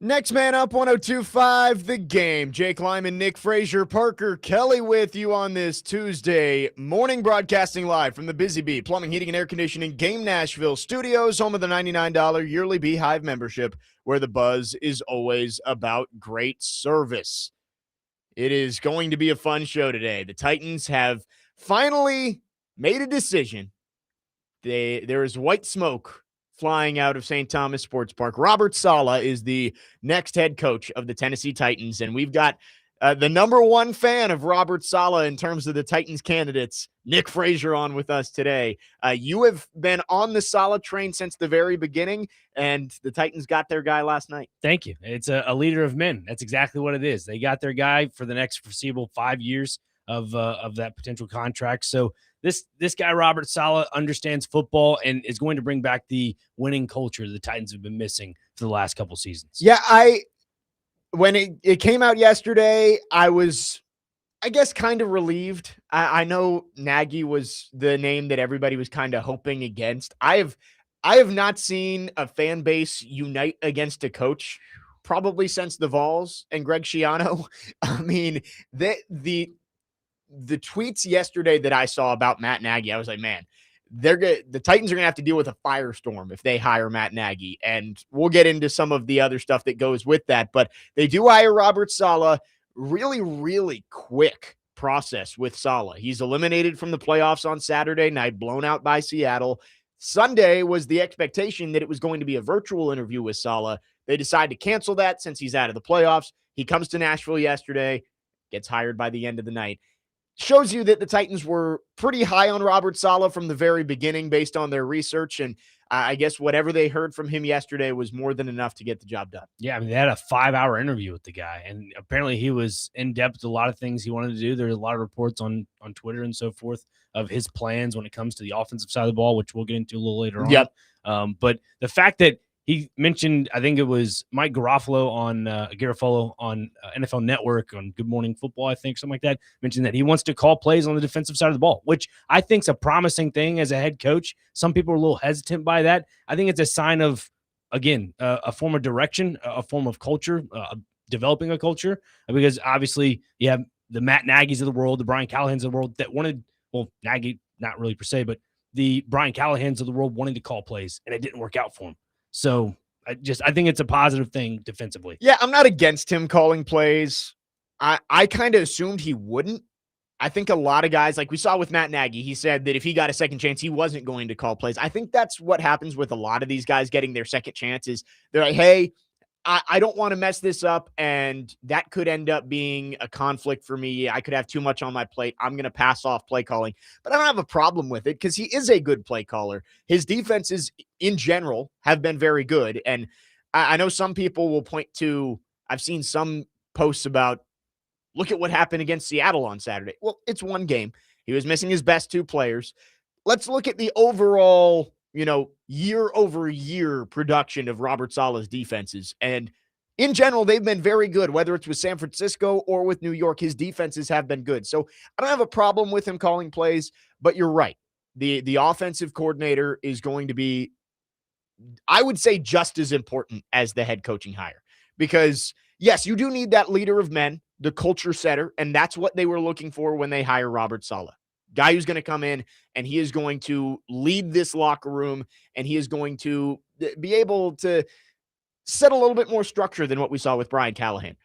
Next man up, 1025 The Game. Jake Lyman, Nick Frazier, Parker Kelly with you on this Tuesday morning, broadcasting live from the Busy Bee Plumbing, Heating, and Air Conditioning Game Nashville studios, home of the $99 yearly Beehive membership, where the buzz is always about great service. It is going to be a fun show today. The Titans have finally made a decision. There is white smoke flying out of St. Thomas Sports Park. Robert Saleh is the next head coach of the Tennessee Titans, and we've got the number one fan of Robert Saleh in terms of the Titans candidates, Nick Frazier, on with us today. You have been on the Saleh train since the very beginning, and the Titans got their guy last night. Thank you. It's a leader of men. That's exactly what it is. They got their guy for the next foreseeable 5 years of that potential contract. So this guy, Robert Saleh, understands football and is going to bring back the winning culture the Titans have been missing for the last couple seasons. Yeah, when it came out yesterday, I was, I guess, kind of relieved. I know Nagy was the name that everybody was kind of hoping against. I have not seen a fan base unite against a coach probably since the Vols and Greg Schiano. I mean, the tweets yesterday that I saw about Matt Nagy, I was like, man, the Titans are going to have to deal with a firestorm if they hire Matt Nagy. And we'll get into some of the other stuff that goes with that. But they do hire Robert Saleh. Really, really quick process with Saleh. He's eliminated from the playoffs on Saturday night, blown out by Seattle. Sunday was the expectation that it was going to be a virtual interview with Saleh. They decided to cancel that since he's out of the playoffs. He comes to Nashville yesterday, gets hired by the end of the night. Shows you that the Titans were pretty high on Robert Saleh from the very beginning based on their research. And I guess whatever they heard from him yesterday was more than enough to get the job done. Yeah, I mean, they had a 5-hour interview with the guy, and apparently he was in depth with a lot of things he wanted to do. There's a lot of reports on Twitter and so forth of his plans when it comes to the offensive side of the ball, which we'll get into a little later on. Yep. But the fact that he mentioned, I think it was Mike Garofalo on Garofalo on NFL Network on Good Morning Football, I think, something like that, mentioned that he wants to call plays on the defensive side of the ball, which I think is a promising thing as a head coach. Some people are a little hesitant by that. I think it's a sign of, again, a form of direction, a form of culture, developing a culture, because obviously you have the Matt Nagys of the world, the Brian Callahans of the world that wanted, well, Nagy, not really per se, but the Brian Callahans of the world wanting to call plays, and it didn't work out for him. So I think it's a positive thing defensively. Yeah, I'm not against him calling plays. I kind of assumed he wouldn't. I think a lot of guys, like we saw with Matt Nagy, he said that if he got a second chance, he wasn't going to call plays. I think that's what happens with a lot of these guys getting their second chances. They're like, hey, I don't want to mess this up, and that could end up being a conflict for me. I could have too much on my plate. I'm going to pass off play calling, but I don't have a problem with it because he is a good play caller. His defenses in general have been very good, and I know some people will point to, I've seen some posts about, look at what happened against Seattle on Saturday. Well, it's one game. He was missing his best two players. Let's look at the overall, year over year production of Robert Saleh's defenses. And in general, they've been very good, whether it's with San Francisco or with New York. His defenses have been good. So I don't have a problem with him calling plays, but you're right. The offensive coordinator is going to be, I would say, just as important as the head coaching hire, because yes, you do need that leader of men, the culture setter, and that's what they were looking for when they hire Robert Saleh. Guy who's going to come in and he is going to lead this locker room, and he is going to be able to set a little bit more structure than what we saw with Brian Callahan.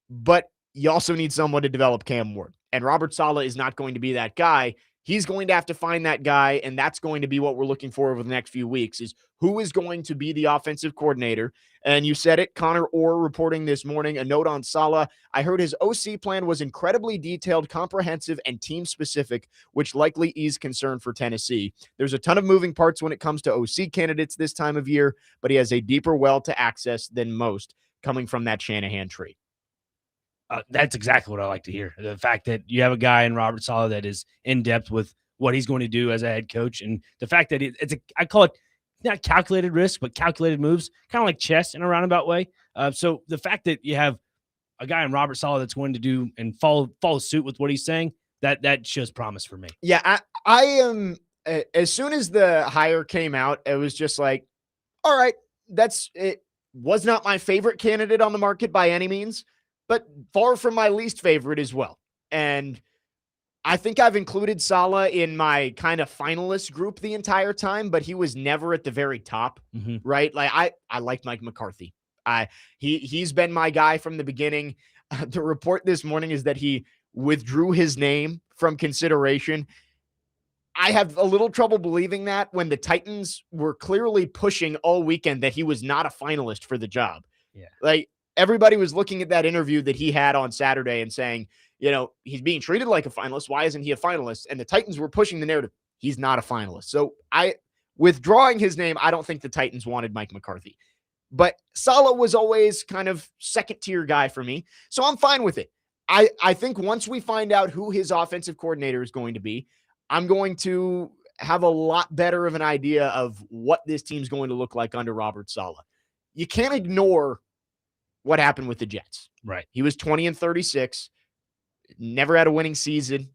But you also need someone to develop Cam Ward, and Robert Saleh is not going to be that guy. He's going to have to find that guy, and that's going to be what we're looking for over the next few weeks, is who is going to be the offensive coordinator. And you said it, Connor Orr reporting this morning, a note on Saleh. I heard his OC plan was incredibly detailed, comprehensive, and team-specific, which likely eased concern for Tennessee. There's a ton of moving parts when it comes to OC candidates this time of year, but he has a deeper well to access than most coming from that Shanahan tree. That's exactly what I like to hear. The fact that you have a guy in Robert Saleh that is in depth with what he's going to do as a head coach, and the fact that I call it not calculated risk, but calculated moves, kind of like chess in a roundabout way. So the fact that you have a guy in Robert Saleh that's going to do and follow suit with what he's saying, that shows promise for me. Yeah, I am. As soon as the hire came out, it was just like, all right, that's it. was not my favorite candidate on the market by any means, but far from my least favorite as well. And I think I've included Saleh in my kind of finalist group the entire time, but he was never at the very top, right? Like I like Mike McCarthy. He's been my guy from the beginning. The report this morning is that he withdrew his name from consideration. I have a little trouble believing that when the Titans were clearly pushing all weekend that he was not a finalist for the job. Yeah. Like everybody was looking at that interview that he had on Saturday and saying, he's being treated like a finalist. Why isn't he a finalist? And the Titans were pushing the narrative. He's not a finalist. So withdrawing his name, I don't think the Titans wanted Mike McCarthy. But Saleh was always kind of second tier guy for me. So I'm fine with it. I think once we find out who his offensive coordinator is going to be, I'm going to have a lot better of an idea of what this team's going to look like under Robert Saleh. You can't ignore what happened with the Jets. Right. He was 20-36, never had a winning season.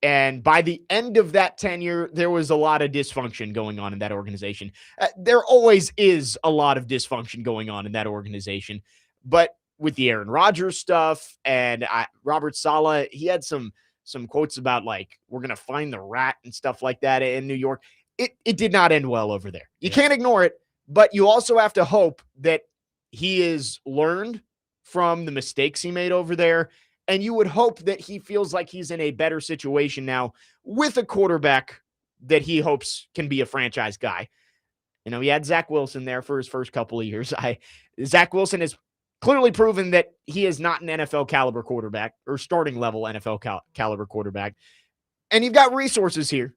And by the end of that tenure, there was a lot of dysfunction going on in that organization. There always is a lot of dysfunction going on in that organization. But with the Aaron Rodgers stuff and Robert Saleh, he had some quotes about like, we're going to find the rat and stuff like that in New York. It did not end well over there. You can't ignore it, but you also have to hope that he is learned from the mistakes he made over there. And you would hope that he feels like he's in a better situation now with a quarterback that he hopes can be a franchise guy. He had Zach Wilson there for his first couple of years. Zach Wilson has clearly proven that he is not an NFL caliber quarterback or starting level NFL caliber quarterback. And you've got resources here.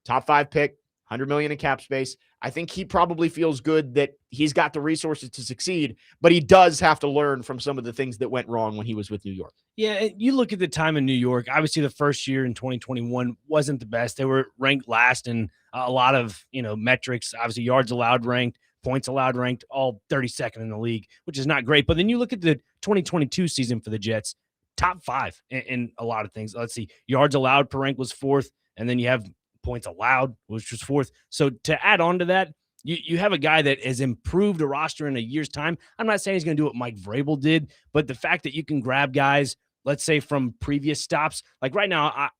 Top 5 pick, $100 million in cap space. I think he probably feels good that he's got the resources to succeed, but he does have to learn from some of the things that went wrong when he was with New York. Yeah, you look at the time in New York, obviously the first year in 2021 wasn't the best. They were ranked last in a lot of, metrics, obviously yards allowed ranked, points allowed ranked, all 32nd in the league, which is not great. But then you look at the 2022 season for the Jets, top 5 in a lot of things. Let's see, yards allowed per rank was 4th, and then you have points allowed, which was 4th. So to add on to that, you have a guy that has improved a roster in a year's time. I'm not saying he's going to do what Mike Vrabel did, but the fact that you can grab guys, let's say from previous stops, like right now,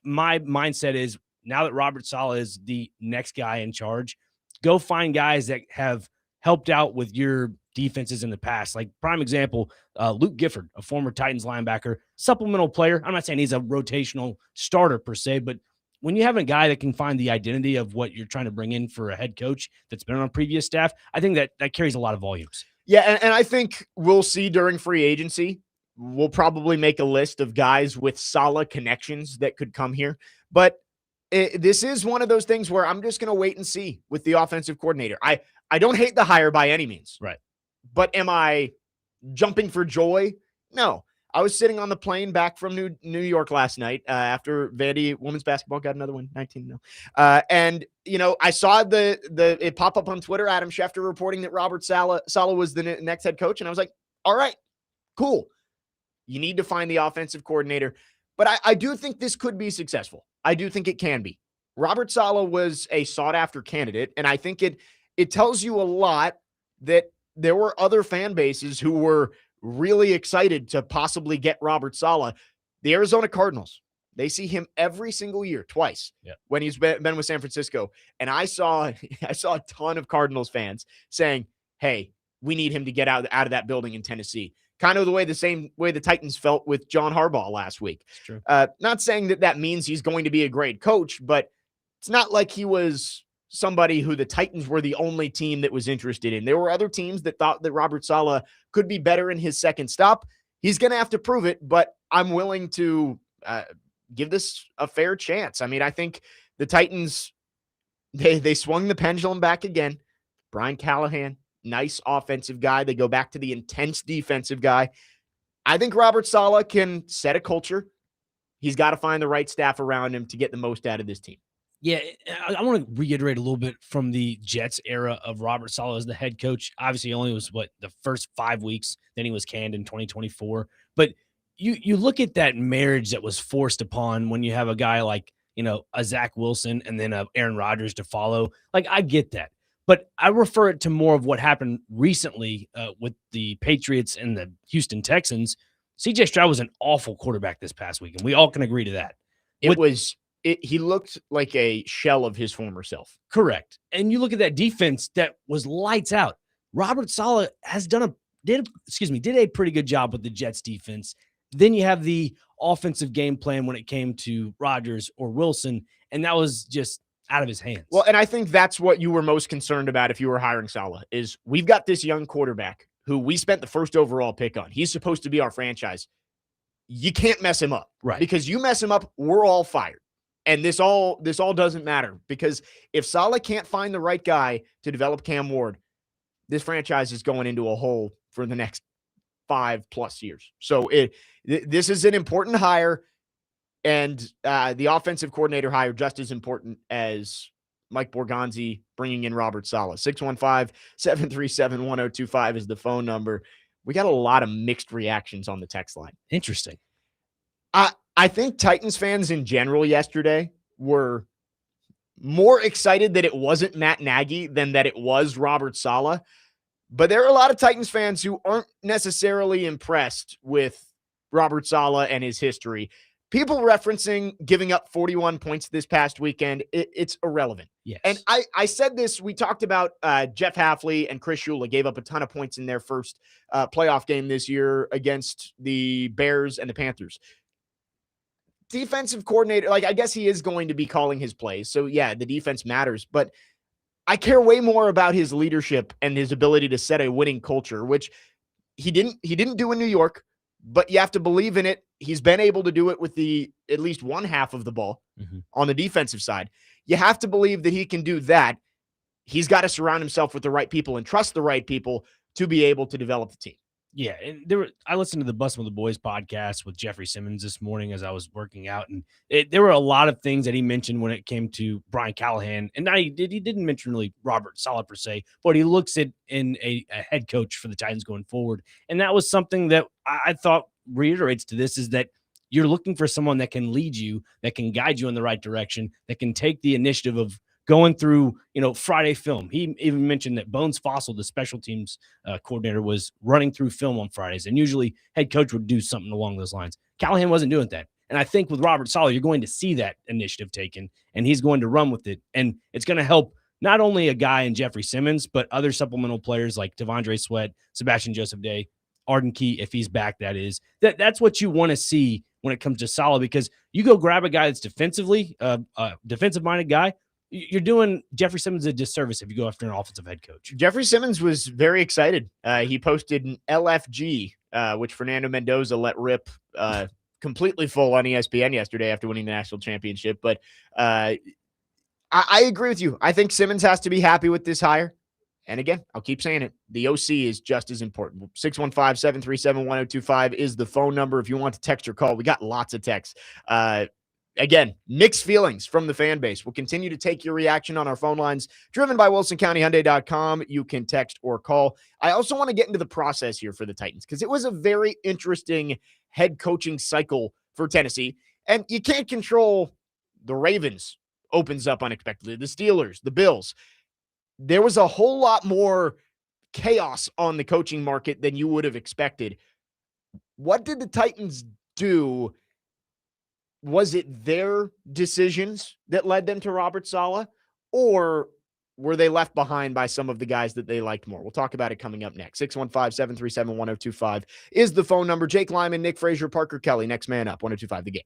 my mindset is now that Robert Saleh is the next guy in charge, go find guys that have helped out with your defenses in the past. Like prime example, Luke Gifford, a former Titans linebacker, supplemental player. I'm not saying he's a rotational starter per se, but when you have a guy that can find the identity of what you're trying to bring in for a head coach that's been on previous staff, I think that carries a lot of volumes. Yeah, and I think we'll see during free agency, we'll probably make a list of guys with Saleh connections that could come here. But this is one of those things where I'm just going to wait and see with the offensive coordinator. I don't hate the hire by any means. Right. But am I jumping for joy? No. I was sitting on the plane back from New York last night after Vandy women's basketball got another win, 19-0. And, I saw it pop up on Twitter, Adam Schefter reporting that Robert Saleh was the next head coach. And I was like, all right, cool. You need to find the offensive coordinator. But I do think this could be successful. I do think it can be. Robert Saleh was a sought-after candidate, and I think it tells you a lot that there were other fan bases who were really excited to possibly get Robert Saleh. The Arizona Cardinals, they see him every single year, twice, when he's been with San Francisco. And I saw a ton of Cardinals fans saying, hey, we need him to get out of that building in Tennessee. Kind of the same way the Titans felt with John Harbaugh last week. It's true. Not saying that means he's going to be a great coach, but it's not like he was somebody who the Titans were the only team that was interested in. There were other teams that thought that Robert Saleh could be better in his second stop. He's going to have to prove it, but I'm willing to give this a fair chance. I mean, I think the Titans, they swung the pendulum back again. Brian Callahan, nice offensive guy. They go back to the intense defensive guy. I think Robert Saleh can set a culture. He's got to find the right staff around him to get the most out of this team. Yeah, I want to reiterate a little bit from the Jets era of Robert Saleh as the head coach. Obviously, only was the first 5 weeks. Then he was canned in 2024. But you look at that marriage that was forced upon when you have a guy like a Zach Wilson and then a Aaron Rodgers to follow. Like, I get that. But I refer it to more of what happened recently with the Patriots and the Houston Texans. CJ Stroud was an awful quarterback this past week, and we all can agree to that. It was he looked like a shell of his former self. Correct. And you look at that defense that was lights out. Robert Saleh has did a pretty good job with the Jets defense. Then you have the offensive game plan when it came to Rodgers or Wilson, and that was just out of his hands. Well, and I think that's what you were most concerned about if you were hiring Saleh is we've got this young quarterback who we spent the first overall pick on. He's supposed to be our franchise. You can't mess him up. Right. Because you mess him up, we're all fired. And this all doesn't matter because if Saleh can't find the right guy to develop Cam Ward, this franchise is going into a hole for the next 5+ years. So this is an important hire, and the offensive coordinator hire just as important as Mike Borgonzi bringing in Robert Saleh. 615-737-1025 is the phone number. We got a lot of mixed reactions on the text line. Interesting. I think Titans fans in general yesterday were more excited that it wasn't Matt Nagy than that it was Robert Saleh. But there are a lot of Titans fans who aren't necessarily impressed with Robert Saleh and his history. People referencing giving up 41 points this past weekend, it's irrelevant. Yes. And I said this, we talked about Jeff Hafley and Chris Shula gave up a ton of points in their first playoff game this year against the Bears and the Panthers. Defensive coordinator, like I guess he is going to be calling his plays. So yeah, the defense matters, but I care way more about his leadership and his ability to set a winning culture, which he didn't do in New York, but you have to believe in it. He's been able to do it with at least one half of the ball on the defensive side. You have to believe that he can do that. He's got to surround himself with the right people and trust the right people to be able to develop the team. Yeah, and I listened to the Bustin' with the Boys podcast with Jeffrey Simmons this morning as I was working out, and there were a lot of things that he mentioned when it came to Brian Callahan, and he didn't mention really Robert Saleh per se, but he looks at in a head coach for the Titans going forward, and that was something that I thought reiterates to this is that you're looking for someone that can lead you, that can guide you in the right direction, that can take the initiative of going through, Friday film. He even mentioned that Bones Fossil, the special teams coordinator, was running through film on Fridays, and usually head coach would do something along those lines. Callahan wasn't doing that. And I think with Robert Saleh, you're going to see that initiative taken, and he's going to run with it. And it's going to help not only a guy in Jeffrey Simmons, but other supplemental players like Devondre Sweat, Sebastian Joseph Day, Arden Key, if he's back, that is. That's what you want to see when it comes to Saleh, because you go grab a guy that's defensively, a defensive-minded guy, you're doing Jeffrey Simmons a disservice if you go after an offensive head coach. Jeffrey Simmons was very excited. He posted an LFG, which Fernando Mendoza let rip completely full on ESPN yesterday after winning the national championship. But I agree with you. I think Simmons has to be happy with this hire. And again, I'll keep saying it. The OC is just as important. 615-737-1025 is the phone number if you want to text or call. We got lots of texts. Again, mixed feelings from the fan base. We'll continue to take your reaction on our phone lines, driven by WilsonCountyHyundai.com. You can text or call. I also want to get into the process here for the Titans because it was a very interesting head coaching cycle for Tennessee. And you can't control the Ravens opens up unexpectedly, the Steelers, the Bills. There was a whole lot more chaos on the coaching market than you would have expected. What did the Titans do? Was it their decisions that led them to Robert Saleh, or were they left behind by some of the guys that they liked more? We'll talk about it coming up next. 615-737-1025 is the phone number. Jake Lyman, Nick Frazier, Parker Kelly, next man up, 1025 The Game.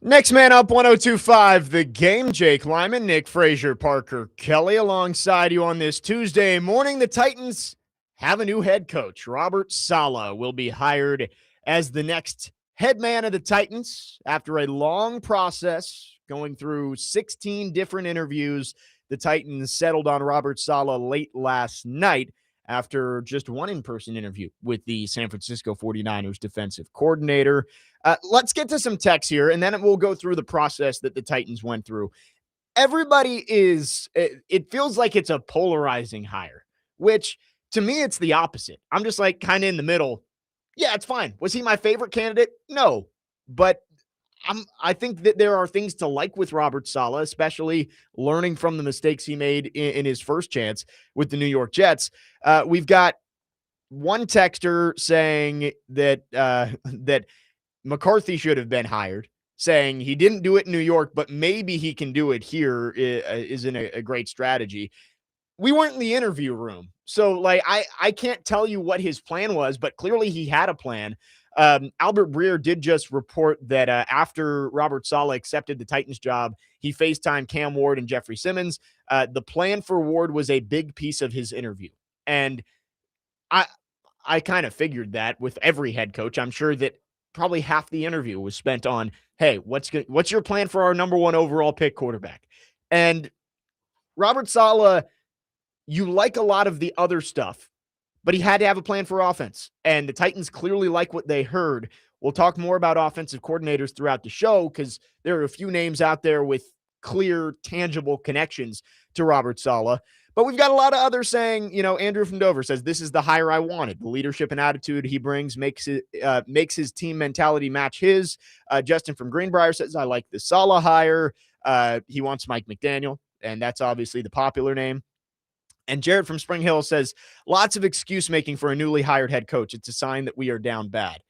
Next man up, 1025, the game. Jake Lyman, Nick Frazier, Parker Kelly alongside you on this Tuesday morning. The Titans have a new head coach. Robert Saleh will be hired as the next head man of the Titans after a long process going through 16 different interviews. The Titans settled on Robert Saleh late last night after just one in-person interview with the San Francisco 49ers defensive coordinator. Let's get to some text here, and then we'll go through the process that the Titans went through. Everybody it feels like it's a polarizing hire, which to me, it's the opposite. I'm just like kind of in the middle. Yeah, it's fine. Was he my favorite candidate? No, but I think that there are things to like with Robert Saleh, especially learning from the mistakes he made in his first chance with the New York Jets. We've got one texter saying that that McCarthy should have been hired, saying he didn't do it in New York, but maybe he can do it here isn't a great strategy. We weren't in the interview room. So, like, I can't tell you what his plan was, but clearly he had a plan. Albert Breer did just report that after Robert Saleh accepted the Titans job, he FaceTimed Cam Ward and Jeffrey Simmons. The plan for Ward was a big piece of his interview. And I, I kind of figured that with every head coach. I'm sure that probably half the interview was spent on, hey, what's your plan for our number one overall pick quarterback? And Robert Saleh, you like a lot of the other stuff, but he had to have a plan for offense. And the Titans clearly like what they heard. We'll talk more about offensive coordinators throughout the show because there are a few names out there with clear, tangible connections to Robert Saleh. But we've got a lot of others saying, Andrew from Dover says, this is the hire I wanted. The leadership and attitude he brings makes his team mentality match his. Justin from Greenbrier says, I like the Saleh hire. He wants Mike McDaniel, and that's obviously the popular name. And Jared from Spring Hill says, lots of excuse making for a newly hired head coach. It's a sign that we are down bad.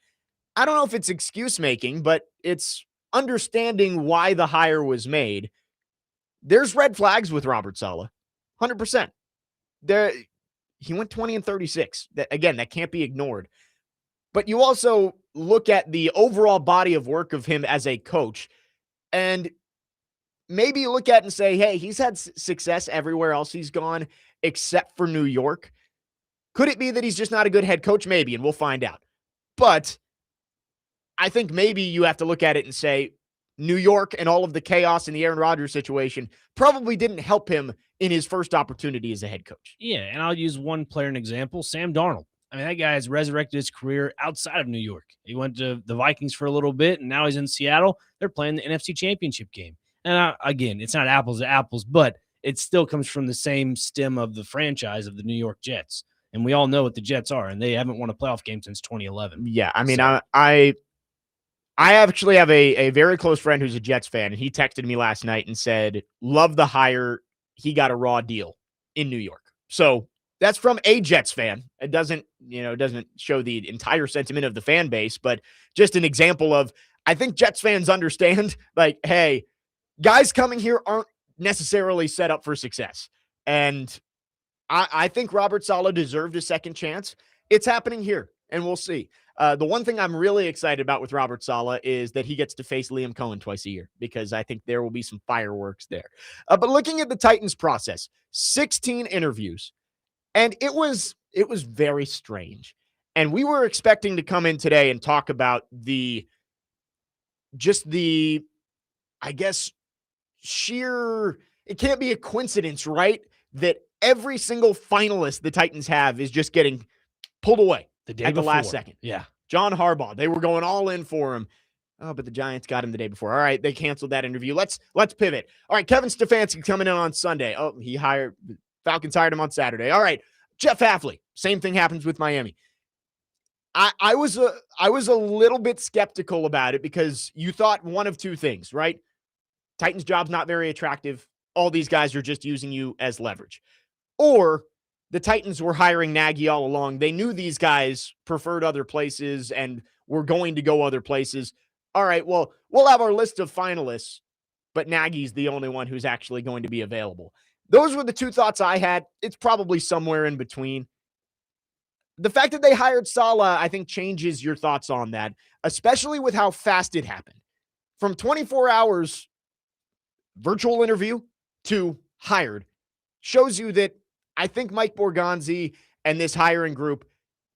I don't know if it's excuse making, but it's understanding why the hire was made. There's red flags with Robert Saleh, 100%. He went 20-36. That can't be ignored. But you also look at the overall body of work of him as a coach, and maybe you look at it and say, hey, he's had success everywhere else he's gone except for New York. Could it be that he's just not a good head coach? Maybe, and we'll find out. But I think maybe you have to look at it and say New York and all of the chaos in the Aaron Rodgers situation probably didn't help him in his first opportunity as a head coach. Yeah, and I'll use one player an example, Sam Darnold. I mean, that guy has resurrected his career outside of New York. He went to the Vikings for a little bit, and now he's in Seattle. They're playing the NFC Championship game. And again, it's not apples to apples, but it still comes from the same stem of the franchise of the New York Jets. And we all know what the Jets are, and they haven't won a playoff game since 2011. Yeah, I mean, so. I actually have a very close friend who's a Jets fan, and he texted me last night and said, love the hire. He got a raw deal in New York. So that's from a Jets fan. It doesn't show the entire sentiment of the fan base, but just an example of, I think Jets fans understand, like, hey, guys coming here aren't necessarily set up for success. And I think Robert Saleh deserved a second chance. It's happening here, and we'll see. The one thing I'm really excited about with Robert Saleh is that he gets to face Liam Cohen twice a year, because I think there will be some fireworks there. But looking at the Titans process, 16 interviews, and it was very strange. And we were expecting to come in today and talk about I guess, it can't be a coincidence, right? That every single finalist the Titans have is just getting pulled away at the last second. Yeah. John Harbaugh, they were going all in for him. Oh, but the Giants got him the day before. All right, they canceled that interview. Let's pivot. All right, Kevin Stefanski coming in on Sunday. Oh, Falcons hired him on Saturday. All right, Jeff Hafley. Same thing happens with Miami. I was a little bit skeptical about it because you thought one of two things, right? Titans job's not very attractive. All these guys are just using you as leverage. Or the Titans were hiring Nagy all along. They knew these guys preferred other places and were going to go other places. All right, well, we'll have our list of finalists, but Nagy's the only one who's actually going to be available. Those were the two thoughts I had. It's probably somewhere in between. The fact that they hired Saleh, I think, changes your thoughts on that, especially with how fast it happened. from 24 hours virtual interview to hired shows you that I think Mike Borgonzi and this hiring group,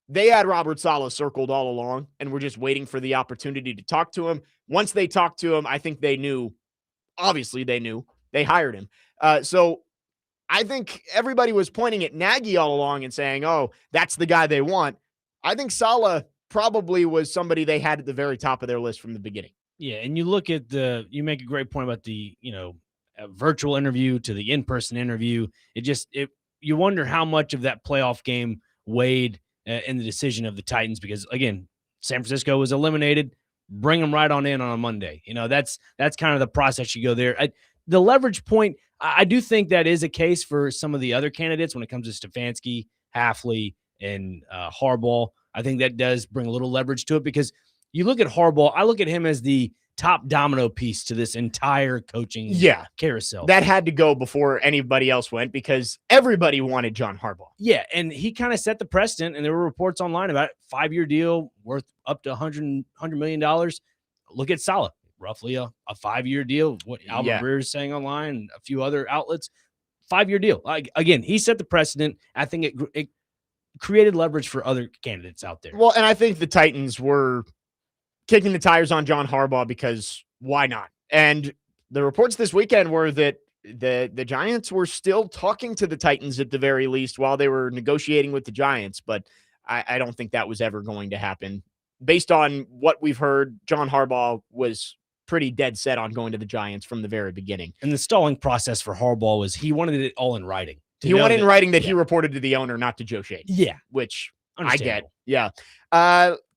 they had Robert Saleh circled all along and were just waiting for the opportunity to talk to him. Once they talked to him, I think they knew, obviously they knew, they hired him. So I think everybody was pointing at Nagy all along and saying, oh, that's the guy they want. I think Saleh probably was somebody they had at the very top of their list from the beginning. Yeah, and you look at you make a great point about the, virtual interview to the in-person interview. You wonder how much of that playoff game weighed in the decision of the Titans, because again, San Francisco was eliminated. Bring them right on in on a Monday. That's kind of the process you go there. The leverage point, I do think that is a case for some of the other candidates when it comes to Stefanski, Halfley, and Harbaugh. I think that does bring a little leverage to it, because you look at Harbaugh, I look at him as the top domino piece to this entire coaching carousel. That had to go before anybody else went, because everybody wanted John Harbaugh. Yeah, and he kind of set the precedent, and there were reports online about it. 5-year deal worth up to $100 million. Look at Saleh, roughly a 5-year deal. What Albert Breer is saying online and a few other outlets, 5-year deal. Again, he set the precedent. I think it created leverage for other candidates out there. Well, and I think the Titans were kicking the tires on John Harbaugh because why not? And the reports this weekend were that the Giants were still talking to the Titans at the very least while they were negotiating with the Giants, but I don't think that was ever going to happen. Based on what we've heard, John Harbaugh was pretty dead set on going to the Giants from the very beginning. And the stalling process for Harbaugh was he wanted it all in writing. He wanted in writing that he reported to the owner, not to Joe Shane. Yeah. Which I get. Yeah.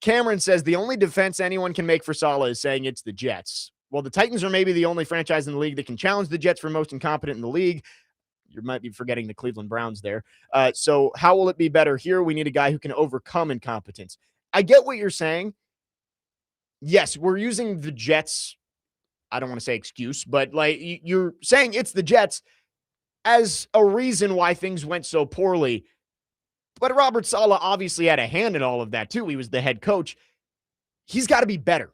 Cameron says the only defense anyone can make for Saleh is saying it's the Jets. Well, the Titans are maybe the only franchise in the league that can challenge the Jets for most incompetent in the league. You might be forgetting the Cleveland Browns there. So how will it be better here? We need a guy who can overcome incompetence. I get what you're saying. Yes, we're using the Jets. I don't want to say excuse, but like you're saying it's the Jets as a reason why things went so poorly. But Robert Saleh obviously had a hand in all of that too. He was the head coach. He's got to be better.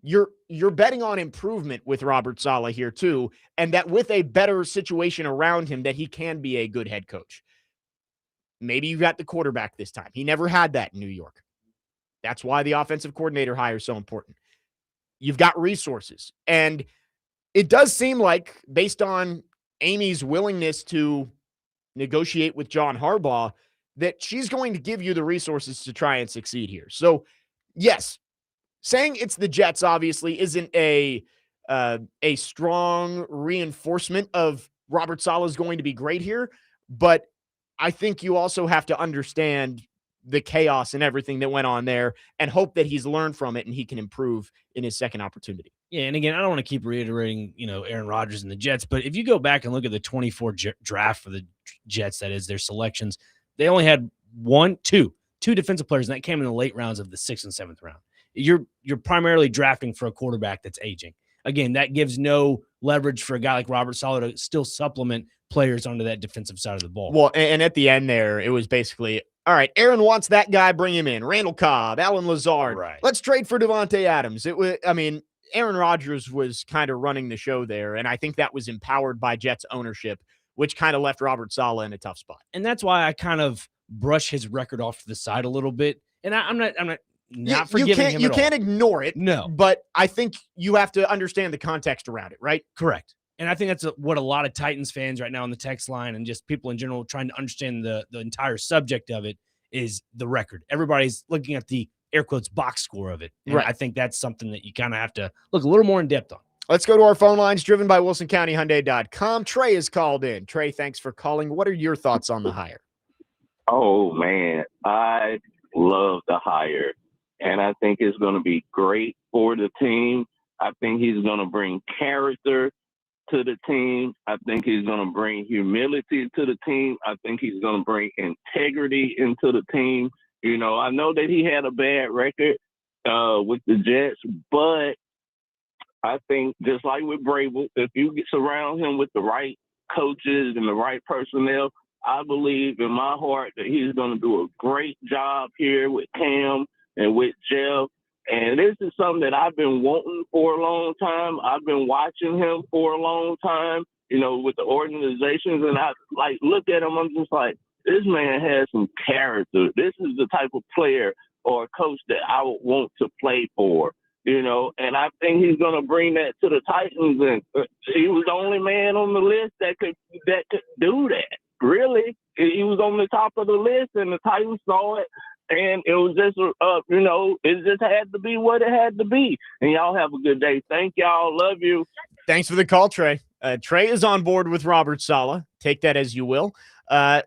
You're betting on improvement with Robert Saleh here too, and that with a better situation around him that he can be a good head coach. Maybe you got the quarterback this time. He never had that in New York. That's why the offensive coordinator hire is so important. You've got resources. And it does seem like, based on Amy's willingness to negotiate with John Harbaugh, that she's going to give you the resources to try and succeed here. So, yes, saying it's the Jets obviously isn't a strong reinforcement of Robert Saleh is going to be great here, but I think you also have to understand the chaos and everything that went on there and hope that he's learned from it and he can improve in his second opportunity. Yeah, and again, I don't want to keep reiterating, Aaron Rodgers and the Jets, but if you go back and look at the 24 draft for the Jets, that is their selections, they only had two defensive players, and that came in the late rounds of the 6th and 7th round. You're primarily drafting for a quarterback that's aging. Again, that gives no leverage for a guy like Robert Saleh to still supplement players onto that defensive side of the ball. Well, and at the end there, it was basically, all right, Aaron wants that guy, bring him in. Randall Cobb, Alan Lazard. Right. Let's trade for Devontae Adams. Aaron Rodgers was kind of running the show there, and I think that was empowered by Jets ownership, which kind of left Robert Saleh in a tough spot. And that's why I kind of brush his record off to the side a little bit. And I'm not forgiving him. You can't ignore it. No. But I think you have to understand the context around it, right? Correct. And I think that's what a lot of Titans fans right now on the text line and just people in general trying to understand the entire subject of it is the record. Everybody's looking at the air quotes box score of it. And right. I think that's something that you kind of have to look a little more in depth on. Let's go to our phone lines driven by WilsonCountyHyundai.com. Trey is called in. Trey, thanks for calling. What are your thoughts on the hire? Oh, man, I love the hire, and I think it's going to be great for the team. I think he's going to bring character to the team. I think he's going to bring humility to the team. I think he's going to bring integrity into the team. I know that he had a bad record with the Jets, but I think just like with Brable, if you surround him with the right coaches and the right personnel, I believe in my heart that he's going to do a great job here with Cam and with Jeff. And this is something that I've been wanting for a long time. I've been watching him for a long time, with the organizations, and I like look at him. I'm just like, this man has some character. This is the type of player or coach that I would want to play for. And I think he's going to bring that to the Titans. And he was the only man on the list that could do that. Really, he was on the top of the list, and the Titans saw it, and it was just, it just had to be what it had to be. And y'all have a good day. Thank y'all. Love you. Thanks for the call, Trey. Trey is on board with Robert Saleh. Take that as you will. I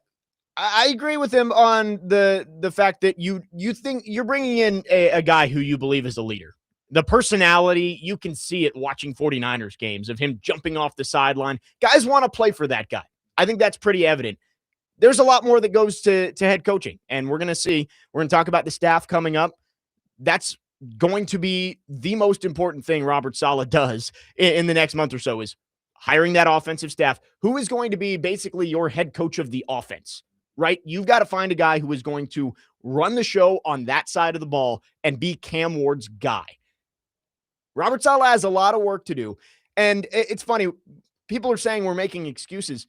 agree with him on the fact that you think you're bringing in a guy who you believe is a leader. The personality, you can see it watching 49ers games of him jumping off the sideline. Guys want to play for that guy. I think that's pretty evident. There's a lot more that goes to head coaching, and we're going to see. We're going to talk about the staff coming up. That's going to be the most important thing Robert Saleh does in the next month or so is hiring that offensive staff. Who is going to be basically your head coach of the offense, right? You've got to find a guy who is going to run the show on that side of the ball and be Cam Ward's guy. Robert Saleh has a lot of work to do. And it's funny. People are saying we're making excuses.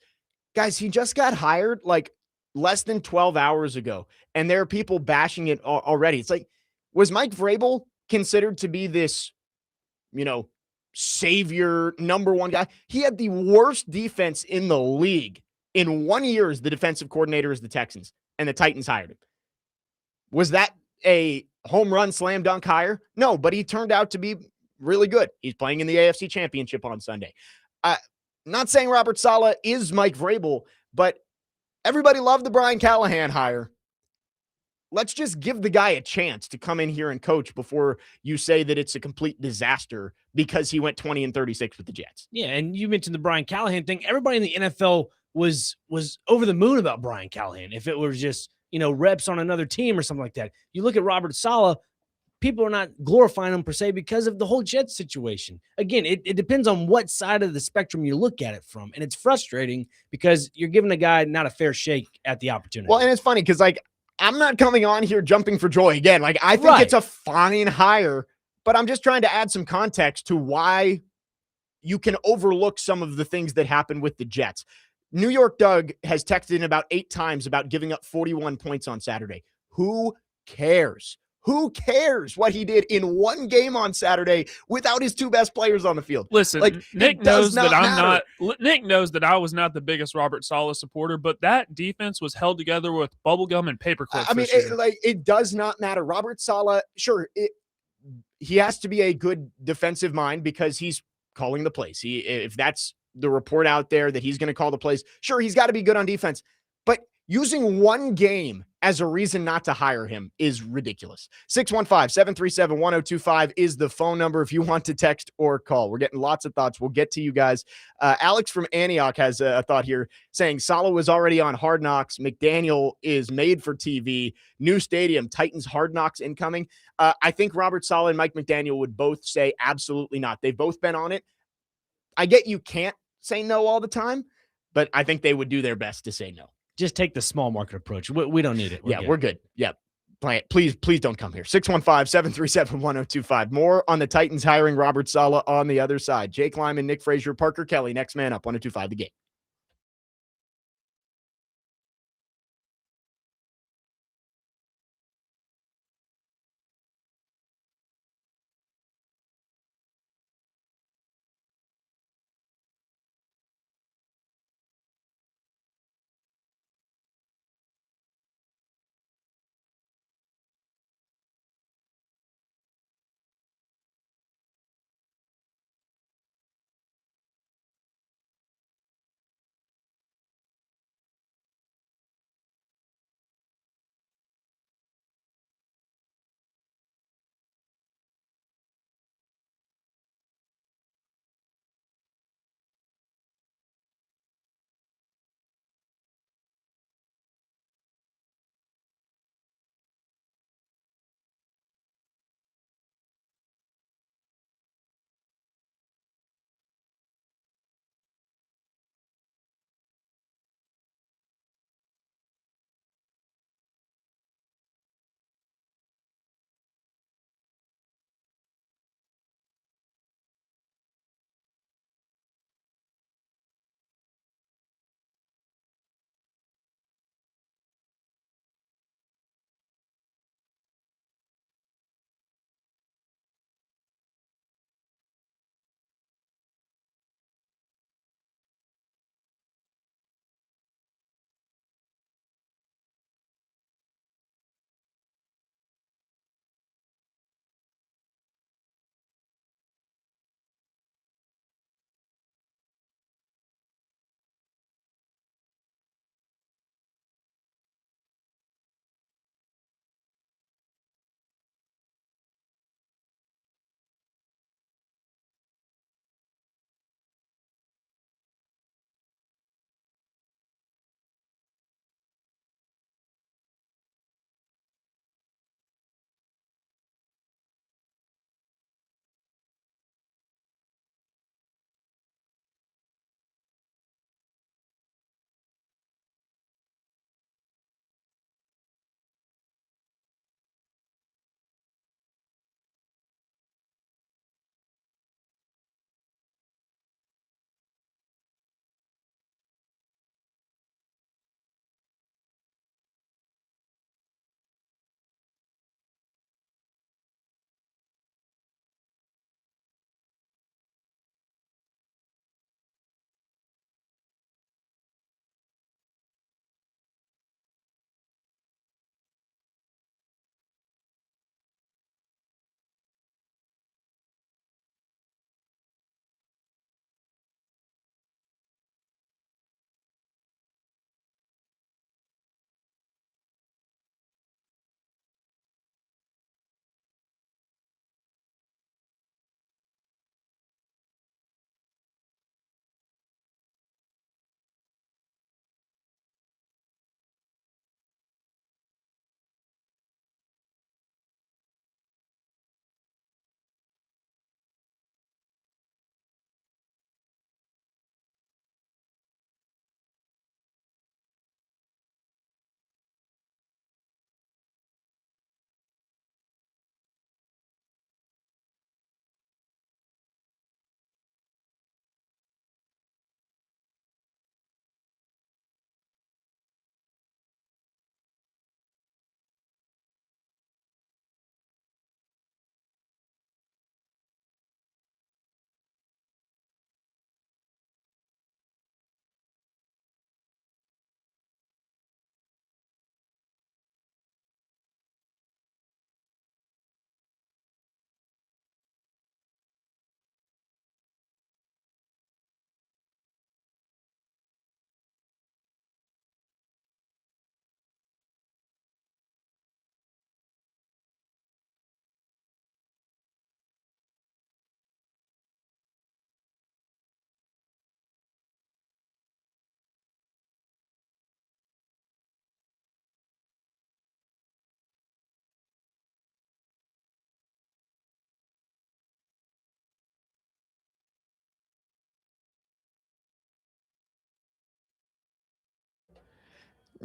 Guys, he just got hired like less than 12 hours ago. And there are people bashing it already. It's like, was Mike Vrabel considered to be this, savior, number one guy? He had the worst defense in the league in 1 year as the defensive coordinator as the Texans, and the Titans hired him. Was that a home run slam dunk hire? No, but he turned out to be really good. He's playing in the AFC Championship on Sunday. Not saying Robert Saleh is Mike Vrabel, but everybody loved the Brian Callahan hire. Let's just give the guy a chance to come in here and coach before you say that it's a complete disaster because he went 20-36 with the Jets. Yeah, and you mentioned the Brian Callahan thing. Everybody in the NFL was over the moon about Brian Callahan. If it was just, reps on another team or something like that. You look at Robert Saleh, people are not glorifying him per se because of the whole Jets situation. Again, it depends on what side of the spectrum you look at it from. And it's frustrating because you're giving a guy not a fair shake at the opportunity. Well, and it's funny because, I'm not coming on here jumping for joy again. I think it's a fine hire, but I'm just trying to add some context to why you can overlook some of the things that happened with the Jets. New York Doug has texted in about 8 times about giving up 41 points on Saturday. Who cares? Who cares what he did in one game on Saturday without his 2 best players on the field? Listen, Nick knows that Nick knows that I was not the biggest Robert Saleh supporter, but that defense was held together with bubblegum and paperclips. I mean, it does not matter. Robert Saleh, sure, he has to be a good defensive mind because he's calling the plays. If that's the report out there that he's going to call the plays, sure, he's got to be good on defense. But using one game as a reason not to hire him is ridiculous. 615-737-1025 is the phone number if you want to text or call. We're getting lots of thoughts. We'll get to you guys. Alex from Antioch has a thought here saying Saleh was already on Hard Knocks. McDaniel is made for TV. New stadium, Titans Hard Knocks incoming. I think Robert Saleh and Mike McDaniel would both say absolutely not. They've both been on it. I get you can't say no all the time, but I think they would do their best to say no. Just take the small market approach. We don't need it. We're good. Yeah. Please don't come here. 615-737-1025. More on the Titans hiring Robert Saleh on the other side. Jake Lyman, Nick Frazier, Parker Kelly, next man up, 1025 The Game.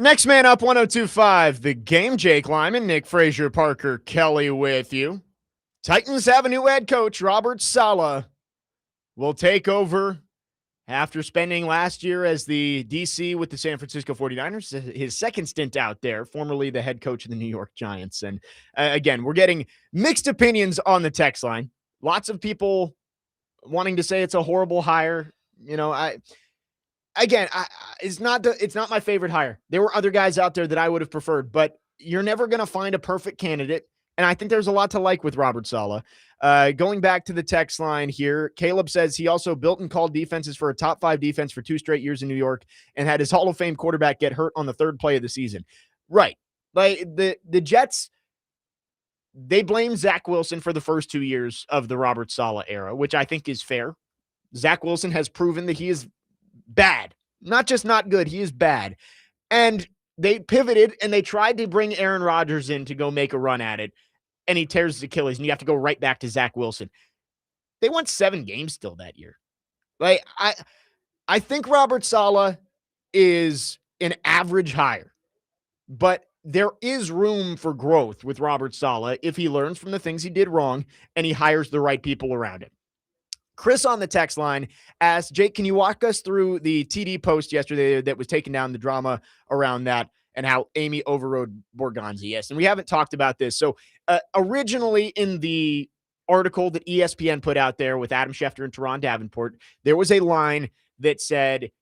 Next man up, 102.5, The Game. Jake Lyman, Nick Frazier, Parker Kelly with you. Titans have a new head coach. Robert Saleh will take over after spending last year as the DC with the San Francisco 49ers, his second stint out there, formerly the head coach of the New York Giants. And again, we're getting mixed opinions on the text line. Lots of people wanting to say it's a horrible hire. You know, it's not my favorite hire. There were other guys out there that I would have preferred, but you're never going to find a perfect candidate. And I think there's a lot to like with Robert Saleh. Going back to the text line here, Caleb says he also built and called defenses for a top 5 defense for 2 straight years in New York and had his Hall of Fame quarterback get hurt on the 3rd play of the season. Right. Like the Jets, they blame Zach Wilson for the first 2 years of the Robert Saleh era, which I think is fair. Zach Wilson has proven that he is bad, not just not good. He is bad. And they pivoted and they tried to bring Aaron Rodgers in to go make a run at it. And he tears his Achilles, and you have to go right back to Zach Wilson. They won 7 games still that year. Like, I think Robert Saleh is an average hire, but there is room for growth with Robert Saleh if he learns from the things he did wrong and he hires the right people around him. Chris on the text line asked, Jake, can you walk us through the TD post yesterday that was taking down the drama around that and how Amy overrode Borgonzi? Yes, and we haven't talked about this. So originally in the article that ESPN put out there with Adam Schefter and Teron Davenport, there was a line that said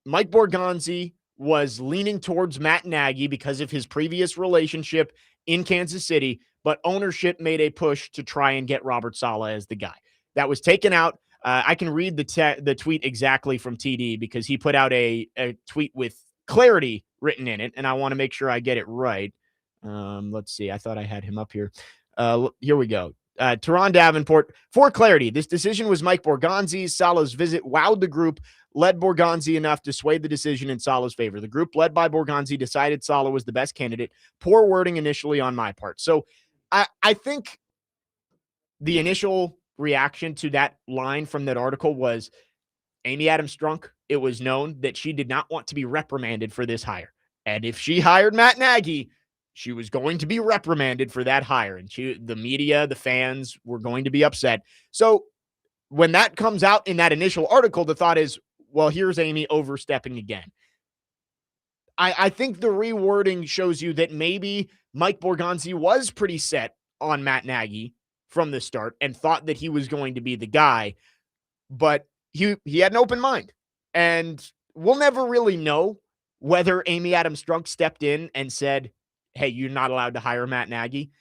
Mike Borgonzi was leaning towards Matt Nagy because of his previous relationship in Kansas City, but ownership made a push to try and get Robert Saleh as the guy. That was taken out. I can read the tweet exactly from TD because he put out a tweet with clarity written in it, and I want to make sure I get it right. Let's see. I thought I had him up here. Here we go. Teron Davenport, for clarity, this decision was Mike Borgonzi's. Saleh's visit wowed the group, led Borgonzi enough to sway the decision in Saleh's favor. The group led by Borgonzi decided Saleh was the best candidate. Poor wording initially on my part. So I think the initial reaction to that line from that article was Amy Adams Strunk. It was known that she did not want to be reprimanded for this hire. And if she hired Matt Nagy, she was going to be reprimanded for that hire. And the media, the fans were going to be upset. So when that comes out in that initial article, the thought is, well, here's Amy overstepping again. I think the rewording shows you that maybe Mike Borgonzi was pretty set on Matt Nagy from the start and thought that he was going to be the guy, but he had an open mind. And we'll never really know whether Amy Adams Strunk stepped in and said, hey, you're not allowed to hire Matt Nagy.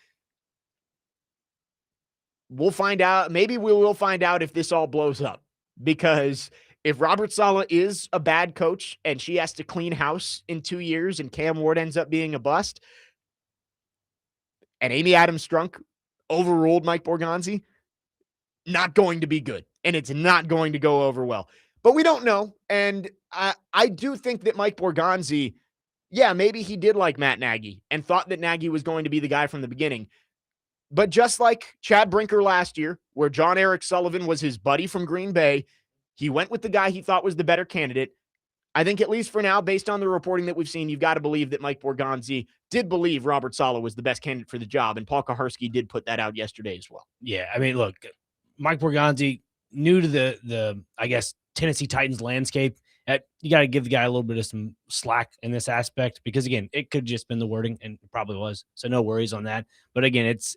We'll find out. Maybe we will find out if this all blows up, because if Robert Saleh is a bad coach and she has to clean house in 2 years and Cam Ward ends up being a bust and Amy Adams Strunk overruled Mike Borgonzi, not going to be good. And it's not going to go over well. But we don't know. And I do think that Mike Borgonzi, yeah, maybe he did like Matt Nagy and thought that Nagy was going to be the guy from the beginning. But just like Chad Brinker last year, where John Eric Sullivan was his buddy from Green Bay, he went with the guy he thought was the better candidate. I think at least for now, based on the reporting that we've seen, you've got to believe that Mike Borgonzi did believe Robert Saleh was the best candidate for the job, and Paul Kaharski did put that out yesterday as well. Yeah, I mean, look, Mike Borgonzi, new to the I guess, Tennessee Titans landscape. You got to give the guy a little bit of some slack in this aspect because, again, it could just been the wording, and it probably was. So no worries on that. But again, it's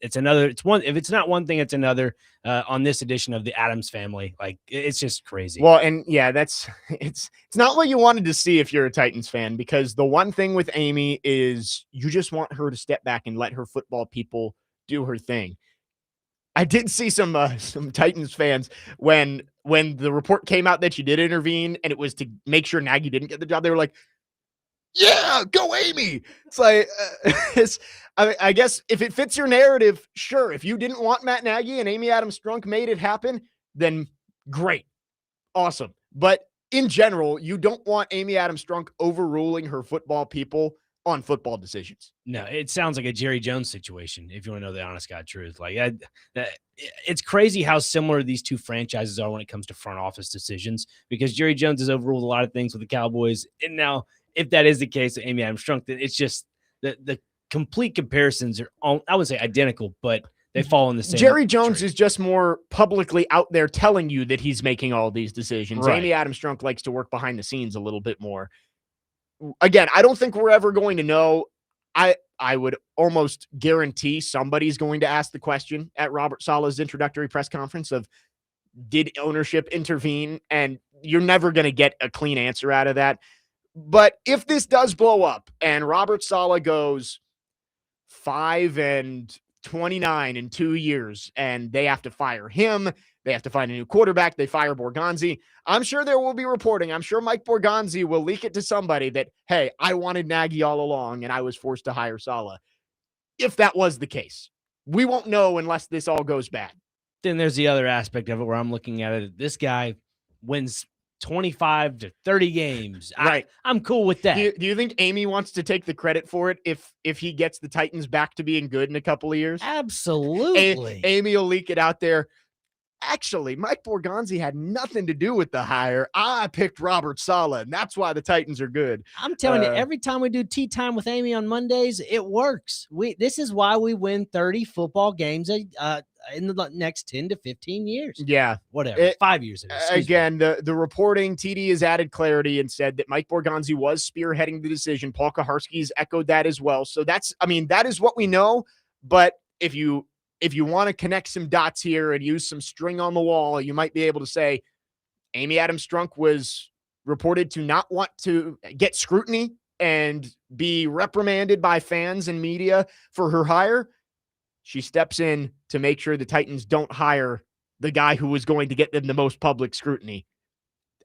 one. If it's not one thing, it's another. On this edition of the Addams Family, like it's just crazy. Well, and yeah, it's not what you wanted to see if you're a Titans fan, because the one thing with Amy is you just want her to step back and let her football people do her thing. I did see some Titans fans when the report came out that she did intervene and it was to make sure Nagy didn't get the job. They were like, yeah, go Amy. It's like, I guess if it fits your narrative, sure. If you didn't want Matt Nagy and Amy Adams Strunk made it happen, then great. Awesome. But in general, you don't want Amy Adams Strunk overruling her football people on football decisions. No, it sounds like a Jerry Jones situation, if you want to know the honest God truth. Like, it's crazy how similar these two franchises are when it comes to front office decisions, because Jerry Jones has overruled a lot of things with the Cowboys, and now if that is the case with Amy Adams Strunk, then it's just the complete comparisons are all, I would say identical, but they fall in the same. Jerry Jones tree. is just more publicly out there telling you that he's making all these decisions. Right. Amy Adams Strunk likes to work behind the scenes a little bit more. Again, I don't think we're ever going to know. I would almost guarantee somebody's going to ask the question at Robert Saleh's introductory press conference of, did ownership intervene? And you're never going to get a clean answer out of that. But if this does blow up and Robert Saleh goes 5-29 in 2 years and they have to fire him, they have to find a new quarterback, they fire Borgonzi, I'm sure there will be reporting. I'm sure Mike Borgonzi will leak it to somebody that, hey, I wanted Nagy all along and I was forced to hire Saleh. If that was the case, we won't know unless this all goes bad. Then there's the other aspect of it where I'm looking at it. This guy wins 25 to 30 games. Right. I'm cool with that. Do you think Amy wants to take the credit for it if he gets the Titans back to being good in a couple of years? Absolutely. Amy will leak it out there. Actually, Mike Borgonzi had nothing to do with the hire. I picked Robert Saleh, and that's why the Titans are good. I'm telling you, every time we do tea time with Amy on Mondays, it works. This is why we win 30 football games in the next 10 to 15 years. Yeah. Whatever. 5 years. Again, the reporting, TD has added clarity and said that Mike Borgonzi was spearheading the decision. Paul Kaharski's echoed that as well. So that is what we know. But if you want to connect some dots here and use some string on the wall, you might be able to say Amy Adams Strunk was reported to not want to get scrutiny and be reprimanded by fans and media for her hire. She steps in to make sure the Titans don't hire the guy who was going to get them the most public scrutiny.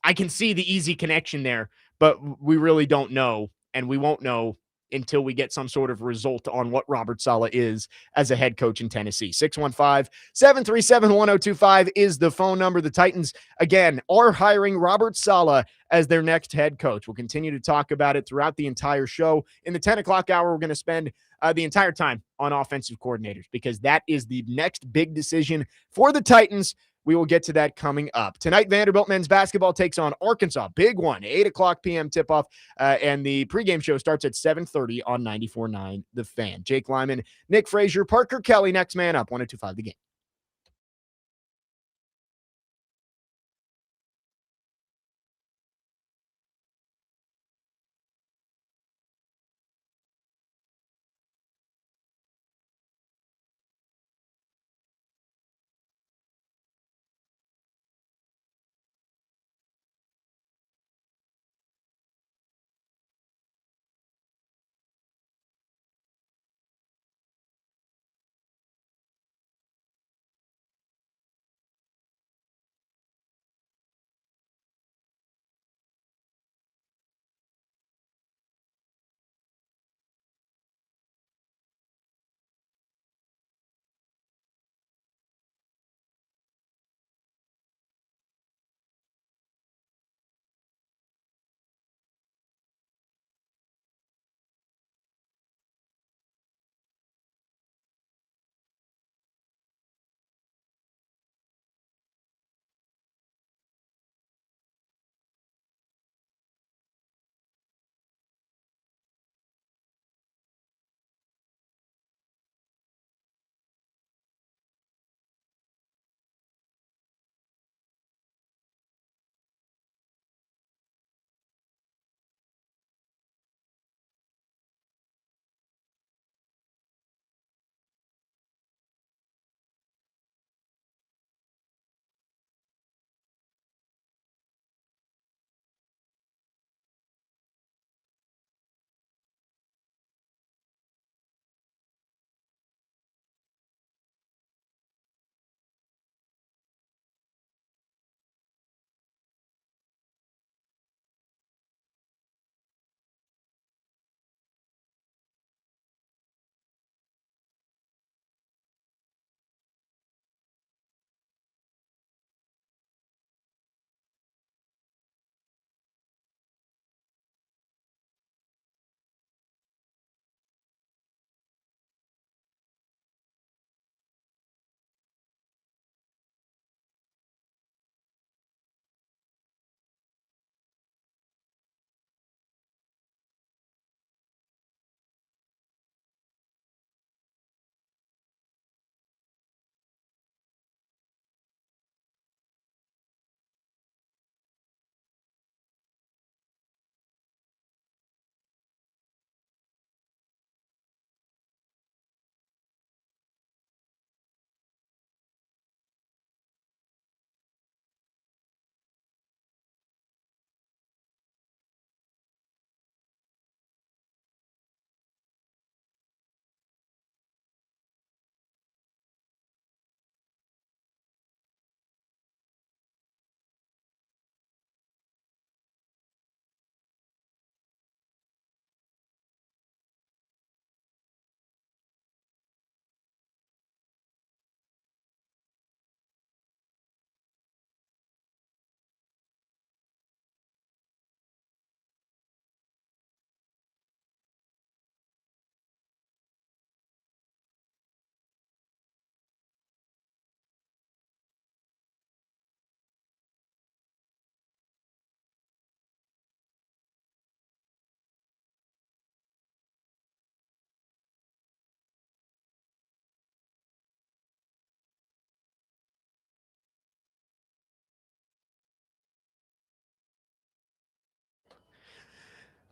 I can see the easy connection there, but we really don't know, and we won't know until we get some sort of result on what Robert Saleh is as a head coach in Tennessee. 615-737-1025 is the phone number. The Titans, again, are hiring Robert Saleh as their next head coach. We'll continue to talk about it throughout the entire show. In the 10 o'clock hour, we're going to spend the entire time on offensive coordinators because that is the next big decision for the Titans. We will get to that coming up. Tonight, Vanderbilt men's basketball takes on Arkansas. Big one, 8 o'clock p.m. tip-off, and the pregame show starts at 7:30 on 94.9 The Fan. Jake Lyman, Nick Frazier, Parker Kelly, next man up, 102.5 The Game.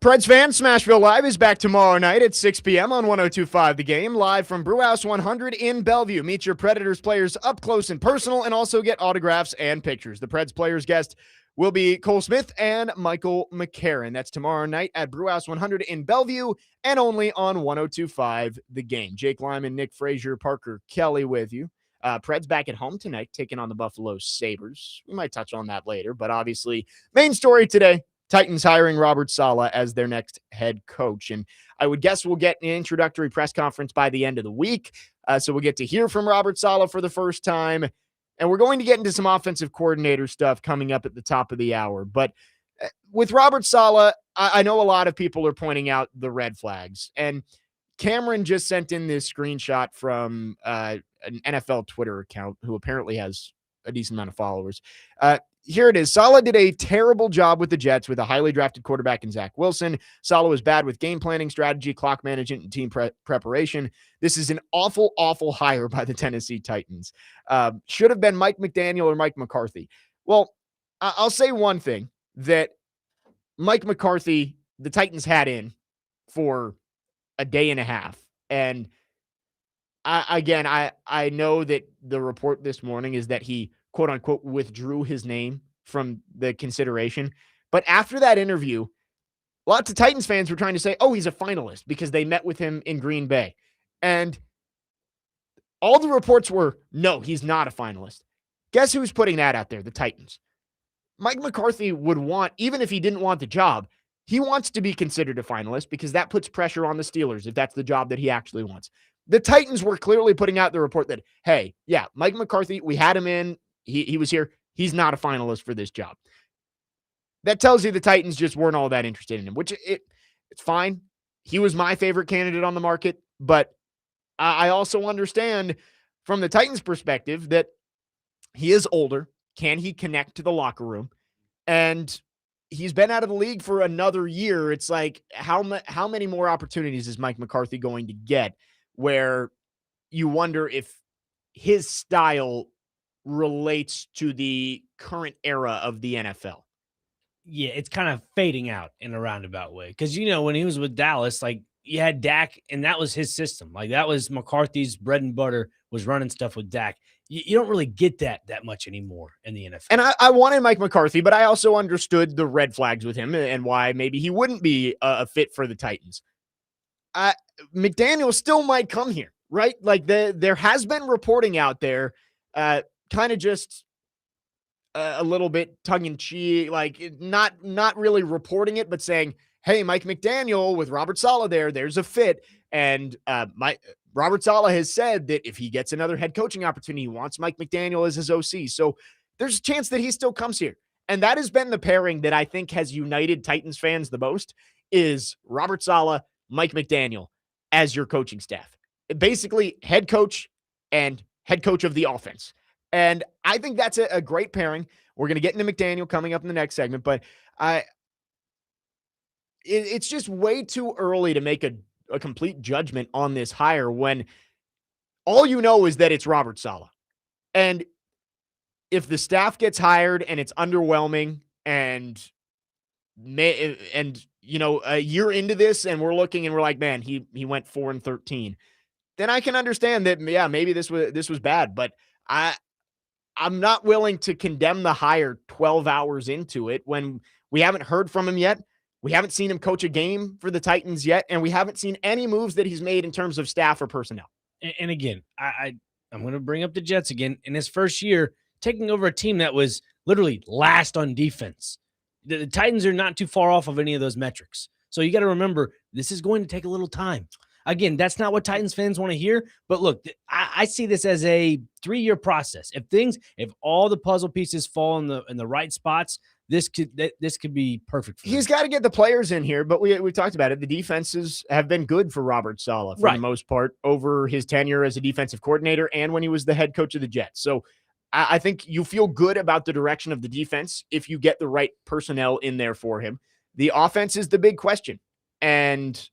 Preds fans, Smashville Live is back tomorrow night at 6 p.m. on 102.5 The Game, live from Brewhouse 100 in Bellevue. Meet your Predators players up close and personal, and also get autographs and pictures. The Preds players guest will be Cole Smith and Michael McCarron. That's tomorrow night at Brewhouse 100 in Bellevue, and only on 102.5 The Game. Jake Lyman, Nick Frazier, Parker Kelly with you. Preds back at home tonight, taking on the Buffalo Sabres. We might touch on that later, but obviously, main story today, Titans hiring Robert Saleh as their next head coach. And I would guess we'll get an introductory press conference by the end of the week. So we'll get to hear from Robert Saleh for the first time. And we're going to get into some offensive coordinator stuff coming up at the top of the hour. But with Robert Saleh, I know a lot of people are pointing out the red flags. And Cameron just sent in this screenshot from an NFL Twitter account who apparently has a decent amount of followers. Here it is. Saleh did a terrible job with the Jets with a highly drafted quarterback in Zach Wilson. Saleh was bad with game planning, strategy, clock management, and team preparation. This is an awful, awful hire by the Tennessee Titans. Should have been Mike McDaniel or Mike McCarthy. Well, I'll say one thing, that Mike McCarthy, the Titans had in for a day and a half. And I know that the report this morning is that he, quote unquote, withdrew his name from the consideration. But after that interview, lots of Titans fans were trying to say, oh, he's a finalist because they met with him in Green Bay. And all the reports were, no, he's not a finalist. Guess who's putting that out there? The Titans. Mike McCarthy would want, even if he didn't want the job, he wants to be considered a finalist because that puts pressure on the Steelers if that's the job that he actually wants. The Titans were clearly putting out the report that, hey, yeah, Mike McCarthy, we had him in. He was here. He's not a finalist for this job. That tells you the Titans just weren't all that interested in him, which it's fine. He was my favorite candidate on the market, but I also understand from the Titans' perspective that he is older. Can he connect to the locker room? And he's been out of the league for another year. It's like, how many more opportunities is Mike McCarthy going to get where you wonder if his style relates to the current era of the NFL? Yeah, it's kind of fading out in a roundabout way. Because, when he was with Dallas, like, you had Dak, and that was his system. Like, that was McCarthy's bread and butter, was running stuff with Dak. You don't really get that much anymore in the NFL. And I wanted Mike McCarthy, but I also understood the red flags with him and why maybe he wouldn't be a fit for the Titans. McDaniel still might come here, right? Like, there has been reporting out there, kind of just a little bit tongue-in-cheek, like not really reporting it, but saying, hey, Mike McDaniel with Robert Saleh there's a fit. And Robert Saleh has said that if he gets another head coaching opportunity, he wants Mike McDaniel as his OC. So there's a chance that he still comes here. And that has been the pairing that I think has united Titans fans the most, is Robert Saleh, Mike McDaniel as your coaching staff. Basically, head coach and head coach of the offense. And I think that's a great pairing. We're going to get into McDaniel coming up in the next segment, but it's just way too early to make a complete judgment on this hire when all you know is that it's Robert Saleh. And if the staff gets hired and it's underwhelming and a year into this and we're looking and we're like, man, he went 4-13, then I can understand that, yeah, maybe this was bad, but I'm not willing to condemn the hire 12 hours into it when we haven't heard from him yet. We haven't seen him coach a game for the Titans yet, and we haven't seen any moves that he's made in terms of staff or personnel. And again, I'm going to bring up the Jets again. In his first year, taking over a team that was literally last on defense. The Titans are not too far off of any of those metrics. So you got to remember, this is going to take a little time. Again, that's not what Titans fans want to hear. But look, I see this as a 3-year process. If all the puzzle pieces fall in the right spots, this could be perfect for him. He's got to get the players in here, but we talked about it. The defenses have been good for Robert Saleh for the most part over his tenure as a defensive coordinator and when he was the head coach of the Jets. So I think you feel good about the direction of the defense if you get the right personnel in there for him. The offense is the big question, and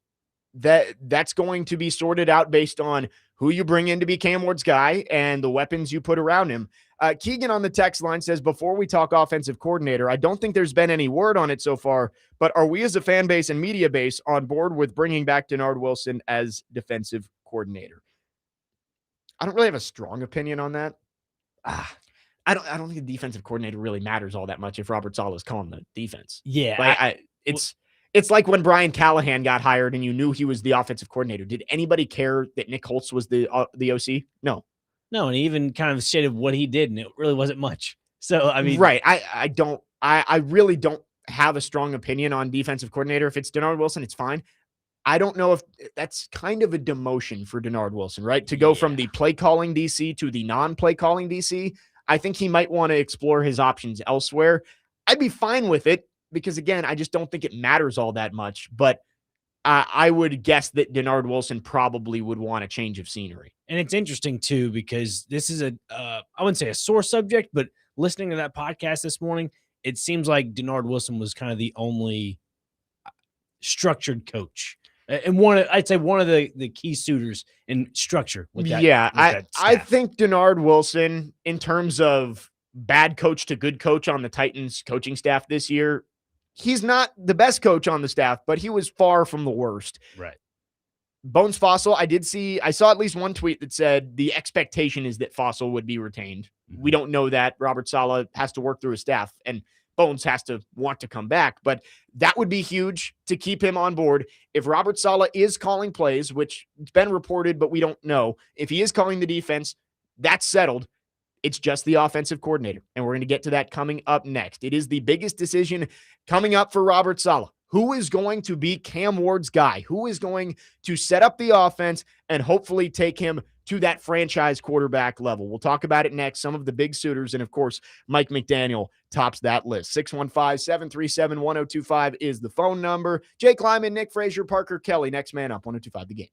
that's going to be sorted out based on who you bring in to be Cam Ward's guy and the weapons you put around him. Keegan on the text line says, before we talk offensive coordinator, I don't think there's been any word on it so far, but are we as a fan base and media base on board with bringing back Denard Wilson as defensive coordinator? I don't really have a strong opinion on that. I don't think the defensive coordinator really matters all that much if Robert Saleh is calling the defense. Yeah. It's like when Brian Callahan got hired and you knew he was the offensive coordinator. Did anybody care that Nick Holtz was the OC? No. No, and he even kind of stated what he did, and it really wasn't much. So, I mean. Right. I really don't have a strong opinion on defensive coordinator. If it's Denard Wilson, it's fine. I don't know if that's kind of a demotion for Denard Wilson, right? To go from the play calling DC to the non-play calling DC. I think he might want to explore his options elsewhere. I'd be fine with it because, again, I just don't think it matters all that much. But I would guess that Denard Wilson probably would want a change of scenery. And it's interesting, too, because this is I wouldn't say a sore subject, but listening to that podcast this morning, it seems like Denard Wilson was kind of the only structured coach. And I'd say one of the key suitors in structure. I think Denard Wilson, in terms of bad coach to good coach on the Titans coaching staff this year, he's not the best coach on the staff, but he was far from the worst. Right. Bones Fossil, I saw at least one tweet that said the expectation is that Fossil would be retained. Mm-hmm. We don't know that. Robert Saleh has to work through his staff, and Bones has to want to come back, but that would be huge to keep him on board. If Robert Saleh is calling plays, which it's been reported, but we don't know, if he is calling the defense, that's settled. It's just the offensive coordinator, and we're going to get to that coming up next. It is the biggest decision coming up for Robert Saleh. Who is going to be Cam Ward's guy? Who is going to set up the offense and hopefully take him to that franchise quarterback level? We'll talk about it next. Some of the big suitors, and of course, Mike McDaniel tops that list. 615-737-1025 is the phone number. Jake Lyman, Nick Frazier, Parker Kelly. Next man up, 1025 The Game.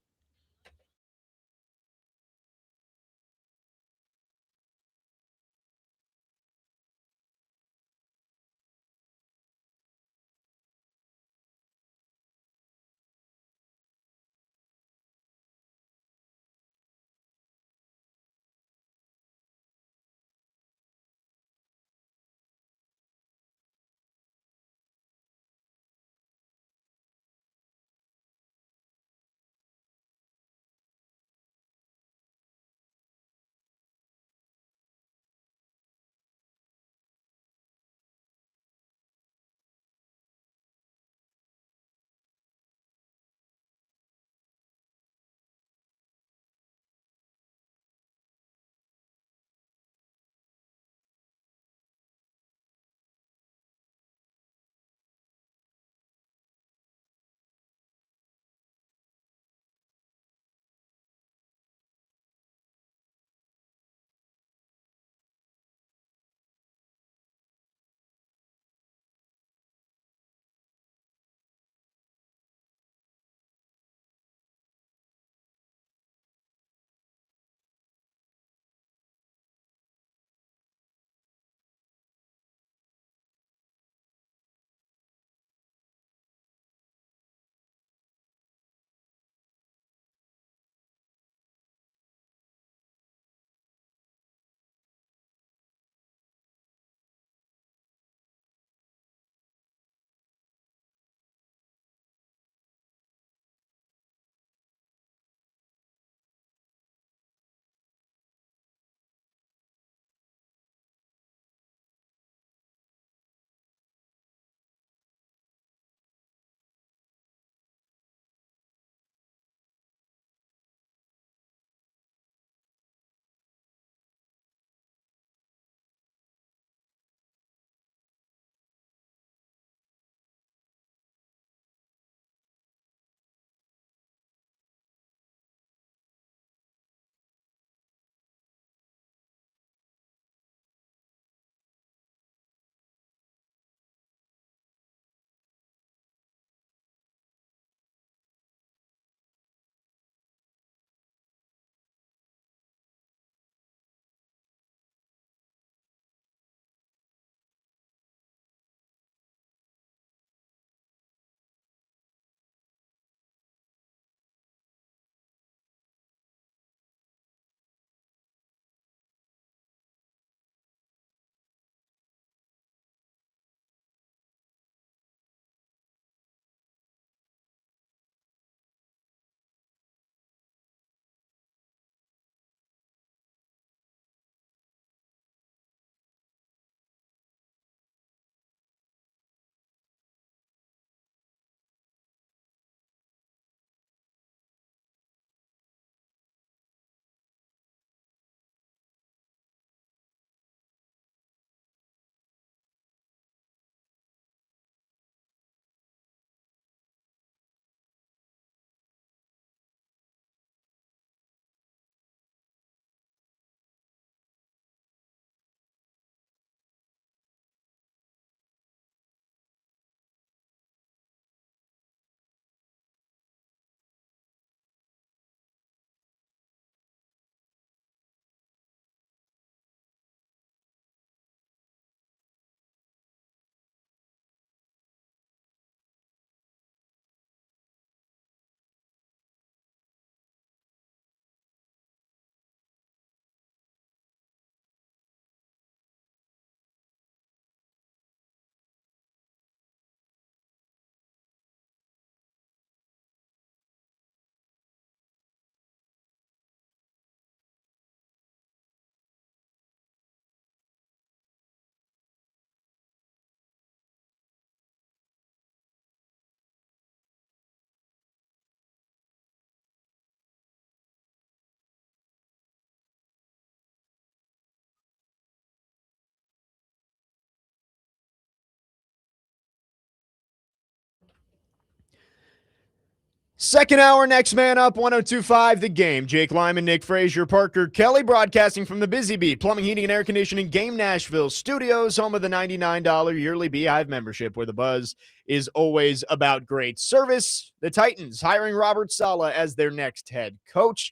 Second hour, next man up, 102.5 The Game. Jake Lyman, Nick Frazier, Parker Kelly, broadcasting from the Busy Bee Plumbing, Heating, and Air Conditioning Game Nashville Studios, home of the $99 yearly Beehive membership, where the buzz is always about great service. The Titans hiring Robert Saleh as their next head coach.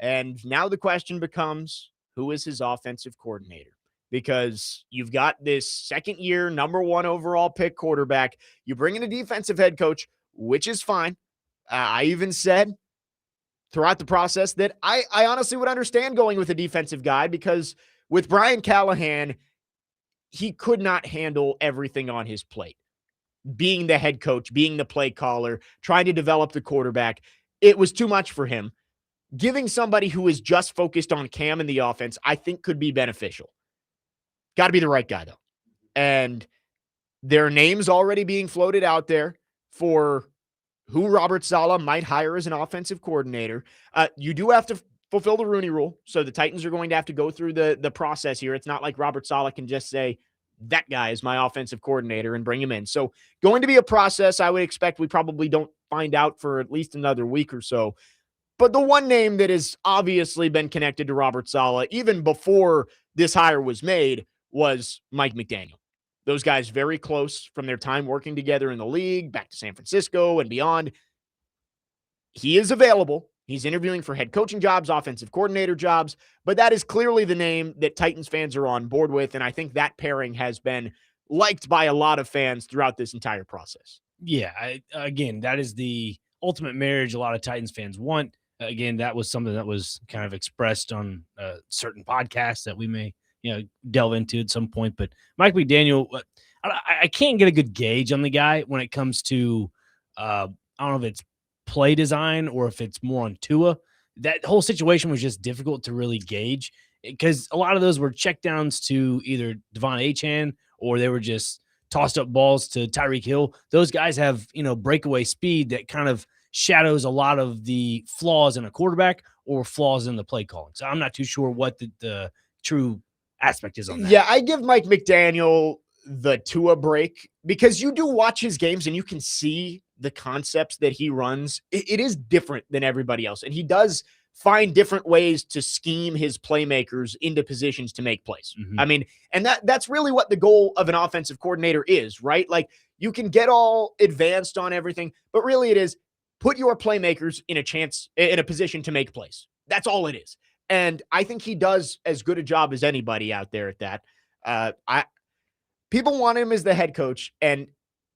And now the question becomes, who is his offensive coordinator? Because you've got this second-year, number one overall pick quarterback. You bring in a defensive head coach, which is fine. I even said throughout the process that I honestly would understand going with a defensive guy, because with Brian Callahan, he could not handle everything on his plate. Being the head coach, being the play caller, trying to develop the quarterback, it was too much for him. Giving somebody who is just focused on Cam and the offense, I think could be beneficial. Got to be the right guy, though. And there are names already being floated out there for who Robert Saleh might hire as an offensive coordinator. You do have to fulfill the Rooney Rule, so the Titans are going to have to go through the process here. It's not like Robert Saleh can just say, that guy is my offensive coordinator and bring him in. So going to be a process. I would expect we probably don't find out for at least another week or so. But the one name that has obviously been connected to Robert Saleh, even before this hire was made, was Mike McDaniel. Those guys very close from their time working together in the league, back to San Francisco and beyond. He is available. He's interviewing for head coaching jobs, offensive coordinator jobs, but that is clearly the name that Titans fans are on board with, and I think that pairing has been liked by a lot of fans throughout this entire process. Yeah, again, that is the ultimate marriage a lot of Titans fans want. Again, that was something that was kind of expressed on certain podcasts that we may delve into at some point. But Mike McDaniel, I can't get a good gauge on the guy when it comes to I don't know if it's play design or if it's more on Tua. That whole situation was just difficult to really gauge, because a lot of those were checkdowns to either Devon Achane, or they were just tossed up balls to Tyreek Hill. Those guys have breakaway speed that kind of shadows a lot of the flaws in a quarterback or flaws in the play calling. So I'm not too sure what the true aspect is on that. Yeah, I give Mike McDaniel the Tua break, because you do watch his games and you can see the concepts that he runs. It is different than everybody else, and he does find different ways to scheme his playmakers into positions to make plays. Mm-hmm. I mean, and that's really what the goal of an offensive coordinator is, right? Like, you can get all advanced on everything, but really it is put your playmakers in a position to make plays. That's all it is. And I think he does as good a job as anybody out there at that. People want him as the head coach, and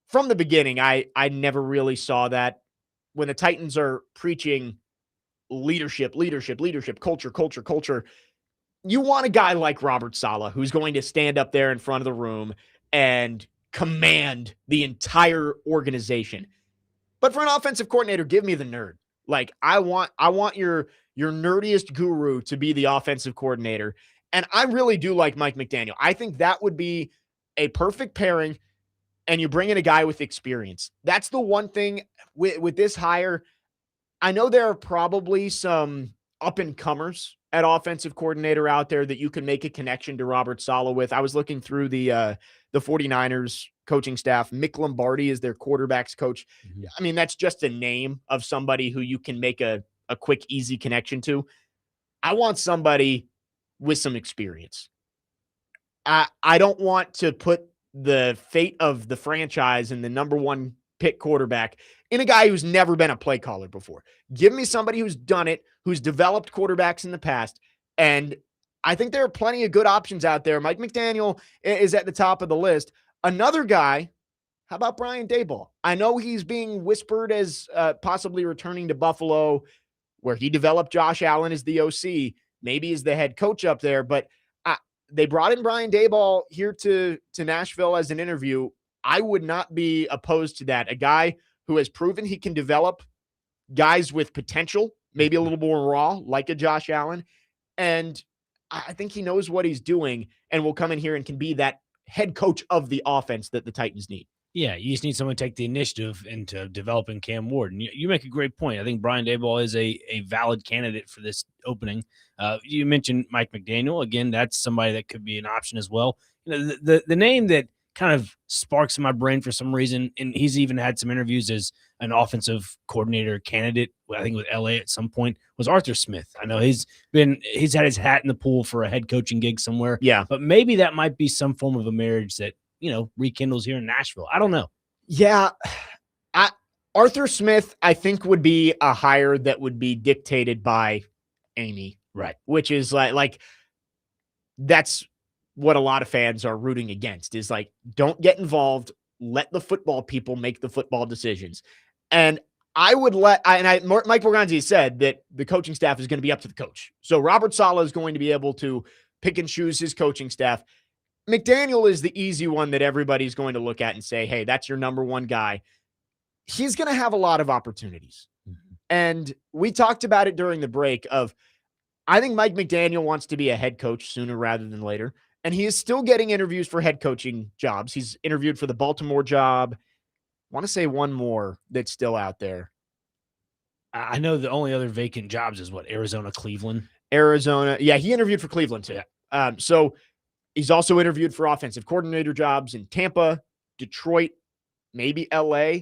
from the beginning, I never really saw that. When the Titans are preaching leadership, culture, you want a guy like Robert Saleh who's going to stand up there in front of the room and command the entire organization. But for an offensive coordinator, give me the nerd. Like, I want your nerdiest guru to be the offensive coordinator. And I really do like Mike McDaniel. I think that would be a perfect pairing, and you bring in a guy with experience. That's the one thing with this hire. I know there are probably some up-and-comers at offensive coordinator out there that you can make a connection to Robert Saleh with. I was looking through the 49ers coaching staff. Mick Lombardi is their quarterbacks coach. Mm-hmm. I mean, that's just a name of somebody who you can make a quick, easy connection to. I want somebody with some experience. I don't want to put the fate of the franchise and the number one pick quarterback in a guy who's never been a play caller before. Give me somebody who's done it, who's developed quarterbacks in the past. And I think there are plenty of good options out there. Mike McDaniel is at the top of the list. Another guy, how about Brian Daboll? I know he's being whispered as possibly returning to Buffalo, where he developed Josh Allen as the OC, maybe as the head coach up there. But they brought in Brian Daboll here to Nashville as an interview. I would not be opposed to that. A guy who has proven he can develop guys with potential, maybe a little more raw, like a Josh Allen. And I think he knows what he's doing and will come in here and can be that head coach of the offense that the Titans need. Yeah, you just need someone to take the initiative into developing Cam Ward. And you make a great point. I think Brian Daboll is a valid candidate for this opening. You mentioned Mike McDaniel. Again, that's somebody that could be an option as well. The name that kind of sparks in my brain for some reason. And he's even had some interviews as an offensive coordinator candidate, I think with LA at some point, was Arthur Smith. I know he's had his hat in the pool for a head coaching gig somewhere. Yeah. But maybe that might be some form of a marriage that, rekindles here in Nashville. I don't know. Yeah. Arthur Smith, I think, would be a hire that would be dictated by Amy. Right. Which is like that's what a lot of fans are rooting against, is like, don't get involved. Let the football people make the football decisions. And Mike Borgonzi said that the coaching staff is going to be up to the coach. So Robert Saleh is going to be able to pick and choose his coaching staff. McDaniel is the easy one that everybody's going to look at and say, hey, that's your number one guy. He's going to have a lot of opportunities. Mm-hmm. And we talked about it during the break of, I think Mike McDaniel wants to be a head coach sooner rather than later. And he is still getting interviews for head coaching jobs. He's interviewed for the Baltimore job. I want to say one more that's still out there. I know the only other vacant jobs is Arizona, Cleveland. Arizona. Yeah, he interviewed for Cleveland too. Yeah. So he's also interviewed for offensive coordinator jobs in Tampa, Detroit, maybe LA,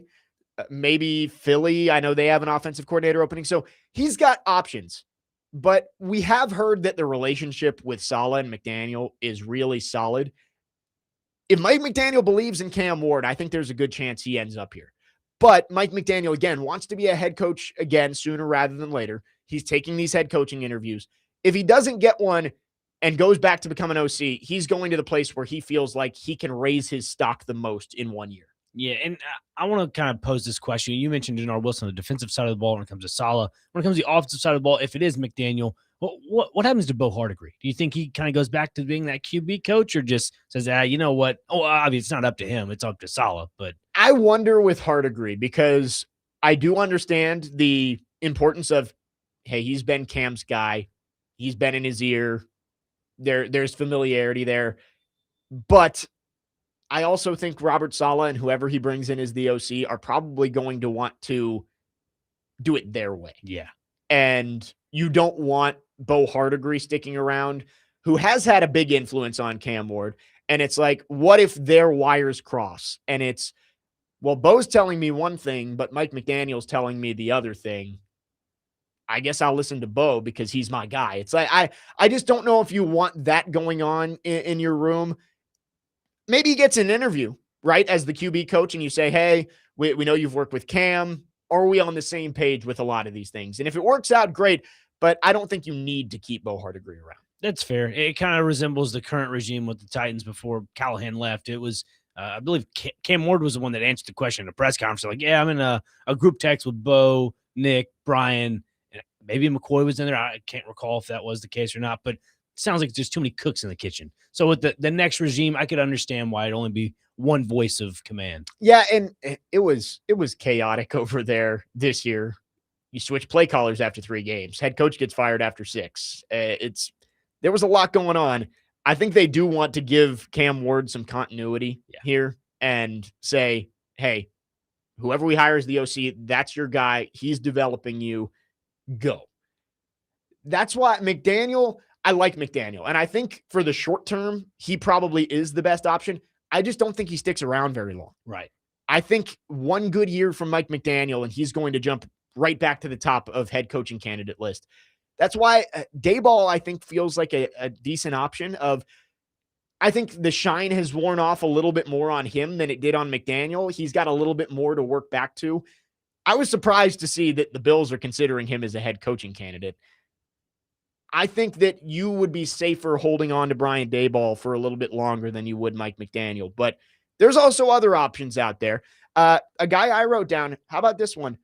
maybe Philly. I know they have an offensive coordinator opening. So he's got options. But we have heard that the relationship with Saleh and McDaniel is really solid. If Mike McDaniel believes in Cam Ward, I think there's a good chance he ends up here. But Mike McDaniel, again, wants to be a head coach again sooner rather than later. He's taking these head coaching interviews. If he doesn't get one and goes back to become an OC, he's going to the place where he feels like he can raise his stock the most in 1 year. Yeah, and I want to kind of pose this question. You mentioned Denard Wilson on the defensive side of the ball when it comes to Saleh. When it comes to the offensive side of the ball, if it is McDaniel, what happens to Bo Hardegree? Do you think he kind of goes back to being that QB coach, or just says, you know what? Oh, obviously it's not up to him. It's up to Saleh. But I wonder with Hardegree, because I do understand the importance of, hey, he's been Cam's guy. He's been in his ear. There's familiarity there. But I also think Robert Saleh and whoever he brings in as the OC are probably going to want to do it their way. Yeah. And you don't want Bo Hardegree sticking around, who has had a big influence on Cam Ward. And it's like, what if their wires cross? And it's, well, Bo's telling me one thing, but Mike McDaniel's telling me the other thing. I guess I'll listen to Bo because he's my guy. It's like, I just don't know if you want that going on in your room. Maybe he gets an interview, right, as the QB coach, and you say, hey, we know you've worked with Cam. Are we on the same page with a lot of these things? And if it works out, great, but I don't think you need to keep Bo Hardegree around. That's fair. It kind of resembles the current regime with the Titans before Callahan left. It was, I believe Cam Ward was the one that answered the question in a press conference. Like, yeah, I'm in a group text with Bo, Nick, Brian, and maybe McCoy was in there. I can't recall if that was the case or not, but sounds like there's too many cooks in the kitchen. So with the next regime, I could understand why it'd only be one voice of command. Yeah, and it was chaotic over there this year. You switch play callers after 3 games. Head coach gets fired after 6. There was a lot going on. I think they do want to give Cam Ward some continuity here and say, hey, whoever we hire as the OC, that's your guy. He's developing you. Go. That's why McDaniel, I like McDaniel. And I think for the short term, he probably is the best option. I just don't think he sticks around very long. Right. I think one good year from Mike McDaniel, and he's going to jump right back to the top of head coaching candidate list. That's why Daboll, I think, feels like a decent option. I think the shine has worn off a little bit more on him than it did on McDaniel. He's got a little bit more to work back to. I was surprised to see that the Bills are considering him as a head coaching candidate. I think that you would be safer holding on to Brian Daboll for a little bit longer than you would Mike McDaniel. But there's also other options out there. A guy I wrote down, how about this one?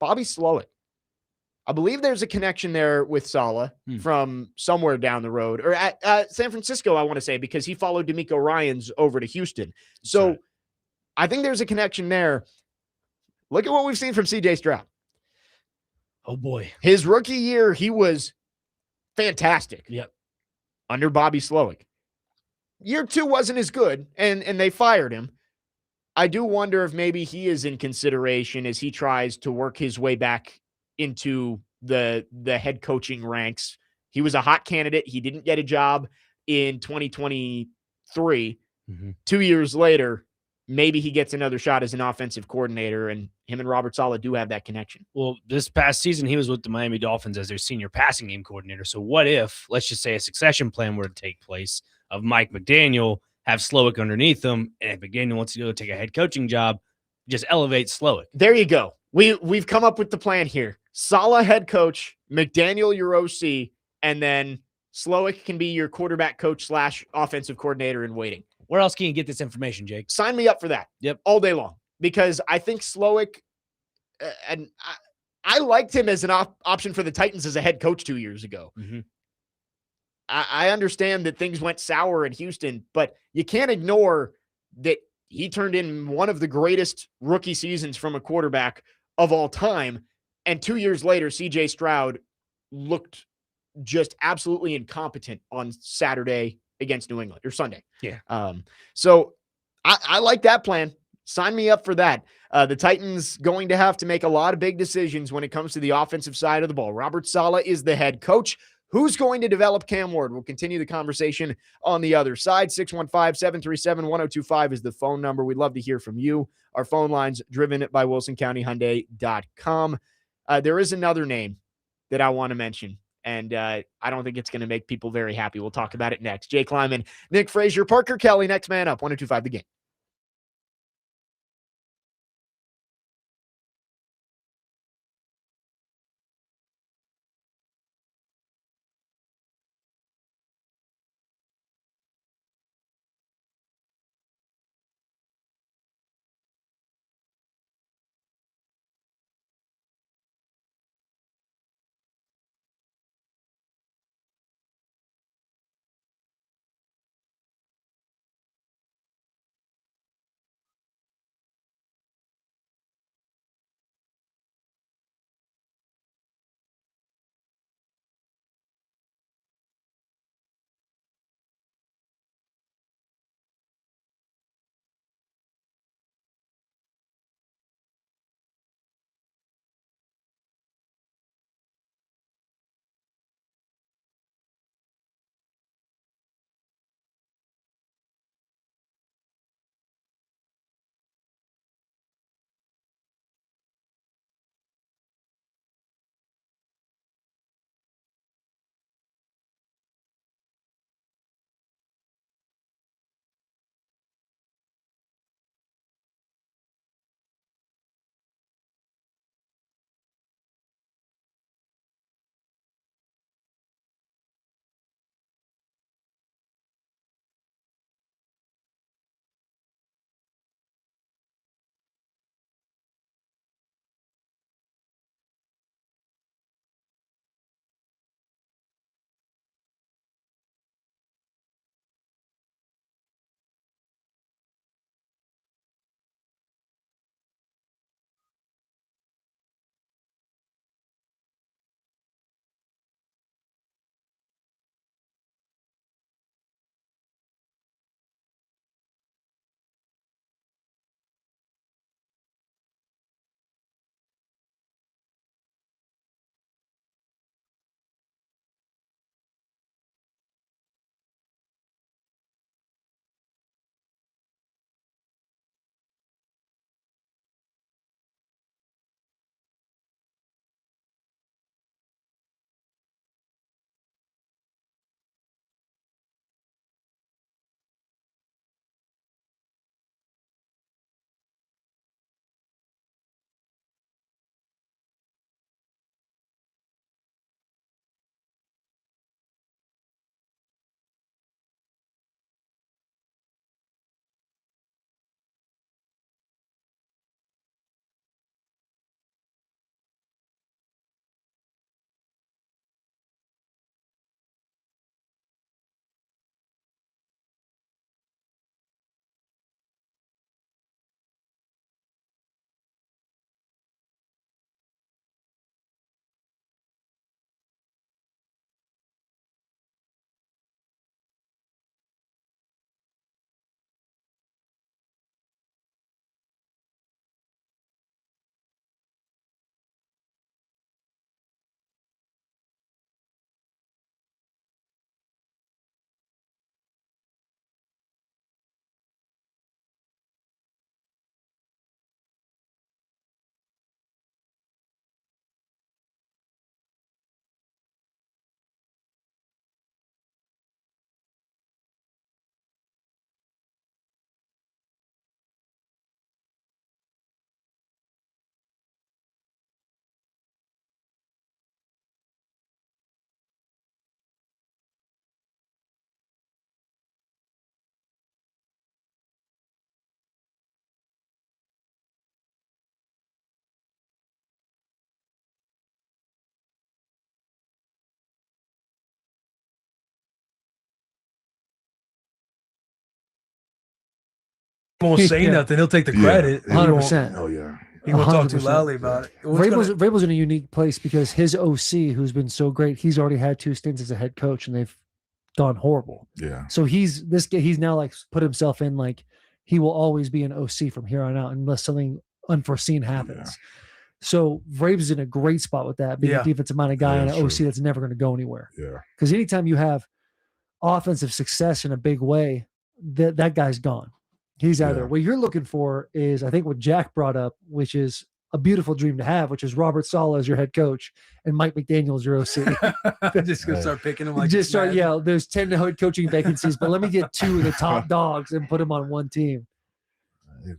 Bobby Slowick. I believe there's a connection there with Saleh from somewhere down the road, or at San Francisco, I want to say, because he followed D'Amico Ryans over to Houston. So right. I think there's a connection there. Look at what we've seen from C.J. Stroud. Oh, boy. His rookie year, he was fantastic. Yep. Under Bobby Slowick. Year 2 wasn't as good, and they fired him. I do wonder if maybe he is in consideration as he tries to work his way back into the head coaching ranks. He was a hot candidate. He didn't get a job in 2023. Mm-hmm. 2 years later, maybe he gets another shot as an offensive coordinator, and him and Robert Saleh do have that connection. Well, this past season, he was with the Miami Dolphins as their senior passing game coordinator. So what if, let's just say, a succession plan were to take place of Mike McDaniel, have Slowick underneath him, and if McDaniel wants to go take a head coaching job, just elevate Slowick. There you go. We've come up with the plan here. Saleh head coach, McDaniel your OC, and then Slowick can be your quarterback coach / offensive coordinator in waiting. Where else can you get this information, Jake? Sign me up for that. Yep. All day long. Because I think Slowick, and I liked him as an option for the Titans as a head coach 2 years ago. Mm-hmm. I understand that things went sour in Houston, but you can't ignore that he turned in one of the greatest rookie seasons from a quarterback of all time. And 2 years later, CJ Stroud looked just absolutely incompetent on Saturday against New England, or Sunday. Yeah. So I like that plan. Sign me up for that. The Titans going to have to make a lot of big decisions when it comes to the offensive side of the ball. Robert Saleh is the head coach. Who's going to develop Cam Ward? We'll continue the conversation on the other side. 615-737-1025 is the phone number. We'd love to hear from you. Our phone line's driven by WilsonCountyHyundai.com. There is another name that I want to mention, and I don't think it's going to make people very happy. We'll talk about it next. Jake Lyman, Nick Frazier, Parker Kelly, next man up, 1025 The Game. won't say nothing. He'll take the credit. 100%. Oh yeah. He won't talk too 100%. loudly about it. Vrabel's in a unique place because his OC, who's been so great, he's already had 2 stints as a head coach, and they've done horrible. Yeah. So he's now like put himself in like he will always be an OC from here on out unless something unforeseen happens. Yeah. So Vrabel's in a great spot with that, being a defensive minded guy and an OC that's never going to go anywhere. Yeah. Because anytime you have offensive success in a big way, that guy's gone. He's out there. What you're looking for is, I think, what Jack brought up, which is a beautiful dream to have, which is Robert Saleh as your head coach and Mike McDaniel as your OC. Just gonna start picking them like just start. Yeah, there's 10 head coaching vacancies, but let me get 2 of the top dogs and put them on one team.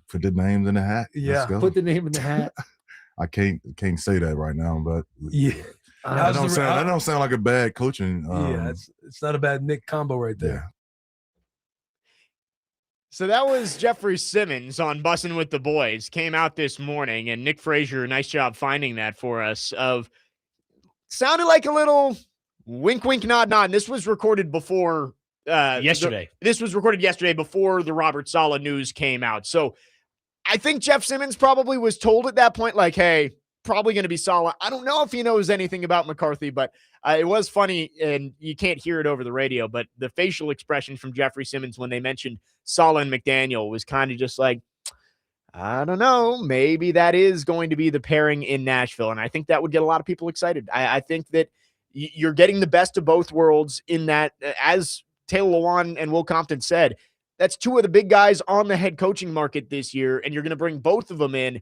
Put the names in the hat. Yeah, put the name in the hat. I can't say that right now, but that don't sound like a bad coaching. It's not a bad Nick combo right there. Yeah. So that was Jeffrey Simmons on Bussin' with the Boys. Came out this morning, and Nick Frazier, nice job finding that for us. Sounded like a little wink, wink, nod, nod. And this was recorded before yesterday. This was recorded yesterday before the Robert Saleh news came out. So I think Jeff Simmons probably was told at that point, like, hey, probably going to be Saleh. I don't know if he knows anything about McCarthy, but it was funny, and you can't hear it over the radio, but the facial expression from Jeffrey Simmons when they mentioned Saleh and McDaniel was kind of just like, I don't know, maybe that is going to be the pairing in Nashville. And I think that would get a lot of people excited. I think that you're getting the best of both worlds in that, as Taylor Lewan and Will Compton said, that's 2 of the big guys on the head coaching market this year, and you're going to bring both of them in.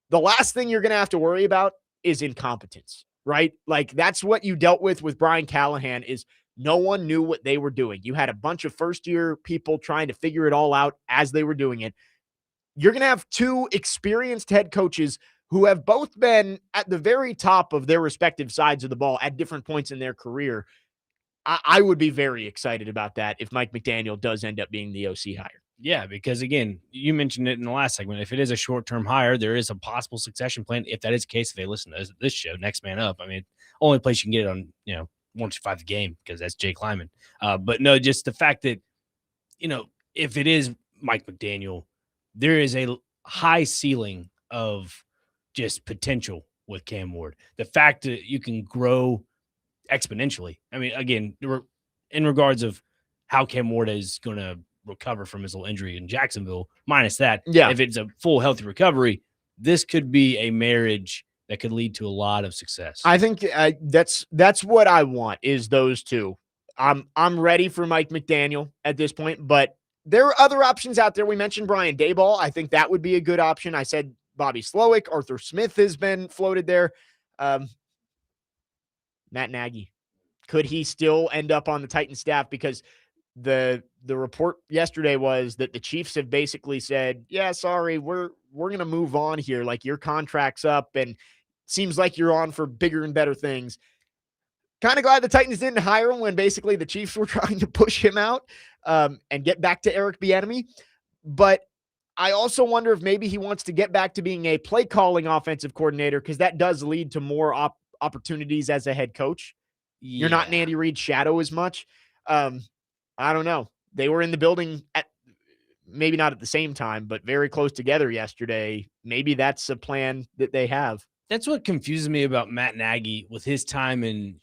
The last thing you're going to have to worry about is incompetence, right? Like, that's what you dealt with Brian Callahan, is no one knew what they were doing. You had a bunch of first-year people trying to figure it all out as they were doing it. You're going to have 2 experienced head coaches who have both been at the very top of their respective sides of the ball at different points in their career. I would be very excited about that if Mike McDaniel does end up being the OC hire. Yeah, because again, you mentioned it in the last segment. If it is a short-term hire, there is a possible succession plan. If that is the case, if they listen to this show, Next Man Up, I mean, only place you can get it on, 125 the game, because that's Jay Kleiman. But no, just the fact that, if it is Mike McDaniel, there is a high ceiling of just potential with Cam Ward. The fact that you can grow exponentially. I mean, again, in regards of how Cam Ward is going to recover from his little injury in Jacksonville, minus that, if it's a full healthy recovery, this could be a marriage that could lead to a lot of success. I think that's what I want, is those 2. I'm ready for Mike McDaniel at this point, but there are other options out there. We mentioned Brian Daboll. I think that would be a good option. I said Bobby Slowick, Arthur Smith has been floated there. Matt Nagy, could he still end up on the Titans staff? Because the report yesterday was that the Chiefs have basically said, yeah, sorry, we're going to move on here. Like, your contract's up and seems like you're on for bigger and better things. Kind of glad the Titans didn't hire him when basically the Chiefs were trying to push him out and get back to Eric Bieniemy. But I also wonder if maybe he wants to get back to being a play calling offensive coordinator, because that does lead to more opportunities as a head coach. Yeah. You're not in Andy Reid's shadow as much. I don't know. They were in the building at maybe not at the same time, but very close together yesterday. Maybe that's a plan that they have. That's what confuses me about Matt Nagy with his time in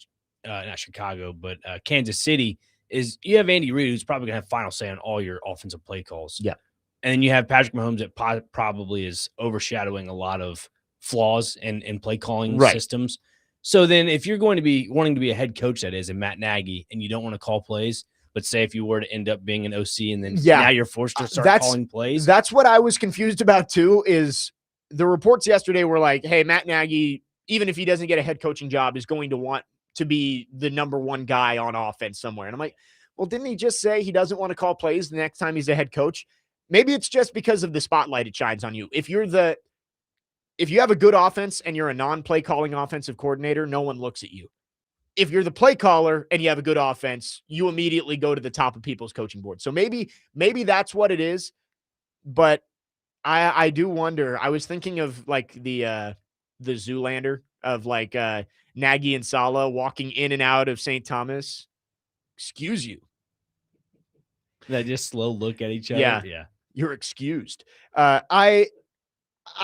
not Chicago, but Kansas City, is you have Andy Reid, who's probably going to have final say on all your offensive play calls. Yeah. And then you have Patrick Mahomes that probably is overshadowing a lot of flaws in play calling systems. So then if you're going to be wanting to be a head coach, that is, and Matt Nagy, and you don't want to call plays, but say if you were to end up being an OC and then now you're forced to start calling plays. That's what I was confused about too, is the reports yesterday were like, hey, Matt Nagy, even if he doesn't get a head coaching job, is going to want to be the number 1 guy on offense somewhere. And I'm like, well, didn't he just say he doesn't want to call plays the next time he's a head coach? Maybe it's just because of the spotlight it shines on you. If you have a good offense and you're a non-play calling offensive coordinator, no one looks at you. If you're the play caller and you have a good offense, you immediately go to the top of people's coaching board. So maybe that's what it is. But I do wonder. I was thinking of like the Zoolander of like Nagy and Saleh walking in and out of St. Thomas. Excuse you. That just slow look at each other. Yeah. Yeah. you're excused. I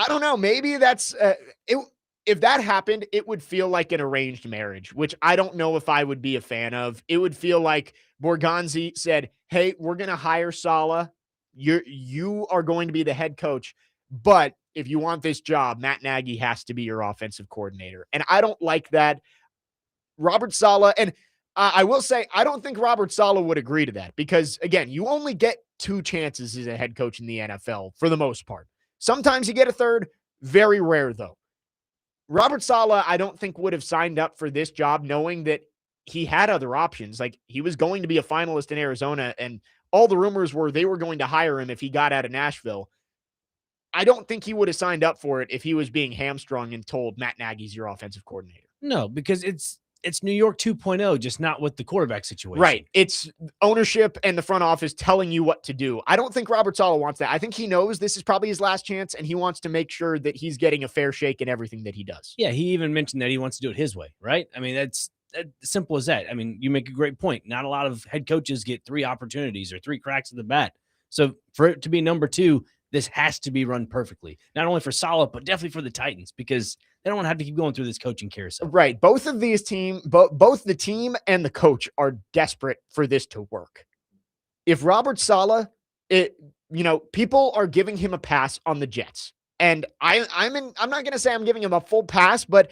don't know. Maybe that's it. If that happened, it would feel like an arranged marriage, which I don't know if I would be a fan of. It would feel like Borgonzi said, "Hey, we're going to hire Saleh. You are going to be the head coach, but if you want this job, Matt Nagy has to be your offensive coordinator." And I don't like that. Robert Saleh, and I will say, I don't think Robert Saleh would agree to that because, again, you only get 2 chances as a head coach in the NFL for the most part. Sometimes you get a third, very rare though. Robert Saleh, I don't think would have signed up for this job knowing that he had other options. Like he was going to be a finalist in Arizona, and all the rumors were they were going to hire him if he got out of Nashville. I don't think he would have signed up for it if he was being hamstrung and told Matt Nagy's your offensive coordinator. No, because it's New York 2.0, just not with the quarterback situation. Right. It's ownership and the front office telling you what to do. I don't think Robert Saleh wants that. I think he knows this is probably his last chance, and he wants to make sure that he's getting a fair shake in everything that he does. Yeah, he even mentioned that he wants to do it his way, right? I mean, that's simple as that. I mean, you make a great point. Not a lot of head coaches get 3 opportunities or 3 cracks at the bat. So for it to be number 2, this has to be run perfectly. Not only for Saleh, but definitely for the Titans, because they don't want to have to keep going through this coaching carousel. Right. Both of these both the team and the coach are desperate for this to work. If Robert Saleh, people are giving him a pass on the Jets. And I'm not going to say I'm giving him a full pass, but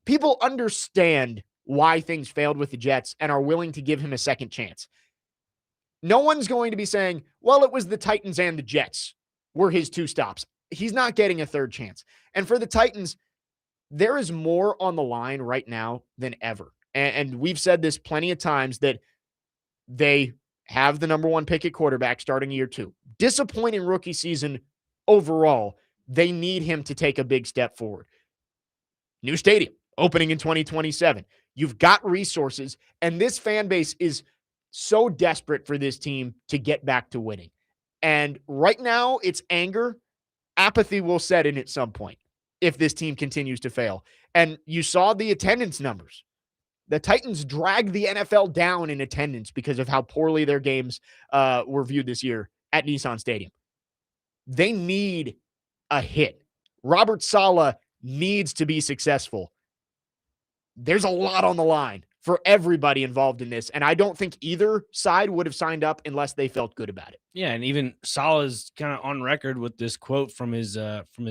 people understand why things failed with the Jets and are willing to give him a second chance. No one's going to be saying, well, it was the Titans and the Jets were his 2 stops. He's not getting a third chance. And for the Titans, there is more on the line right now than ever. And we've said this plenty of times that they have the number 1 pick at quarterback starting year 2. Disappointing rookie season overall. They need him to take a big step forward. New stadium opening in 2027. You've got resources, and this fan base is so desperate for this team to get back to winning. And right now, it's anger. Apathy will set in at some point if this team continues to fail. And you saw the attendance numbers. The Titans dragged the NFL down in attendance because of how poorly their games were viewed this year at Nissan Stadium. They need a hit. Robert Saleh needs to be successful. There's a lot on the line for everybody involved in this, and I don't think either side would have signed up unless they felt good about it. Yeah, and even Saleh's kind of on record with this quote from his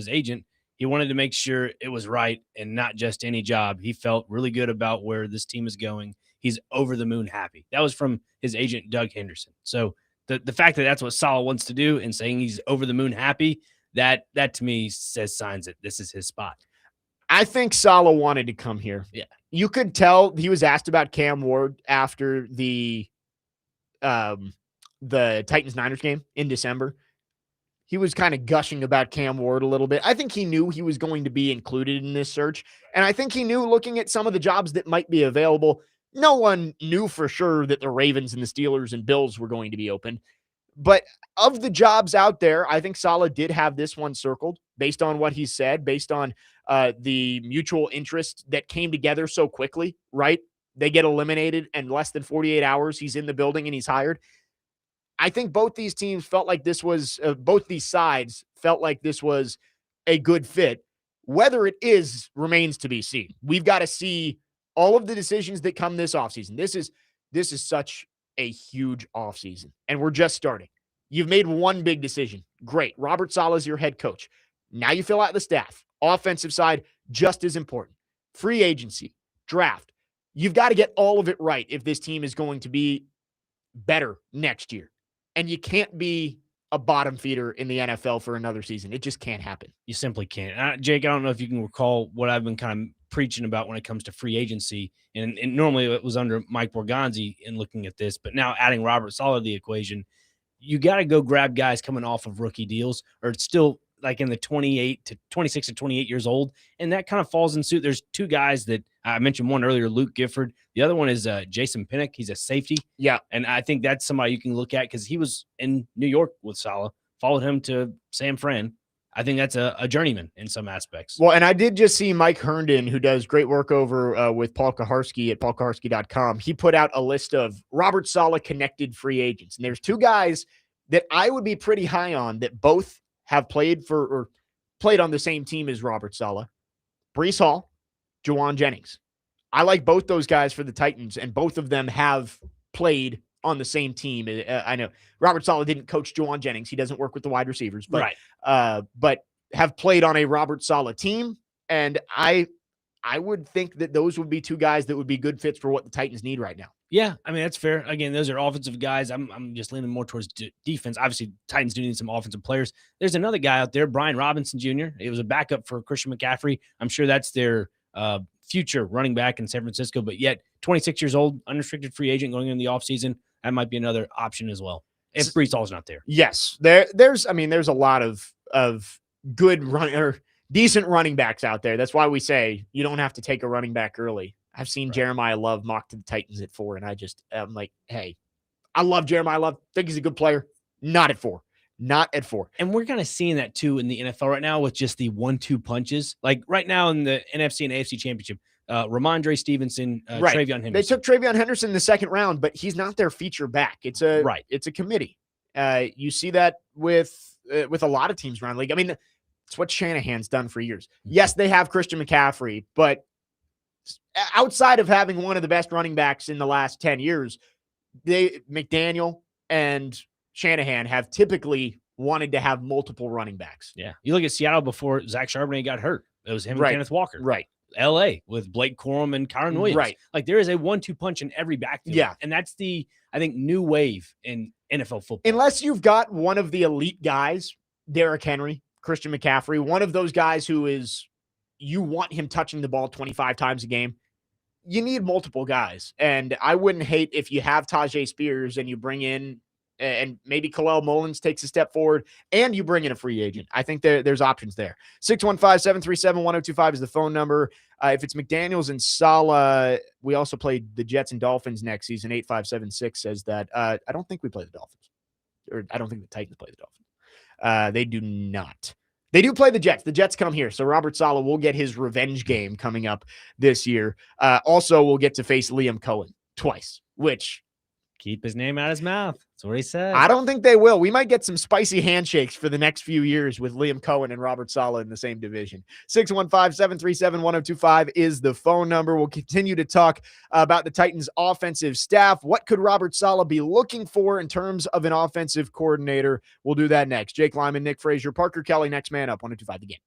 agent. He wanted to make sure it was right and not just any job. He felt really good about where this team is going. He's over the moon happy. That was from his agent, Doug Henderson. So the fact that that's what Saleh wants to do and saying he's over the moon happy, that to me says signs that this is his spot. I think Saleh wanted to come here. Yeah. You could tell he was asked about Cam Ward after the Titans-Niners game in December. He was kind of gushing about Cam Ward a little bit. I think he knew he was going to be included in this search. And I think he knew, looking at some of the jobs that might be available, no one knew for sure that the Ravens and the Steelers and Bills were going to be open. But of the jobs out there, I think Saleh did have this one circled based on what he said, based on the mutual interest that came together so quickly, right? They get eliminated in less than 48 hours. He's in the building and he's hired. I think both these teams felt like this was, both these sides felt like this was a good fit. Whether it is remains to be seen. We've got to see all of the decisions that come this offseason. This is such a huge offseason, and we're just starting. You've made one big decision. Great. Robert Saleh is your head coach. Now you fill out the staff. Offensive side, just as important. Free agency, draft. You've got to get all of it right if this team is going to be better next year. And you can't be a bottom feeder in the NFL for another season. It just can't happen. You simply can't. Jake, I don't know if you can recall what I've been kind of preaching about when it comes to free agency. And normally it was under Mike Borgonzi in looking at this, but now adding Robert Saleh to the equation, you got to go grab guys coming off of rookie deals or it's still like in the 26 to 28 years old. And that kind of falls in suit. There's 2 guys that I mentioned, one earlier, Luke Gifford. The other one is Jason Pinnock. He's a safety. Yeah. And I think that's somebody you can look at because he was in New York with Saleh, followed him to San Fran. I think that's a journeyman in some aspects. Well, and I did just see Mike Herndon, who does great work over with Paul Kaharski at paulkaharski.com. He put out a list of Robert Saleh connected free agents. And there's 2 guys that I would be pretty high on that both have played for or played on the same team as Robert Saleh, Brees Hall, Juwan Jennings. I like both those guys for the Titans, and both of them have played on the same team. I know Robert Saleh didn't coach Juwan Jennings. He doesn't work with the wide receivers, but but have played on a Robert Saleh team. And I would think that those would be two guys that would be good fits for what the Titans need right now. Yeah, I mean, that's fair. Again, those are offensive guys. I'm just leaning more towards defense. Obviously, Titans do need some offensive players. There's another guy out there, Brian Robinson Jr. It was a backup for Christian McCaffrey. I'm sure that's their future running back in San Francisco, but yet 26 years old, unrestricted free agent going into the offseason. That might be another option as well if Brees Hall's not there. Yes, there's a lot of good decent running backs out there. That's why we say you don't have to take a running back early. I've seen Jeremiah Love mocked to the Titans at 4, and I'm like, hey, I love Jeremiah Love. Think he's a good player. Not at 4. Not at 4. And we're kind of seeing that too in the NFL right now with just the 1-2 punches. Like right now in the NFC and AFC Championship, Ramondre Stevenson, Travion Henderson. They took Travion Henderson in the second round, but he's not their feature back. It's a committee. You see that with a lot of teams around the league. I mean, it's what Shanahan's done for years. Yes, they have Christian McCaffrey, but outside of having one of the best running backs in the last 10 years, McDaniel and Shanahan have typically wanted to have multiple running backs. Yeah. You look at Seattle before Zach Charbonnet got hurt. It was him and Kenneth Walker. Right. LA with Blake Corum and Kyron Williams. Right. Like there is a 1-2 punch in every backfield. Yeah. And that's the, I think, new wave in NFL football. Unless you've got one of the elite guys, Derrick Henry, Christian McCaffrey, one of those guys who is, you want him touching the ball 25 times a game. You need multiple guys. And I wouldn't hate if you have Tajay Spears and you bring in, and maybe Khalil Mullins takes a step forward and you bring in a free agent. I think there's options there. 615-737-1025 is the phone number. If it's McDaniels and Saleh, we also played the Jets and Dolphins next season. 8576 says that. I don't think we play the Dolphins. Or I don't think the Titans play the Dolphins. They do not. They do play the Jets. The Jets come here. So Robert Saleh will get his revenge game coming up this year. Also, we'll get to face Liam Cohen twice, which... Keep his name out of his mouth. That's what he said. I don't think they will. We might get some spicy handshakes for the next few years with Liam Cohen and Robert Saleh in the same division. 615-737-1025 is the phone number. We'll continue to talk about the Titans' offensive staff. What could Robert Saleh be looking for in terms of an offensive coordinator? We'll do that next. Jake Lyman, Nick Frazier, Parker Kelly, next man up, 1025 again.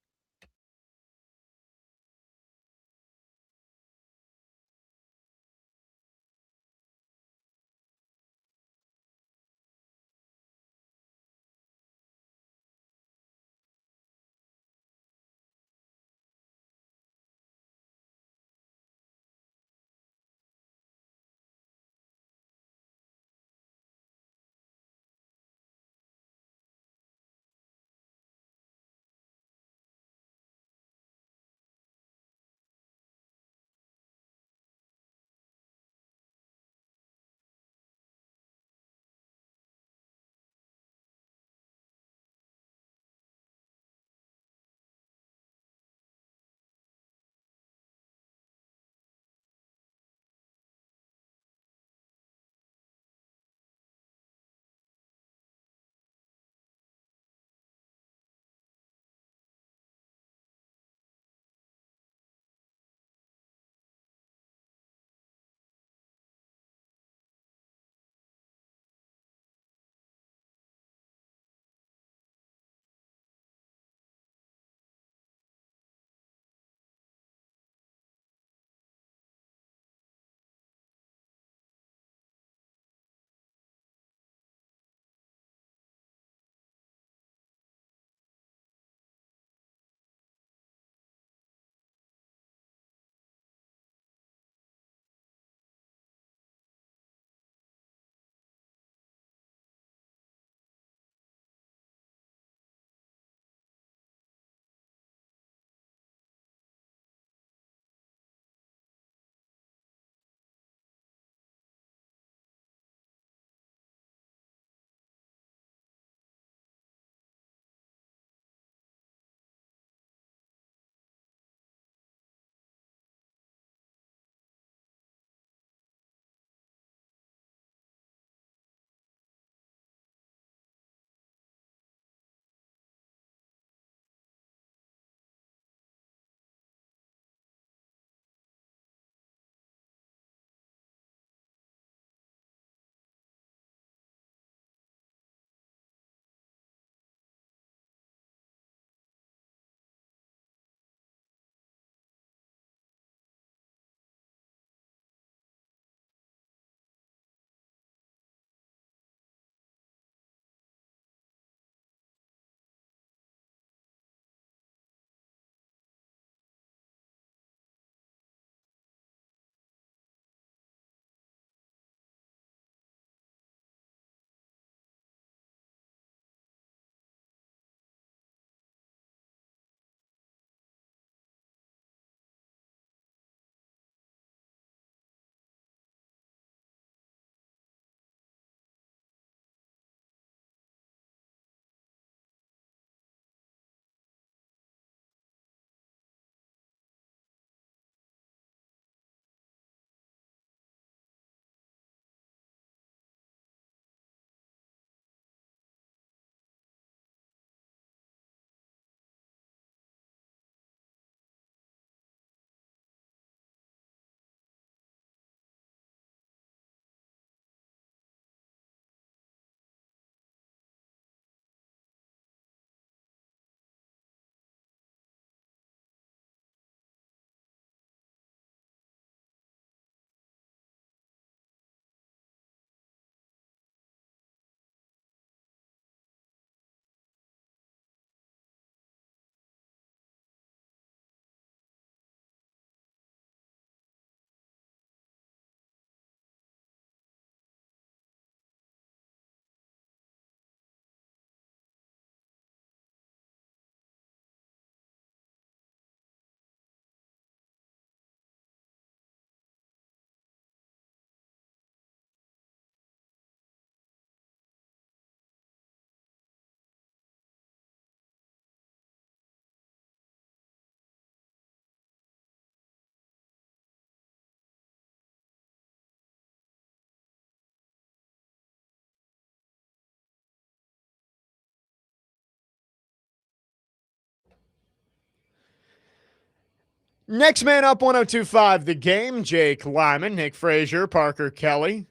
Next man up, 102.5 The Game, Jake Lyman, Nick Frazier, Parker Kelly.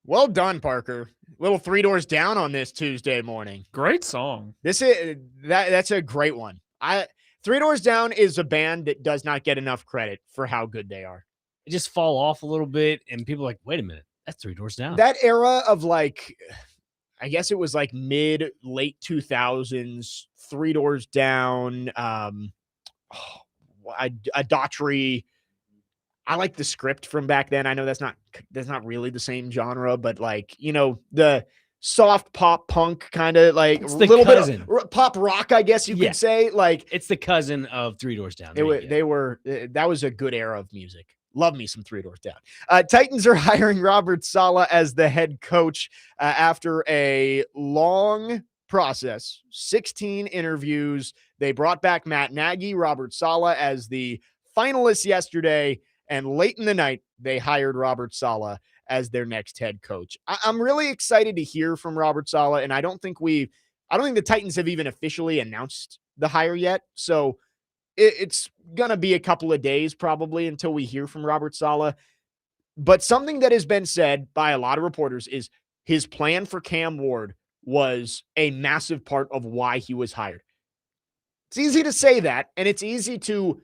Well done, Parker. Little Three Doors Down on this Tuesday morning. Great song. That's a great one. Three Doors Down is a band that does not get enough credit for how good they are. It just fall off a little bit, and people are like, wait a minute, that's Three Doors Down. That era of like, I guess it was like late 2000s, Three Doors Down, a Daughtry. I like the script from back then. I know that's not really the same genre, but like, the soft pop punk kind of like a little cousin. bit of pop rock, I guess you could say. Like, it's the cousin of Three Doors Down. That was a good era of music. Love me some Three Doors Down. Titans are hiring Robert Saleh as the head coach after a long process, 16 interviews. They brought back Matt Nagy, Robert Saleh as the finalists yesterday. And late in the night, they hired Robert Saleh as their next head coach. I'm really excited to hear from Robert Saleh, and I don't think the Titans have even officially announced the hire yet. So it's going to be a couple of days probably until we hear from Robert Saleh. But something that has been said by a lot of reporters is his plan for Cam Ward was a massive part of why he was hired. It's easy to say that, and it's easy to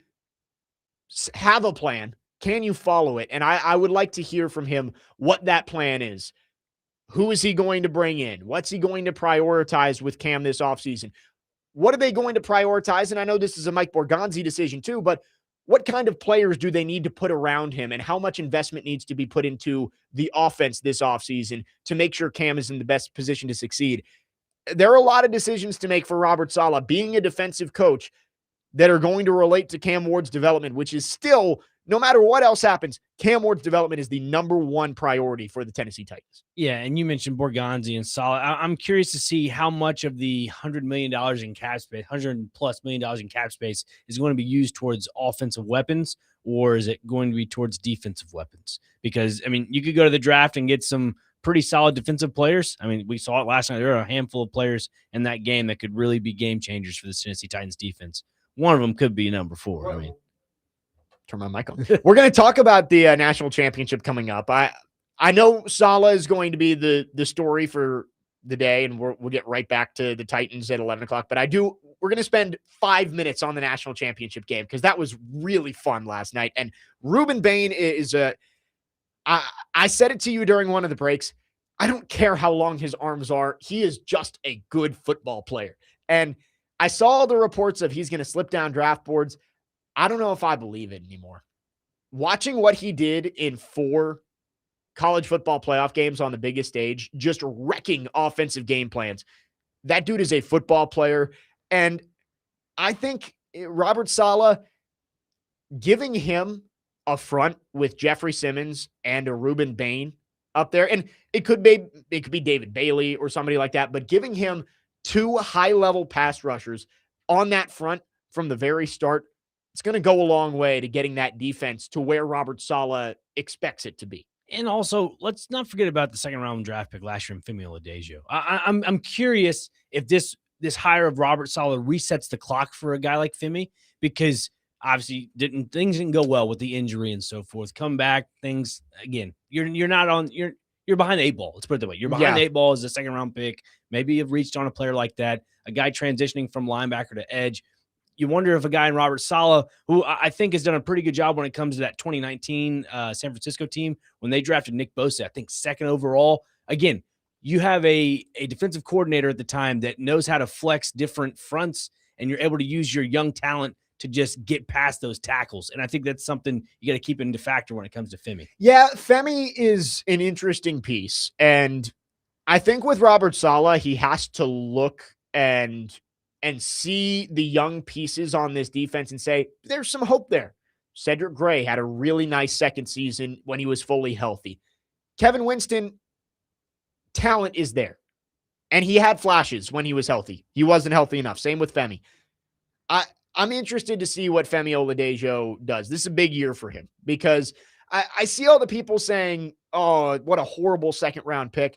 have a plan. Can you follow it? And I would like to hear from him what that plan is. Who is he going to bring in? What's he going to prioritize with Cam this offseason? What are they going to prioritize? And I know this is a Mike Borgonzi decision too, but what kind of players do they need to put around him, and how much investment needs to be put into the offense this offseason to make sure Cam is in the best position to succeed? There are a lot of decisions to make for Robert Saleh, being a defensive coach, that are going to relate to Cam Ward's development, which is still, no matter what else happens, Cam Ward's development is the number one priority for the Tennessee Titans. Yeah, and you mentioned Borgonzi and Saleh. I'm curious to see how much of the $100 million in cap space, $100+ million in cap space, is going to be used towards offensive weapons, or is it going to be towards defensive weapons? Because, I mean, you could go to the draft and get some pretty solid defensive players. I mean, we saw it last night. There are a handful of players in that game that could really be game changers for the Tennessee Titans defense. One of them could be number 4. I mean, turn my mic on. We're going to talk about the national championship coming up. I know Saleh is going to be the story for the day, and we'll get right back to the Titans at 11 o'clock. But we're going to spend 5 minutes on the national championship game because that was really fun last night. And Ruben Bain is I said it to you during one of the breaks. I don't care how long his arms are. He is just a good football player. And I saw the reports of he's going to slip down draft boards. I don't know if I believe it anymore. Watching what he did in 4 college football playoff games on the biggest stage, just wrecking offensive game plans. That dude is a football player. And I think Robert Saleh, giving him a front with Jeffrey Simmons and a Ruben Bain up there, and it could be David Bailey or somebody like that, but giving him 2 high-level pass rushers on that front from the very start, it's going to go a long way to getting that defense to where Robert Saleh expects it to be. And also, let's not forget about the second-round draft pick last year in Femi Oladejo. I'm curious if this hire of Robert Saleh resets the clock for a guy like Femi, because obviously things didn't go well with the injury and so forth. Come back, things again. You're behind the 8 ball. Let's put it that way. You're behind the 8 ball as a second-round pick. Maybe you've reached on a player like that, a guy transitioning from linebacker to edge. You wonder if a guy in Robert Saleh, who I think has done a pretty good job when it comes to that 2019 San Francisco team, when they drafted Nick Bosa, I think 2nd overall. Again, you have a defensive coordinator at the time that knows how to flex different fronts, and you're able to use your young talent to just get past those tackles. And I think that's something you got to keep into factor when it comes to Femi. Yeah, Femi is an interesting piece. And I think with Robert Saleh, he has to look and see the young pieces on this defense and say, there's some hope there. Cedric Gray had a really nice second season when he was fully healthy. Kevin Winston, talent is there. And he had flashes when he was healthy. He wasn't healthy enough. Same with Femi. I'm interested to see what Femi Oladejo does. This is a big year for him because I see all the people saying, oh, what a horrible second-round pick.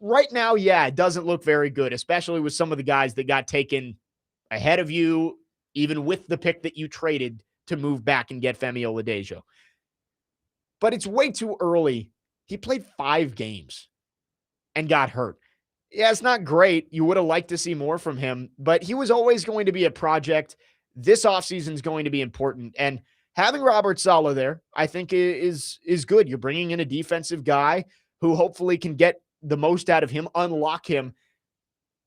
Right now, yeah, it doesn't look very good, especially with some of the guys that got taken ahead of you, even with the pick that you traded to move back and get Femi Oladejo. But it's way too early. He played 5 games and got hurt. Yeah, it's not great. You would have liked to see more from him, but he was always going to be a project. This offseason is going to be important. And having Robert Saleh there, I think is good. You're bringing in a defensive guy who hopefully can get the most out of him, unlock him.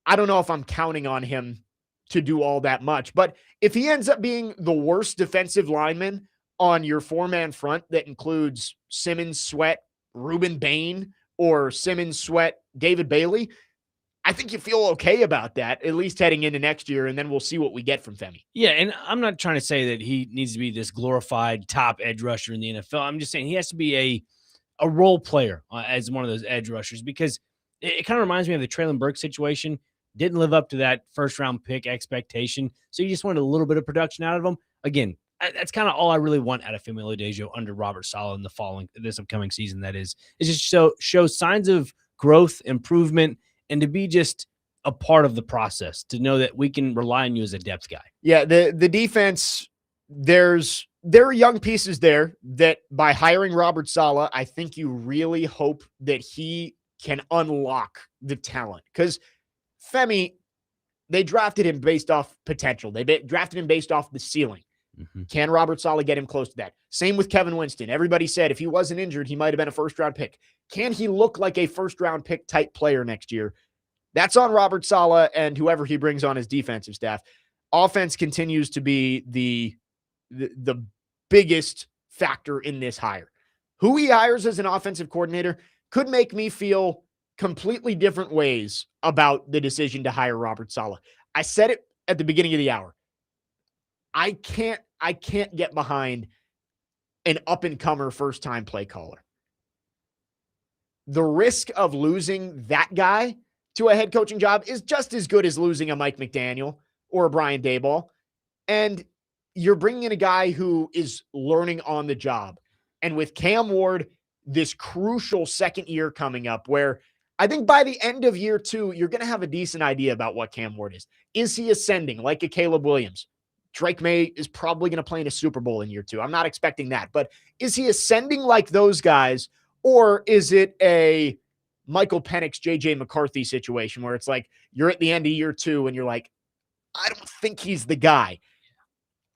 I don't know if I'm counting on him to do all that much, but if he ends up being the worst defensive lineman on your 4-man front that includes Simmons, Sweat, Ruben Bain, or Simmons, Sweat, David Bailey, I think you feel okay about that, at least heading into next year, and then we'll see what we get from Femi. Yeah, and I'm not trying to say that he needs to be this glorified top edge rusher in the NFL. I'm just saying he has to be a role player as one of those edge rushers, because it kind of reminds me of the Traylon Burke situation. Didn't live up to that first-round pick expectation, so you just wanted a little bit of production out of him. Again, that's kind of all I really want out of Femi Oladejo under Robert Saleh in this upcoming season. That is just show signs of growth, improvement, and to be just a part of the process, to know that we can rely on you as a depth guy. Yeah, the defense, there are young pieces there that by hiring Robert Saleh, I think you really hope that he can unlock the talent. Because Femi, they drafted him based off potential. They drafted him based off the ceiling. Mm-hmm. Can Robert Saleh get him close to that? Same with Kevin Winston. Everybody said if he wasn't injured, he might have been a first-round pick. Can he look like a first-round pick type player next year? That's on Robert Saleh and whoever he brings on his defensive staff. Offense continues to be the biggest factor in this hire. Who he hires as an offensive coordinator could make me feel completely different ways about the decision to hire Robert Saleh. I said it at the beginning of the hour. I can't get behind an up-and-comer first-time play caller. The risk of losing that guy to a head coaching job is just as good as losing a Mike McDaniel or a Brian Daboll. And you're bringing in a guy who is learning on the job. And with Cam Ward, this crucial second year coming up where I think by the end of year 2, you're going to have a decent idea about what Cam Ward is. Is he ascending like a Caleb Williams? Drake May is probably going to play in a Super Bowl in year 2. I'm not expecting that. But is he ascending like those guys? Or is it a Michael Penix, J.J. McCarthy situation where it's like you're at the end of year 2 and you're like, I don't think he's the guy.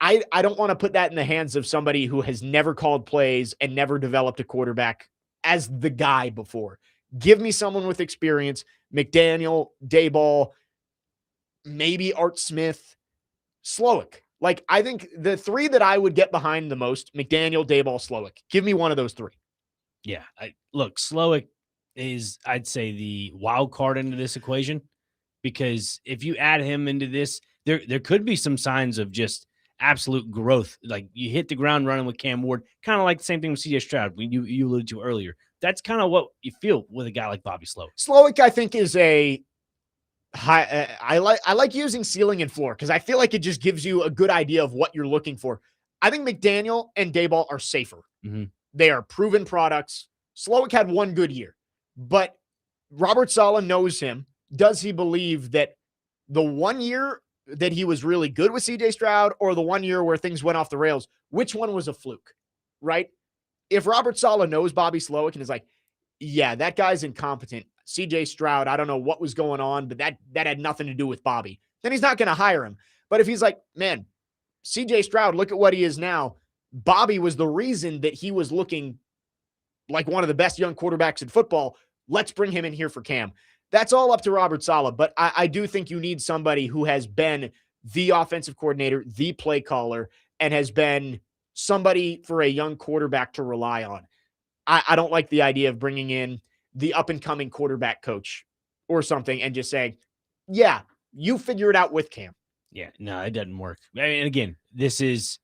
I don't want to put that in the hands of somebody who has never called plays and never developed a quarterback as the guy before. Give me someone with experience, McDaniel, Daboll, maybe Art Smith, Slowick. Like, I think the 3 that I would get behind the most, McDaniel, Daboll, Slowick. Give me one of those 3. Yeah. Look, Slowick is, I'd say, the wild card into this equation, because if you add him into this, there could be some signs of just absolute growth. Like, you hit the ground running with Cam Ward, kind of like the same thing with CJ Stroud you alluded to earlier. That's kind of what you feel with a guy like Bobby Slowick. Slowick, I think, is a high. I like using ceiling and floor because I feel like it just gives you a good idea of what you're looking for. I think McDaniel and Daboll are safer. Mm-hmm. They are proven products. Slowick had one good year, but Robert Saleh knows him. Does he believe that the 1 year that he was really good with CJ Stroud or the 1 year where things went off the rails, which one was a fluke, right? If Robert Saleh knows Bobby Slowick and is like, yeah, that guy's incompetent. CJ Stroud, I don't know what was going on, but that had nothing to do with Bobby. Then he's not going to hire him. But if he's like, man, CJ Stroud, look at what he is now. Bobby was the reason that he was looking like one of the best young quarterbacks in football. Let's bring him in here for Cam. That's all up to Robert Saleh, but I do think you need somebody who has been the offensive coordinator, the play caller, and has been somebody for a young quarterback to rely on. I don't like the idea of bringing in the up-and-coming quarterback coach or something and just saying, yeah, you figure it out with Cam. Yeah, no, it doesn't work. And again, this is,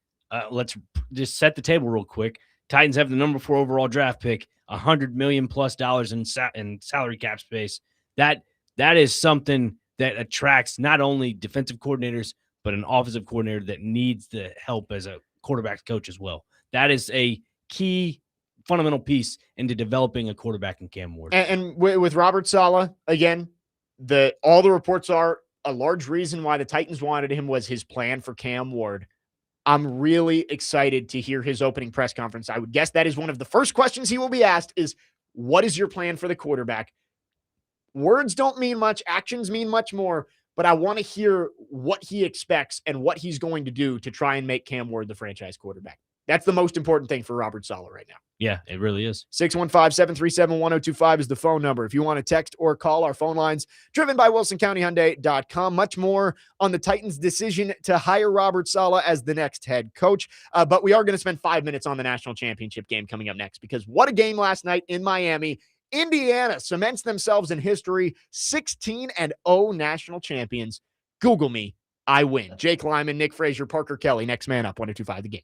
let's just set the table real quick. Titans have the number 4 overall draft pick, $100 million plus in salary cap space. That is something that attracts not only defensive coordinators, but an offensive coordinator that needs the help as a quarterback coach as well. That is a key fundamental piece into developing a quarterback in Cam Ward. And with Robert Saleh, again, all the reports are a large reason why the Titans wanted him was his plan for Cam Ward. I'm really excited to hear his opening press conference. I would guess that is one of the first questions he will be asked is, what is your plan for the quarterback? Words don't mean much. Actions mean much more. But I want to hear what he expects and what he's going to do to try and make Cam Ward the franchise quarterback. That's the most important thing for Robert Saleh right now. Yeah, it really is. 615-737-1025 is the phone number. If you want to text or call, our phone lines, driven by WilsonCountyHyundai.com. Much more on the Titans' decision to hire Robert Saleh as the next head coach. But we are going to spend 5 minutes on the national championship game coming up next, because what a game last night in Miami. Indiana cements themselves in history, 16-0 national champions. Google me, I win. Jake Lyman, Nick Frazier, Parker Kelly, next man up, 1025 the game.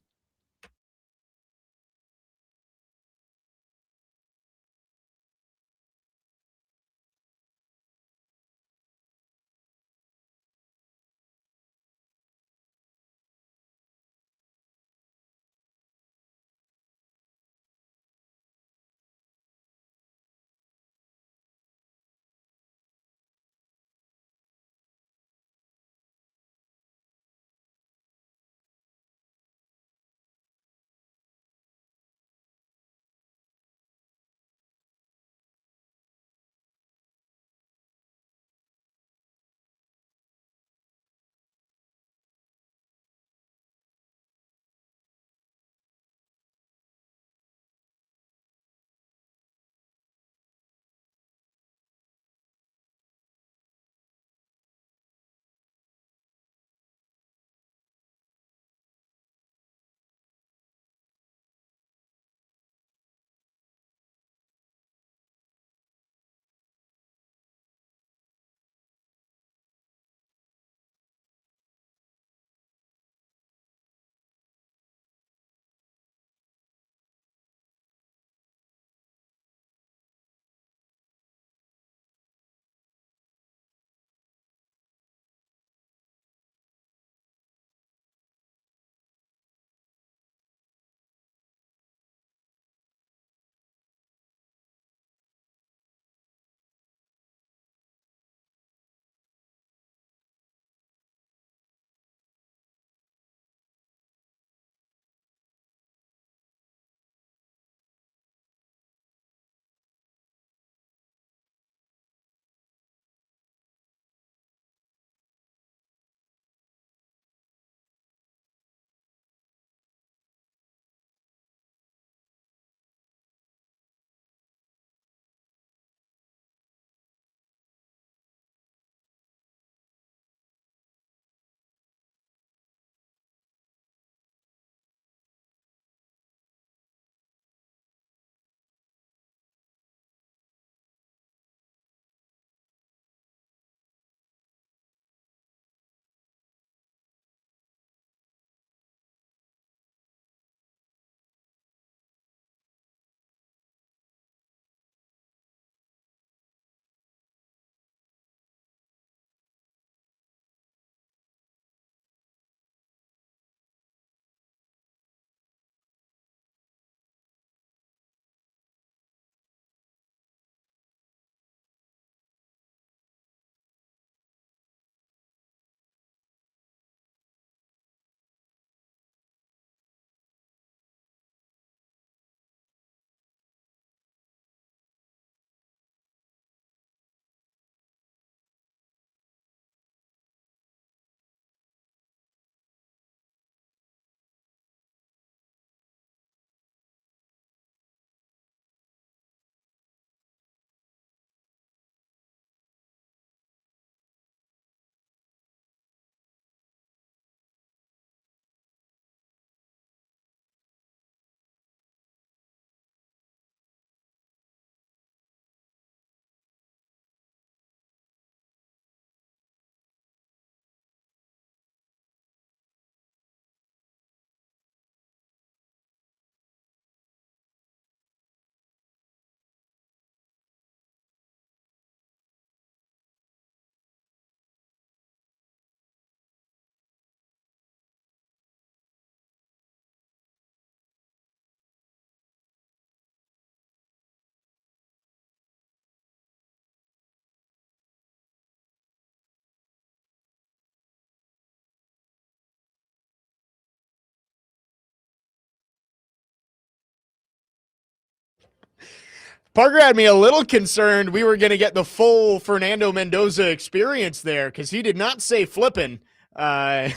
Parker had me a little concerned we were going to get the full Fernando Mendoza experience there because he did not say flipping. It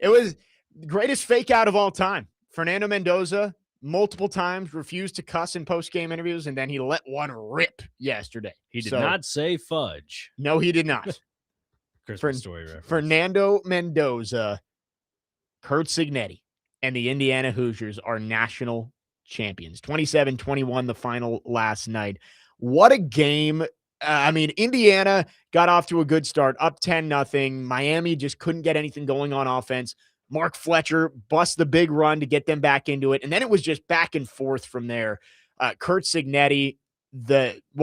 was the greatest fake out of all time. Fernando Mendoza multiple times refused to cuss in post-game interviews, and then he let one rip yesterday. He did not say fudge. No, he did not. Christmas story reference. Fernando Mendoza, Kurt Signetti, and the Indiana Hoosiers are national champions. 27-21 the final last night. What a game. Indiana got off to a good start, up 10-0. Miami just couldn't get anything going on offense. Mark Fletcher bust the big run to get them back into it. And then it was just back and forth from there. Kurt Signetti,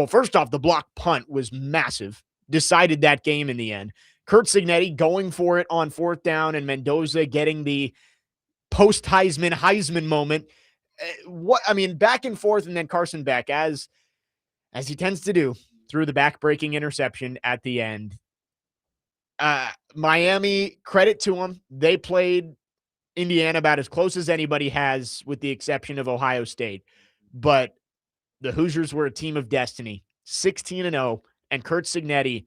first off, the block punt was massive, decided that game in the end. Kurt Signetti going for it on fourth down and Mendoza getting the post-Heisman moment. Back and forth, and then Carson Beck, as he tends to do, threw the back-breaking interception at the end. Miami, credit to them. They played Indiana about as close as anybody has, with the exception of Ohio State. But the Hoosiers were a team of destiny, 16-0, and Kurt Signetti,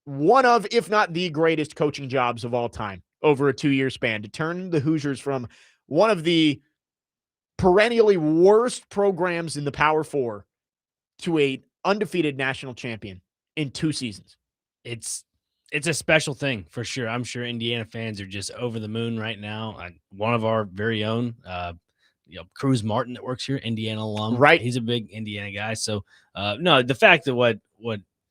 one of, if not the greatest coaching jobs of all time over a 2-year span, to turn the Hoosiers from one of the perennially worst programs in the Power Four to a undefeated national champion in 2 seasons. It's a special thing for sure. I'm sure Indiana fans are just over the moon right now. One of our very own, Cruz Martin that works here, Indiana alum, right? He's a big Indiana guy. So no, the fact that what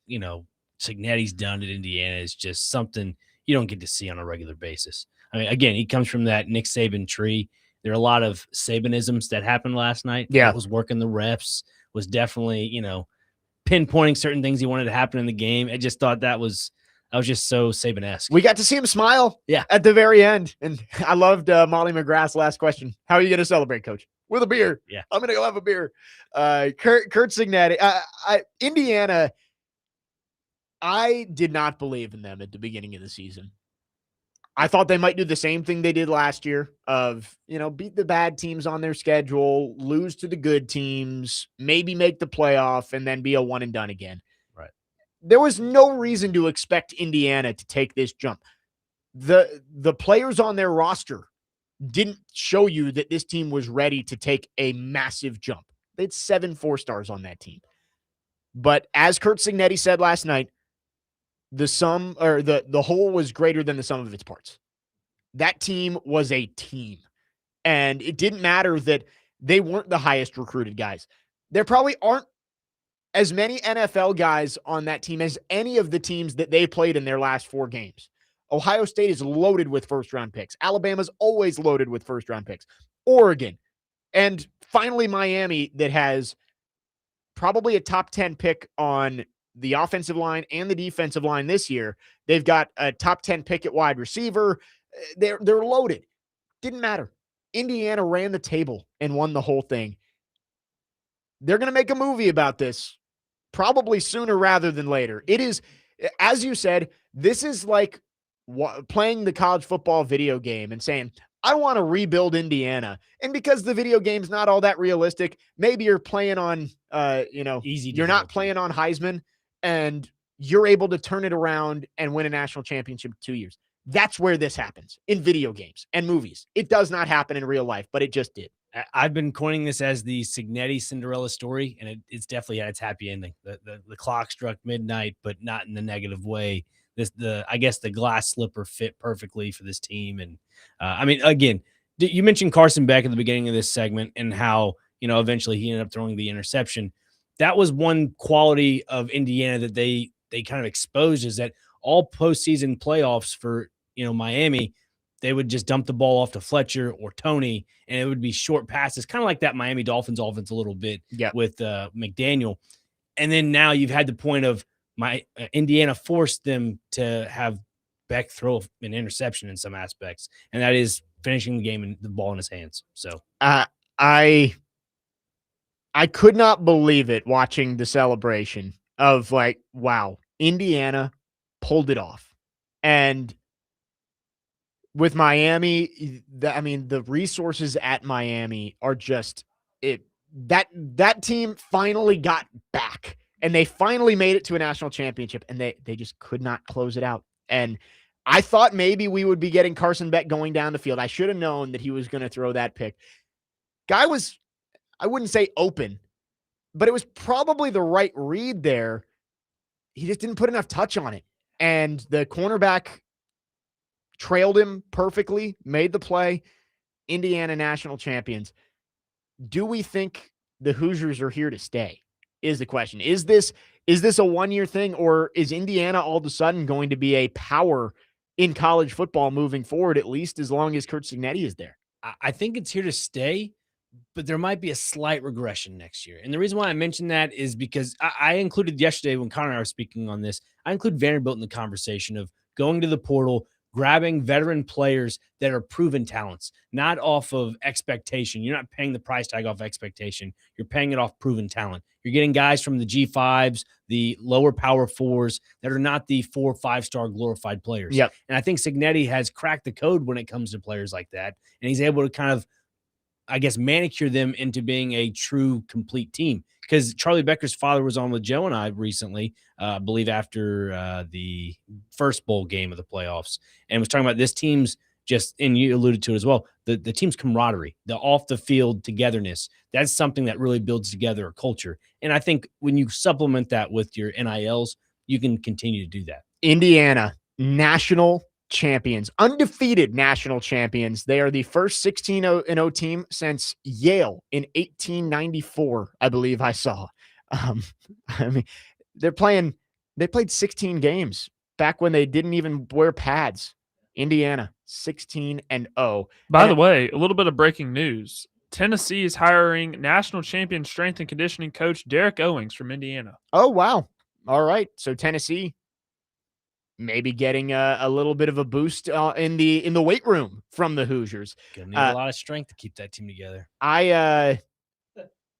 Signetti's done at Indiana is just something you don't get to see on a regular basis. I mean, again, he comes from that Nick Saban tree. There are a lot of Sabanisms that happened last night. Yeah. That was working the refs, was definitely, pinpointing certain things he wanted to happen in the game. I just thought that was just so Saban-esque. We got to see him smile at the very end. And I loved Molly McGrath's last question. How are you going to celebrate, Coach? With a beer. Yeah. I'm going to go have a beer. Kurt Signetti. Indiana, I did not believe in them at the beginning of the season. I thought they might do the same thing they did last year of, beat the bad teams on their schedule, lose to the good teams, maybe make the playoff, and then be a one and done again. Right. There was no reason to expect Indiana to take this jump. The players on their roster didn't show you that this team was ready to take a massive jump. They had 7 4-stars on that team. But as Kurt Signetti said last night, the sum or the whole was greater than the sum of its parts. That team was a team. And it didn't matter that they weren't the highest recruited guys. There probably aren't as many NFL guys on that team as any of the teams that they played in their last 4 games. Ohio State is loaded with first-round picks. Alabama's always loaded with first-round picks. Oregon. And finally, Miami, that has probably a top 10 pick on the offensive line and the defensive line this year. They've got a top 10 pick at wide receiver. They're loaded. Didn't matter. Indiana ran the table and won the whole thing. They're going to make a movie about this probably sooner rather than later. It is, as you said, this is like playing the college football video game and saying, I want to rebuild Indiana. And because the video game's not all that realistic, maybe you're playing on, easy. You're not playing on Heisman, and you're able to turn it around and win a national championship in 2 years. That's where this happens in video games and movies. It does not happen in real life, but it just did. I've been coining this as the Signetti Cinderella story, and it's definitely had its happy ending. The clock struck midnight, but not in the negative way. I guess the glass slipper fit perfectly for this team. And again, you mentioned Carson Beck at the beginning of this segment and how, eventually he ended up throwing the interception. That was one quality of Indiana that they kind of exposed, is that all postseason playoffs for, Miami, they would just dump the ball off to Fletcher or Tony, and it would be short passes, kind of like that Miami Dolphins offense a little bit with McDaniel. And then now you've had the point of Indiana forced them to have Beck throw an interception in some aspects, and that is finishing the game and the ball in his hands. So I could not believe it watching the celebration of wow, Indiana pulled it off. And with Miami, the resources at Miami are just that team finally got back, and they finally made it to a national championship, and they just could not close it out. And I thought maybe we would be getting Carson Beck going down the field. I should have known that he was going to throw that pick. Guy was, I wouldn't say open, but it was probably the right read there. He just didn't put enough touch on it. And the cornerback trailed him perfectly, made the play. Indiana national champions. Do we think the Hoosiers are here to stay? Is the question. Is this a one-year thing, or is Indiana all of a sudden going to be a power in college football moving forward, at least as long as Kurt Cignetti is there? I think it's here to stay, but there might be a slight regression next year. And the reason why I mentioned that is because I included yesterday when Connor and I were speaking on this, I include Vanderbilt in the conversation of going to the portal, grabbing veteran players that are proven talents, not off of expectation. You're not paying the price tag off expectation. You're paying it off proven talent. You're getting guys from the G5s, the lower power fours that are not the 4 or 5-star glorified players. Yep. And I think Cignetti has cracked the code when it comes to players like that. And he's able to kind of, I guess, manicure them into being a true, complete team. Because Charlie Becker's father was on with Joe and I recently, I believe after the first bowl game of the playoffs, and was talking about this team's just, and you alluded to it as well, the team's camaraderie, the off the field togetherness. That's something that really builds together a culture. And I think when you supplement that with your NILs, you can continue to do that. Indiana, national champions, undefeated national champions. They are the first 16-0 team since Yale in 1894, I believe I saw. I mean, they played 16 games back when they didn't even wear pads. Indiana, 16-0. By the way, a little bit of breaking news. Tennessee is hiring national champion strength and conditioning coach Derek Owings from Indiana. Oh, wow. All right. So Tennessee maybe getting a little bit of a boost in the weight room from the Hoosiers. Gonna need a lot of strength to keep that team together. I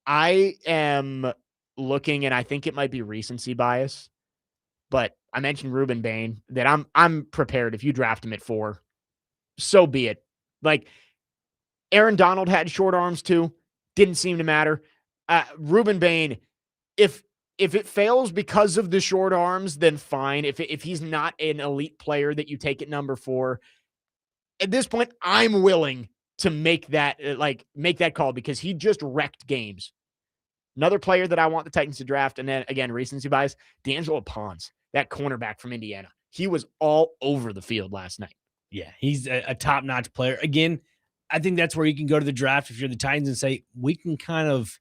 am looking, and I think it might be recency bias, but I mentioned Ruben Bain, that I'm prepared if you draft him at 4, so be it. Like, Aaron Donald had short arms too, didn't seem to matter. Ruben Bain, if it fails because of the short arms, then fine. If he's not an elite player that you take at number 4, at this point, I'm willing to make that call, because he just wrecked games. Another player that I want the Titans to draft, and then again, recency bias, D'Angelo Pons, that cornerback from Indiana. He was all over the field last night. Yeah, he's a top-notch player. Again, I think that's where you can go to the draft if you're the Titans and say, we can kind of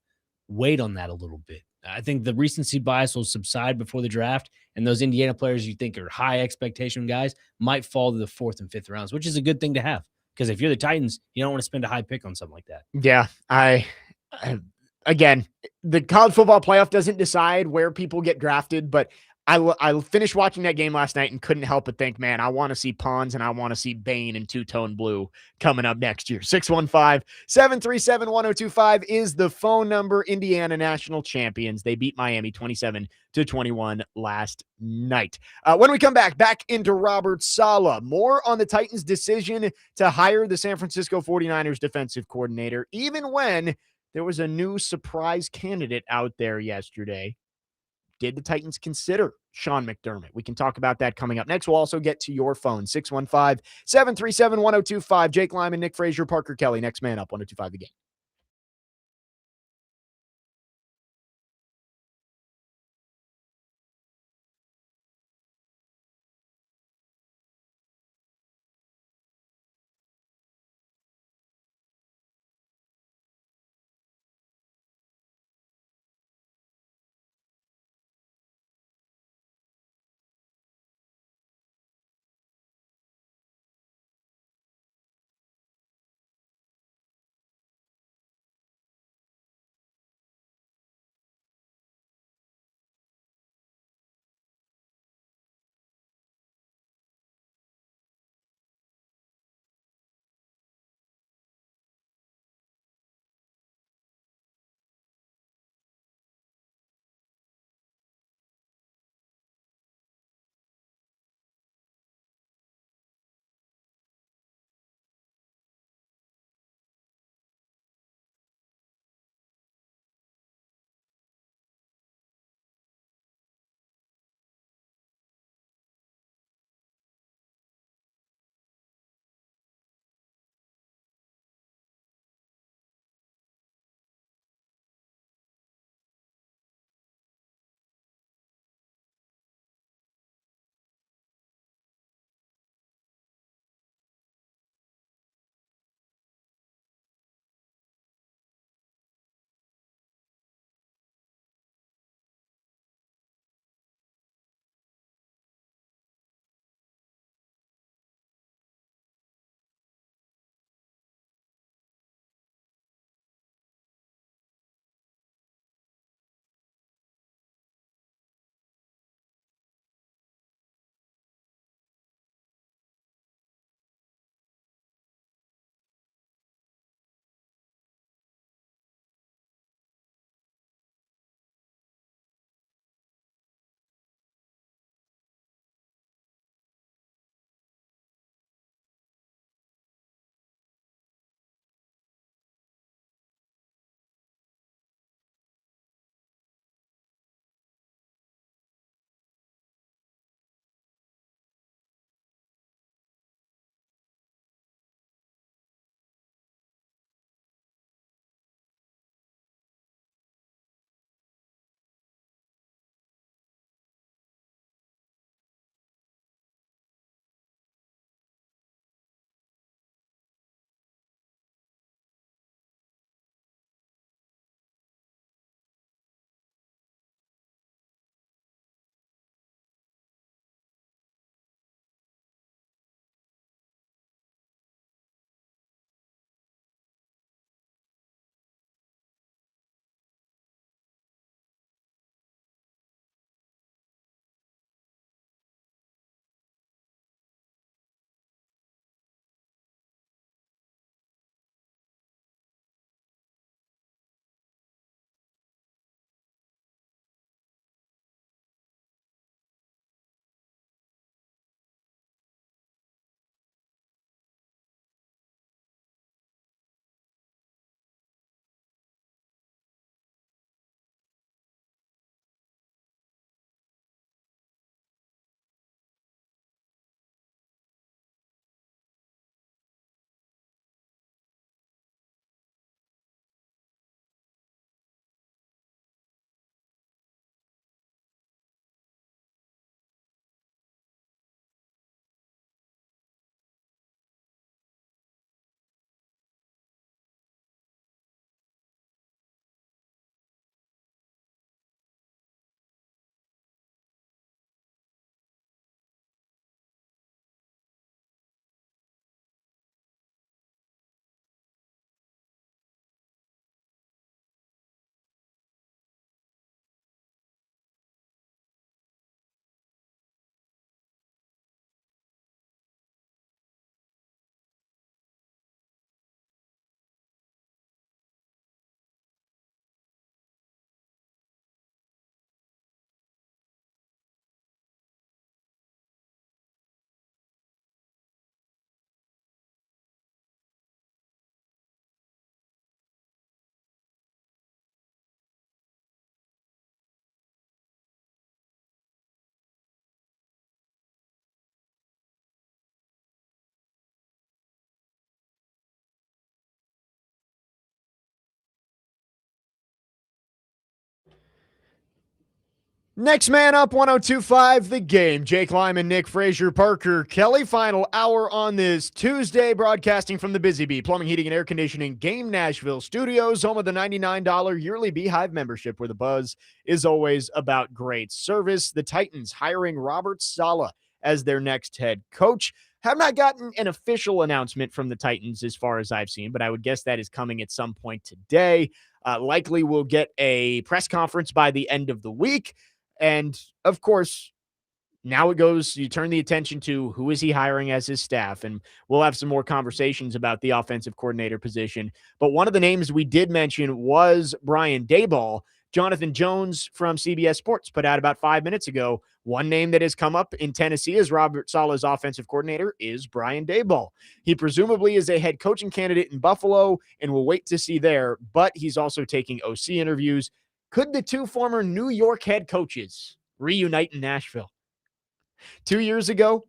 wait on that a little bit. I think the recency bias will subside before the draft, and those Indiana players you think are high expectation guys might fall to the 4th and 5th rounds, which is a good thing to have. Because if you're the Titans, you don't want to spend a high pick on something like that. Yeah, again, the college football playoff doesn't decide where people get drafted, but I finished watching that game last night and couldn't help but think, man, I want to see Pons and I want to see Bain in two-tone blue coming up next year. 615-737-1025 is the phone number. Indiana national champions. They beat Miami 27-21 last night. When we come back into Robert Saleh, more on the Titans' decision to hire the San Francisco 49ers defensive coordinator, even when there was a new surprise candidate out there yesterday. Did the Titans consider Sean McDermott? We can talk about that coming up next. We'll also get to your phone, 615-737-1025. Jake Lyman, Nick Frazier, Parker Kelly. Next man up, 1025 The Game. Next man up, 102.5 The Game. Jake Lyman, Nick Frazier, Parker Kelly. Final hour on this Tuesday, broadcasting from the Busy Bee Plumbing, Heating, and Air Conditioning Game Nashville Studios, home of the $99 yearly Beehive membership, where the buzz is always about great service. The Titans hiring Robert Saleh as their next head coach. Have not gotten an official announcement from the Titans as far as I've seen, but I would guess that is coming at some point today. Likely we'll get a press conference by the end of the week. And of course, now it goes, you turn the attention to who is he hiring as his staff. And we'll have some more conversations about the offensive coordinator position. But one of the names we did mention was Brian Daboll. Jonathan Jones from CBS Sports put out about 5 minutes ago. One name that has come up in Tennessee as Robert Saleh's offensive coordinator is Brian Daboll. He presumably is a head coaching candidate in Buffalo, and we'll wait to see there. But he's also taking OC interviews. Could the two former New York head coaches reunite in Nashville? 2 years ago,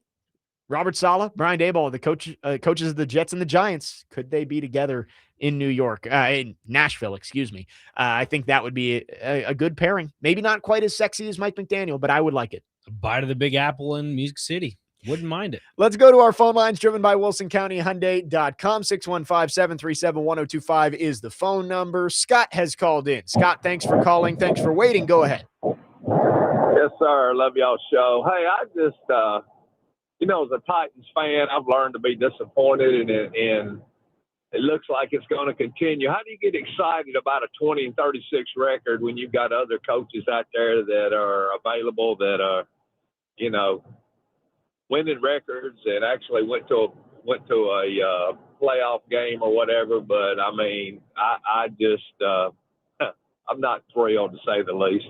Robert Saleh, Brian Daboll, the coaches of the Jets and the Giants, could they be together in in Nashville, excuse me. I think that would be a good pairing. Maybe not quite as sexy as Mike McDaniel, but I would like it. A bite of the Big Apple in Music City. Wouldn't mind it. Let's go to our phone lines driven by WilsonCountyHyundai.com. 615-737-1025 is the phone number. Scott has called in. Scott, thanks for calling. Thanks for waiting. Go ahead. Yes, sir. Love y'all's show. Hey, I just, as a Titans fan, I've learned to be disappointed, and it looks like it's going to continue. How do you get excited about a 20-36 record when you've got other coaches out there that are available that are, winning records and actually went to a playoff game or whatever? But I mean, I just I'm not thrilled, to say the least.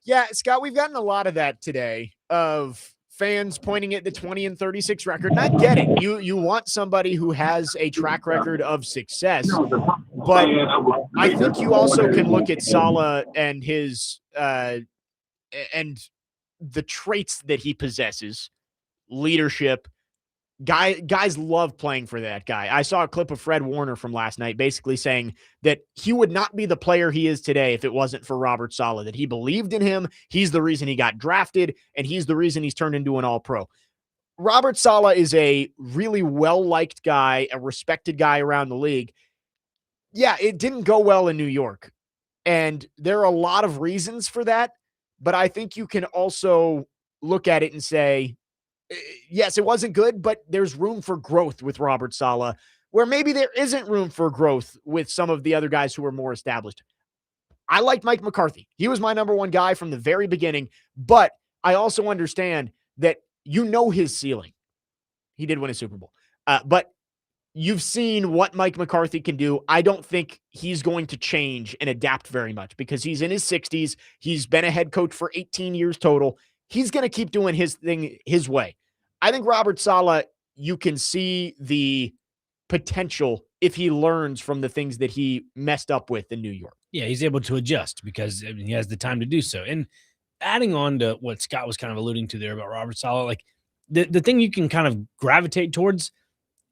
Yeah, Scott, we've gotten a lot of that today of fans pointing at the 20-36 record. And I get it. You want somebody who has a track record of success, but I think you also can look at Saleh and his and the traits that he possesses. Leadership. Guys love playing for that guy. I saw a clip of Fred Warner from last night basically saying that he would not be the player he is today if it wasn't for Robert Saleh, that he believed in him. He's the reason he got drafted, and he's the reason he's turned into an all-pro. Robert Saleh is a really well-liked guy, a respected guy around the league. Yeah, it didn't go well in New York, and there are a lot of reasons for that, but I think you can also look at it and say, yes, it wasn't good, but there's room for growth with Robert Saleh, where maybe there isn't room for growth with some of the other guys who are more established. I liked Mike McCarthy. He was my number one guy from the very beginning, but I also understand that his ceiling. He did win a Super Bowl. But you've seen what Mike McCarthy can do. I don't think he's going to change and adapt very much because he's in his 60s. He's been a head coach for 18 years total. He's going to keep doing his thing his way. I think Robert Saleh, you can see the potential if he learns from the things that he messed up with in New York. Yeah, he's able to adjust because he has the time to do so. And adding on to what Scott was kind of alluding to there about Robert Saleh, like the thing you can kind of gravitate towards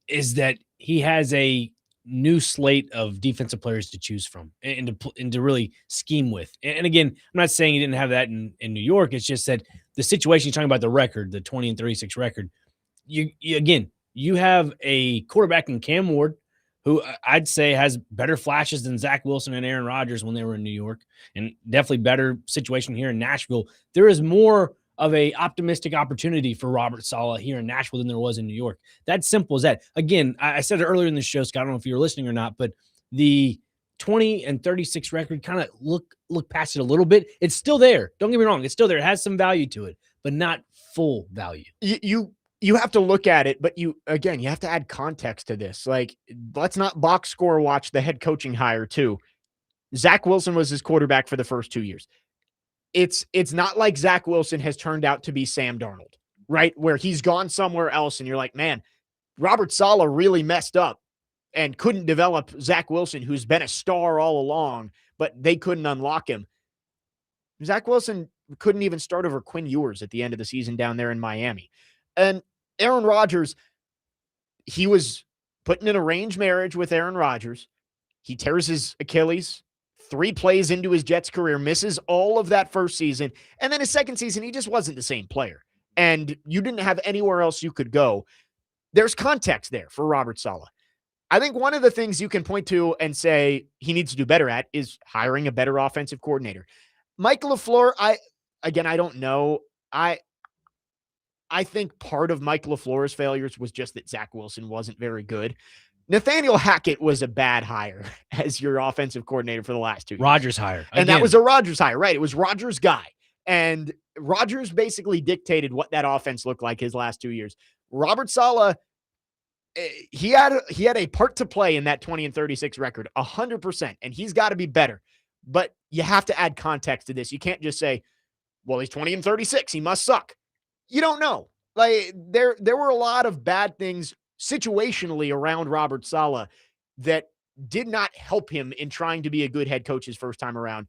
is that he has a new slate of defensive players to choose from and to really scheme with. And again, I'm not saying he didn't have that in New York. It's just that the situation you're talking about, the record, the 20-36 record, you have a quarterback in Cam Ward, who I'd say has better flashes than Zach Wilson and Aaron Rodgers when they were in New York, and definitely better situation here in Nashville. There is more of a optimistic opportunity for Robert Saleh here in Nashville than there was in New York. That's simple as that. Again, I said it earlier in the show, Scott, I don't know if you were listening or not, but the 20-36 record, kind of look past it a little bit. It's still there. Don't get me wrong. It's still there. It has some value to it, but not full value. You have to look at it, but you have to add context to this. Like, let's not box score watch the head coaching hire too. Zach Wilson was his quarterback for the first 2 years. It's not like Zach Wilson has turned out to be Sam Darnold, right? Where he's gone somewhere else and you're like, man, Robert Saleh really messed up and couldn't develop Zach Wilson, who's been a star all along, but they couldn't unlock him. Zach Wilson couldn't even start over Quinn Ewers at the end of the season down there in Miami. And Aaron Rodgers, he was put in an arranged marriage with Aaron Rodgers. He tears his Achilles 3 plays into his Jets career, misses all of that first season. And then his second season, he just wasn't the same player. And you didn't have anywhere else you could go. There's context there for Robert Saleh. I think one of the things you can point to and say he needs to do better at is hiring a better offensive coordinator. Mike LaFleur, I don't know. I think part of Mike LaFleur's failures was just that Zach Wilson wasn't very good. Nathaniel Hackett was a bad hire as your offensive coordinator for the last 2 years. Rodgers hire. And that was a Rodgers hire, right? It was Rodgers' guy. And Rodgers basically dictated what that offense looked like his last 2 years. Robert Saleh, he had a part to play in that 20-36 record, 100%, and he's got to be better. But you have to add context to this. You can't just say, well, he's 20-36, he must suck. You don't know. Like there were a lot of bad things situationally around Robert Saleh that did not help him in trying to be a good head coach his first time around.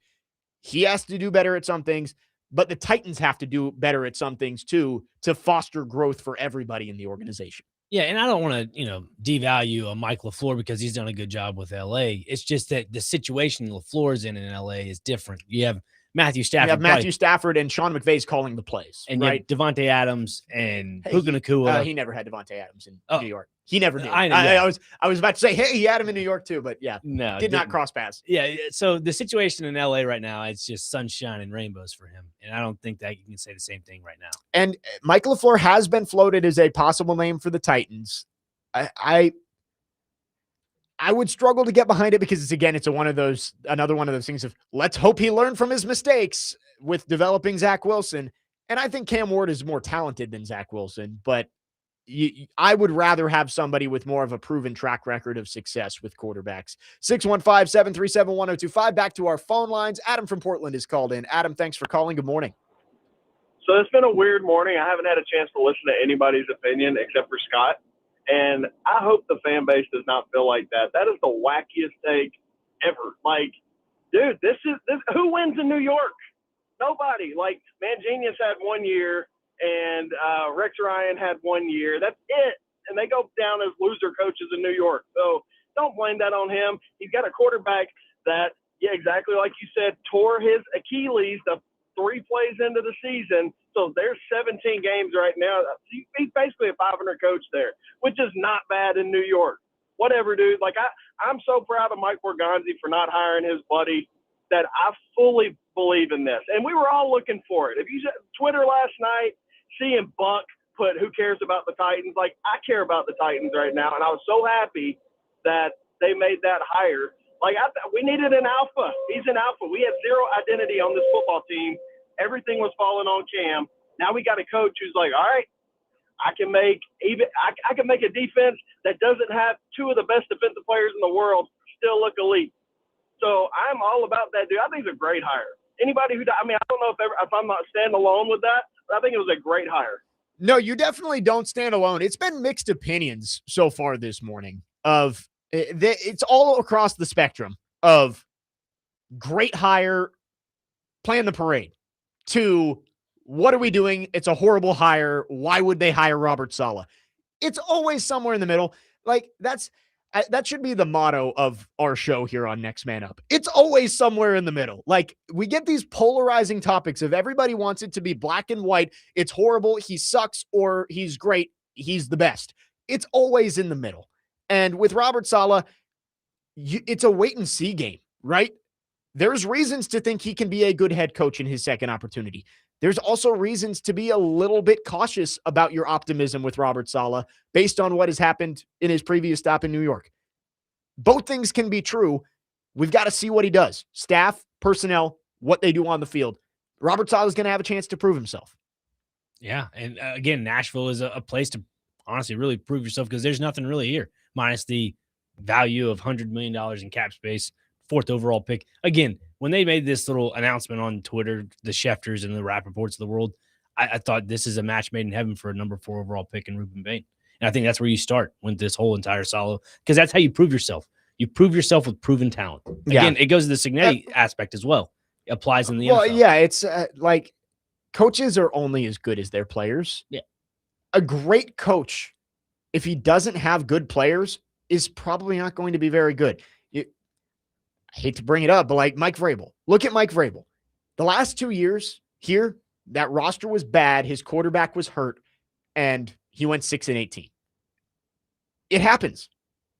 He has to do better at some things, but the Titans have to do better at some things too to foster growth for everybody in the organization. Yeah, and I don't want to, devalue a Mike LaFleur because he's done a good job with LA. It's just that the situation LaFleur's in LA is different. You have Matthew Stafford. You have Matthew Stafford and Sean McVay's calling the plays. And right? you have Devontae Adams and Puka Nacua. He never had Devontae Adams in New York. He never did. I know, yeah. I was about to say, hey, he had him in New York too, but yeah, no, did not cross paths. Yeah, so the situation in LA right now, it's just sunshine and rainbows for him. And I don't think that you can say the same thing right now. And Mike LaFleur has been floated as a possible name for the Titans. I would struggle to get behind it because it's another one of those things of let's hope he learned from his mistakes with developing Zach Wilson. And I think Cam Ward is more talented than Zach Wilson, but I would rather have somebody with more of a proven track record of success with quarterbacks. 615-737-1025. Back to our phone lines. Adam from Portland is called in. Adam, thanks for calling. Good morning. So it's been a weird morning. I haven't had a chance to listen to anybody's opinion except for Scott. And I hope the fan base does not feel like that. That is the wackiest take ever. Like, dude, this who wins in New York? Nobody. Like, Manginius had 1 year, and Rex Ryan had 1 year. That's it. And they go down as loser coaches in New York. So don't blame that on him. He's got a quarterback that, yeah, exactly like you said, tore his Achilles the 3 plays into the season. So there's 17 games right now. He's basically a 500 coach there, which is not bad in New York. Whatever, dude. Like, I'm so proud of Mike Borgonzi for not hiring his buddy that I fully believe in this. And we were all looking for it. If you Twitter last night, seeing Buck put who cares about the Titans, like, I care about the Titans right now. And I was so happy that they made that hire. Like, we needed an alpha. He's an alpha. We had zero identity on this football team. Everything was falling on Cam. Now we got a coach who's like, all right, I can make a defense that doesn't have 2 of the best defensive players in the world still look elite. So I'm all about that, dude. I think it's a great hire. Anybody I don't know if I'm not standing alone with that, but I think it was a great hire. No, you definitely don't stand alone. It's been mixed opinions so far this morning of it's all across the spectrum of great hire, playing the parade, to what are we doing? It's a horrible hire. Why would they hire Robert Saleh? It's always somewhere in the middle. Like that should be the motto of our show here on Next Man Up. It's always somewhere in the middle. Like, we get these polarizing topics of everybody wants it to be black and white. It's horrible. He sucks, or he's great. He's the best. It's always in the middle. And with Robert Saleh, it's a wait and see game, right? There's reasons to think he can be a good head coach in his second opportunity. There's also reasons to be a little bit cautious about your optimism with Robert Saleh based on what has happened in his previous stop in New York. Both things can be true. We've got to see what he does. Staff, personnel, what they do on the field. Robert Saleh is going to have a chance to prove himself. Yeah, and again, Nashville is a place to honestly really prove yourself because there's nothing really here, minus the value of $100 million in cap space, 4th overall pick. Again, when they made this little announcement on Twitter, the Schefters and the Rappaports of the world, I thought this is a match made in heaven for a number 4 overall pick in Ruben Bain. And I think that's where you start with this whole entire Saleh, because that's how you prove yourself. You prove yourself with proven talent. Again, it goes to the Signetti aspect as well. It applies in the NFL. Yeah, it's like coaches are only as good as their players. Yeah. A great coach, if he doesn't have good players, is probably not going to be very good. I hate to bring it up, but like Mike Vrabel. Look at Mike Vrabel. The last 2 years here, that roster was bad. His quarterback was hurt, and he went 6-18. It happens.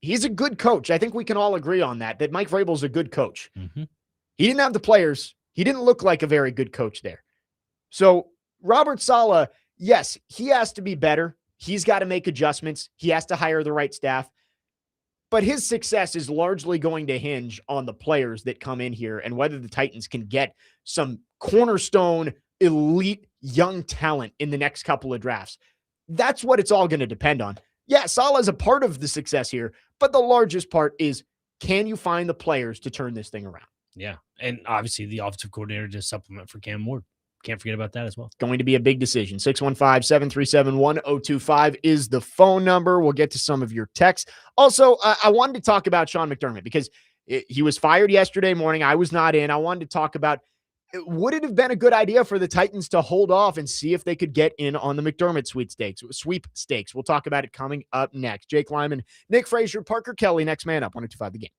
He's a good coach. I think we can all agree on that Mike Vrabel's a good coach. Mm-hmm. He didn't have the players. He didn't look like a very good coach there. So Robert Saleh, yes, he has to be better. He's got to make adjustments. He has to hire the right staff. But his success is largely going to hinge on the players that come in here and whether the Titans can get some cornerstone, elite, young talent in the next couple of drafts. That's what it's all going to depend on. Yeah, Saleh is a part of the success here, but the largest part is, can you find the players to turn this thing around? Yeah, and obviously the offensive coordinator to supplement for Cam Ward. Can't forget about that as well. Going to be a big decision. 615-737-1025 is the phone number. We'll get to some of your texts. Also, I wanted to talk about Sean McDermott because he was fired yesterday morning. I was not in. I wanted to talk about, would it have been a good idea for the Titans to hold off and see if they could get in on the McDermott sweepstakes? We'll talk about it coming up next. Jake Lyman, Nick Frazier, Parker Kelly, next man up, 102.5 The Game.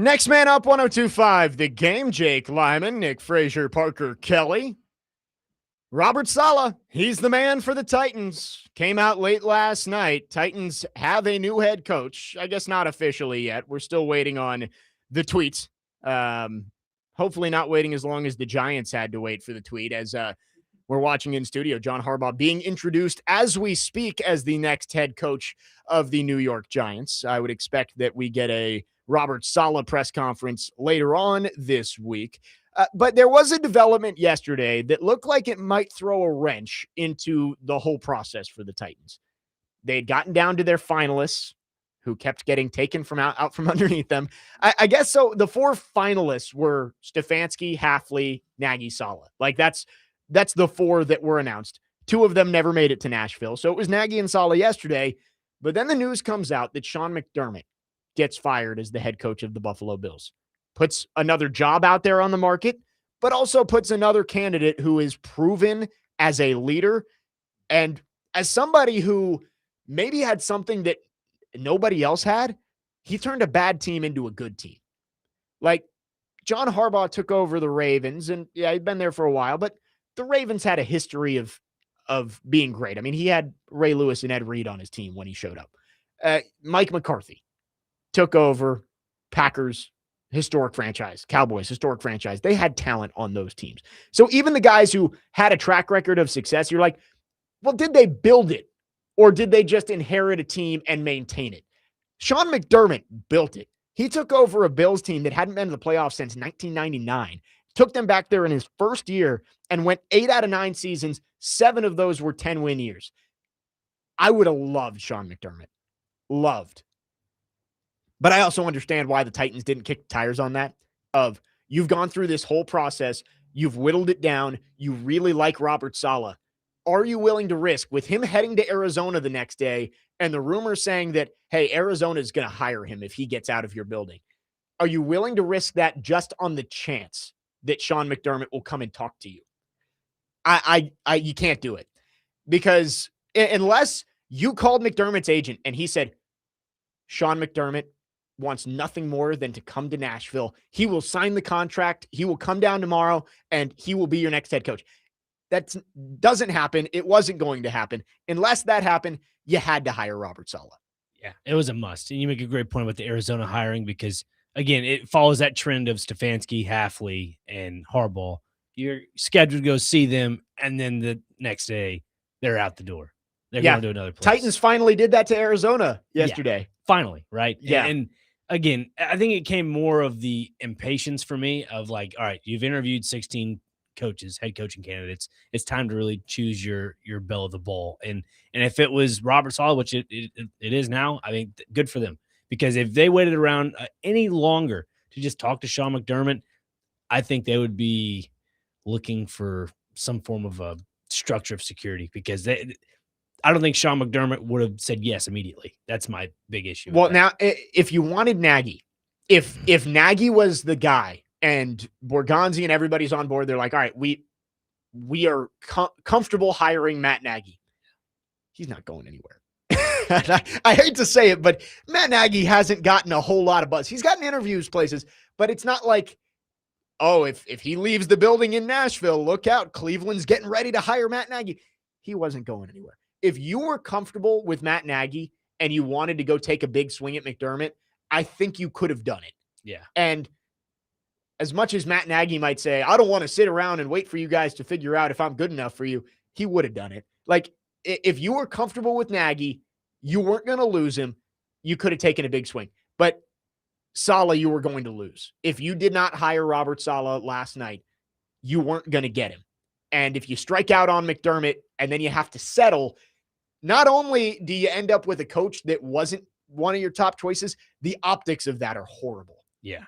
Next man up, 102.5 The Game. Jake Lyman, Nick Frazier, Parker Kelly. Robert Saleh, he's the man for the Titans. Came out late last night. Titans have a new head coach. I guess not officially yet. We're still waiting on the tweets. Hopefully not waiting as long as the Giants had to wait for the tweet, as we're watching in studio John Harbaugh being introduced as we speak as the next head coach of the New York Giants. I would expect that we get a Robert Saleh press conference later on this week. But there was a development yesterday that looked like it might throw a wrench into the whole process for the Titans. They had gotten down to their finalists, who kept getting taken from out from underneath them. I guess so. The 4 finalists were Stefanski, Hafley, Nagy, Saleh. Like that's the 4 that were announced. 2 of them never made it to Nashville. So it was Nagy and Saleh yesterday. But then the news comes out that Sean McDermott gets fired as the head coach of the Buffalo Bills. Puts another job out there on the market, but also puts another candidate who is proven as a leader and as somebody who maybe had something that nobody else had. He turned a bad team into a good team. Like, John Harbaugh took over the Ravens, and yeah, he'd been there for a while, but the Ravens had a history of being great. I mean, he had Ray Lewis and Ed Reed on his team when he showed up. Mike McCarthy took over Packers, historic franchise, Cowboys, historic franchise. They had talent on those teams. So even the guys who had a track record of success, you're like, well, did they build it or did they just inherit a team and maintain it? Sean McDermott built it. He took over a Bills team that hadn't been to the playoffs since 1999, took them back there in his first year and went 8 out of 9 seasons. 7 of those were 10-win years. I would have loved Sean McDermott. Loved. But I also understand why the Titans didn't kick the tires on that. Of, you've gone through this whole process. You've whittled it down. You really like Robert Saleh. Are you willing to risk with him heading to Arizona the next day and the rumors saying that, hey, Arizona is going to hire him if he gets out of your building? Are you willing to risk that just on the chance that Sean McDermott will come and talk to you? You can't do it, because unless you called McDermott's agent and he said, Sean McDermott wants nothing more than to come to Nashville. He will sign the contract. He will come down tomorrow and he will be your next head coach. That doesn't happen. It wasn't going to happen. Unless that happened, you had to hire Robert Saleh. Yeah, it was a must. And you make a great point about the Arizona hiring because, again, it follows that trend of Stefanski, Hafley, and Harbaugh. You're scheduled to go see them, and then the next day, they're out the door. They're going to another place. Titans finally did that to Arizona yesterday. Yeah, finally, right? Yeah. And again, I think it came more of the impatience for me of like, all right, you've interviewed 16 coaches, head coaching candidates. It's time to really choose your belle of the ball. And if it was Robert Saleh, which it is now, I think good for them. Because if they waited around any longer to just talk to Sean McDermott, I think they would be looking for some form of a structure of security, because I don't think Sean McDermott would have said yes immediately. That's my big issue. Well, now, if you wanted Nagy, if Nagy was the guy and Borgonzi and everybody's on board, they're like, all right, we are comfortable hiring Matt Nagy. He's not going anywhere. I hate to say it, but Matt Nagy hasn't gotten a whole lot of buzz. He's gotten interviews places, but it's not like, oh, if he leaves the building in Nashville, look out, Cleveland's getting ready to hire Matt Nagy. He wasn't going anywhere. If you were comfortable with Matt Nagy and you wanted to go take a big swing at McDermott, I think you could have done it. Yeah. And as much as Matt Nagy might say, I don't want to sit around and wait for you guys to figure out if I'm good enough for you, he would have done it. Like, if you were comfortable with Nagy, you weren't going to lose him, you could have taken a big swing. But Saleh, you were going to lose. If you did not hire Robert Saleh last night, you weren't going to get him. And if you strike out on McDermott and then you have to settle, not only do you end up with a coach that wasn't one of your top choices, the optics of that are horrible. Yeah.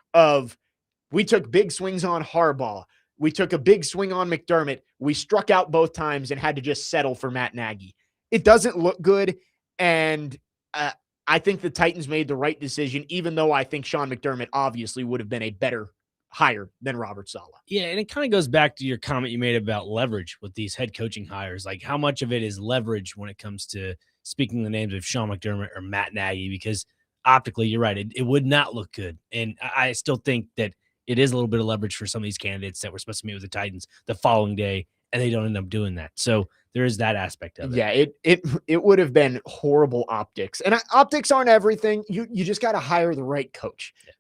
We took big swings on Harbaugh. We took a big swing on McDermott. We struck out both times and had to just settle for Matt Nagy. It doesn't look good. And I think the Titans made the right decision, even though I think Sean McDermott obviously would have been a better hire than Robert Saleh. Yeah, and it kind of goes back to your comment you made about leverage with these head coaching hires. Like, how much of it is leverage when it comes to speaking the names of Sean McDermott or Matt Nagy? Because optically, you're right. It would not look good. And I still think that it is a little bit of leverage for some of these candidates that were supposed to meet with the Titans the following day, and they don't end up doing that. So there is that aspect of it. Yeah, it would have been horrible optics. And optics aren't everything. You just got to hire the right coach. Yeah.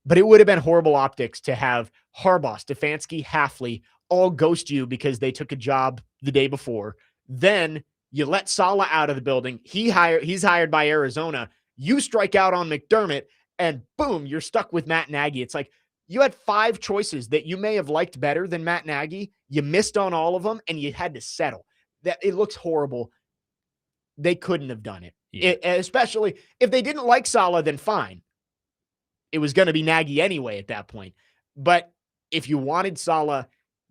But it would have been horrible optics to have Harbaugh, Stefanski, Hafley all ghost you because they took a job the day before. Then you let Saleh out of the building. He's hired by Arizona. You strike out on McDermott, and boom, you're stuck with Matt Nagy. It's like you had 5 choices that you may have liked better than Matt Nagy. You missed on all of them, and you had to settle. That it looks horrible. They couldn't have done it. Yeah. Especially if they didn't like Saleh, then fine. It was going to be Nagy anyway at that point. But if you wanted Saleh,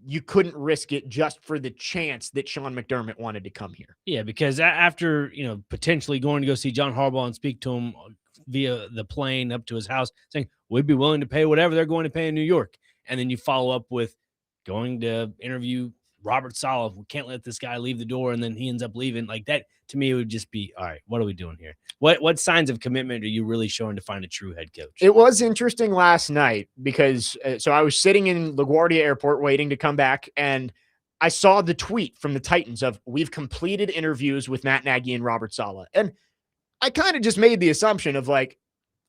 you couldn't risk it just for the chance that Sean McDermott wanted to come here. Yeah, because after, potentially going to go see John Harbaugh and speak to him via the plane up to his house, saying, we'd be willing to pay whatever they're going to pay in New York. And then you follow up with going to interview Robert Saleh. We can't let this guy leave the door, and then he ends up leaving. Like that, to me, it would just be, all right, what are we doing here? What signs of commitment are you really showing to find a true head coach? It was interesting last night because so I was sitting in LaGuardia Airport waiting to come back, and I saw the tweet from the Titans of, we've completed interviews with Matt Nagy and Robert Saleh. And I kind of just made the assumption of like,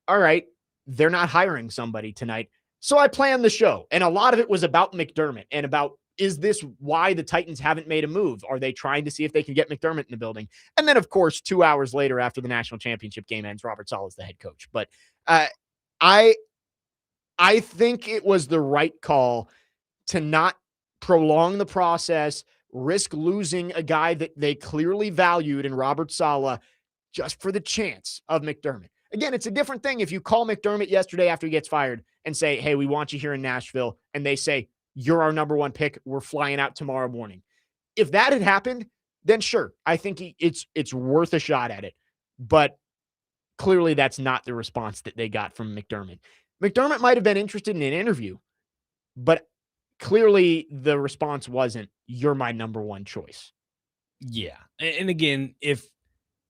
all right, they're not hiring somebody tonight. So I planned the show, and a lot of it was about McDermott and about, is this why the Titans haven't made a move? Are they trying to see if they can get McDermott in the building? And then, of course, 2 hours later after the national championship game ends, Robert Saleh is the head coach. But I think it was the right call to not prolong the process, risk losing a guy that they clearly valued in Robert Saleh just for the chance of McDermott. Again, it's a different thing if you call McDermott yesterday after he gets fired and say, hey, we want you here in Nashville, and they say, you're our number 1 pick. We're flying out tomorrow morning. If that had happened, then sure, I think it's worth a shot at it. But clearly that's not the response that they got from McDermott. McDermott might have been interested in an interview, but clearly the response wasn't, you're my number 1 choice. Yeah. And again, if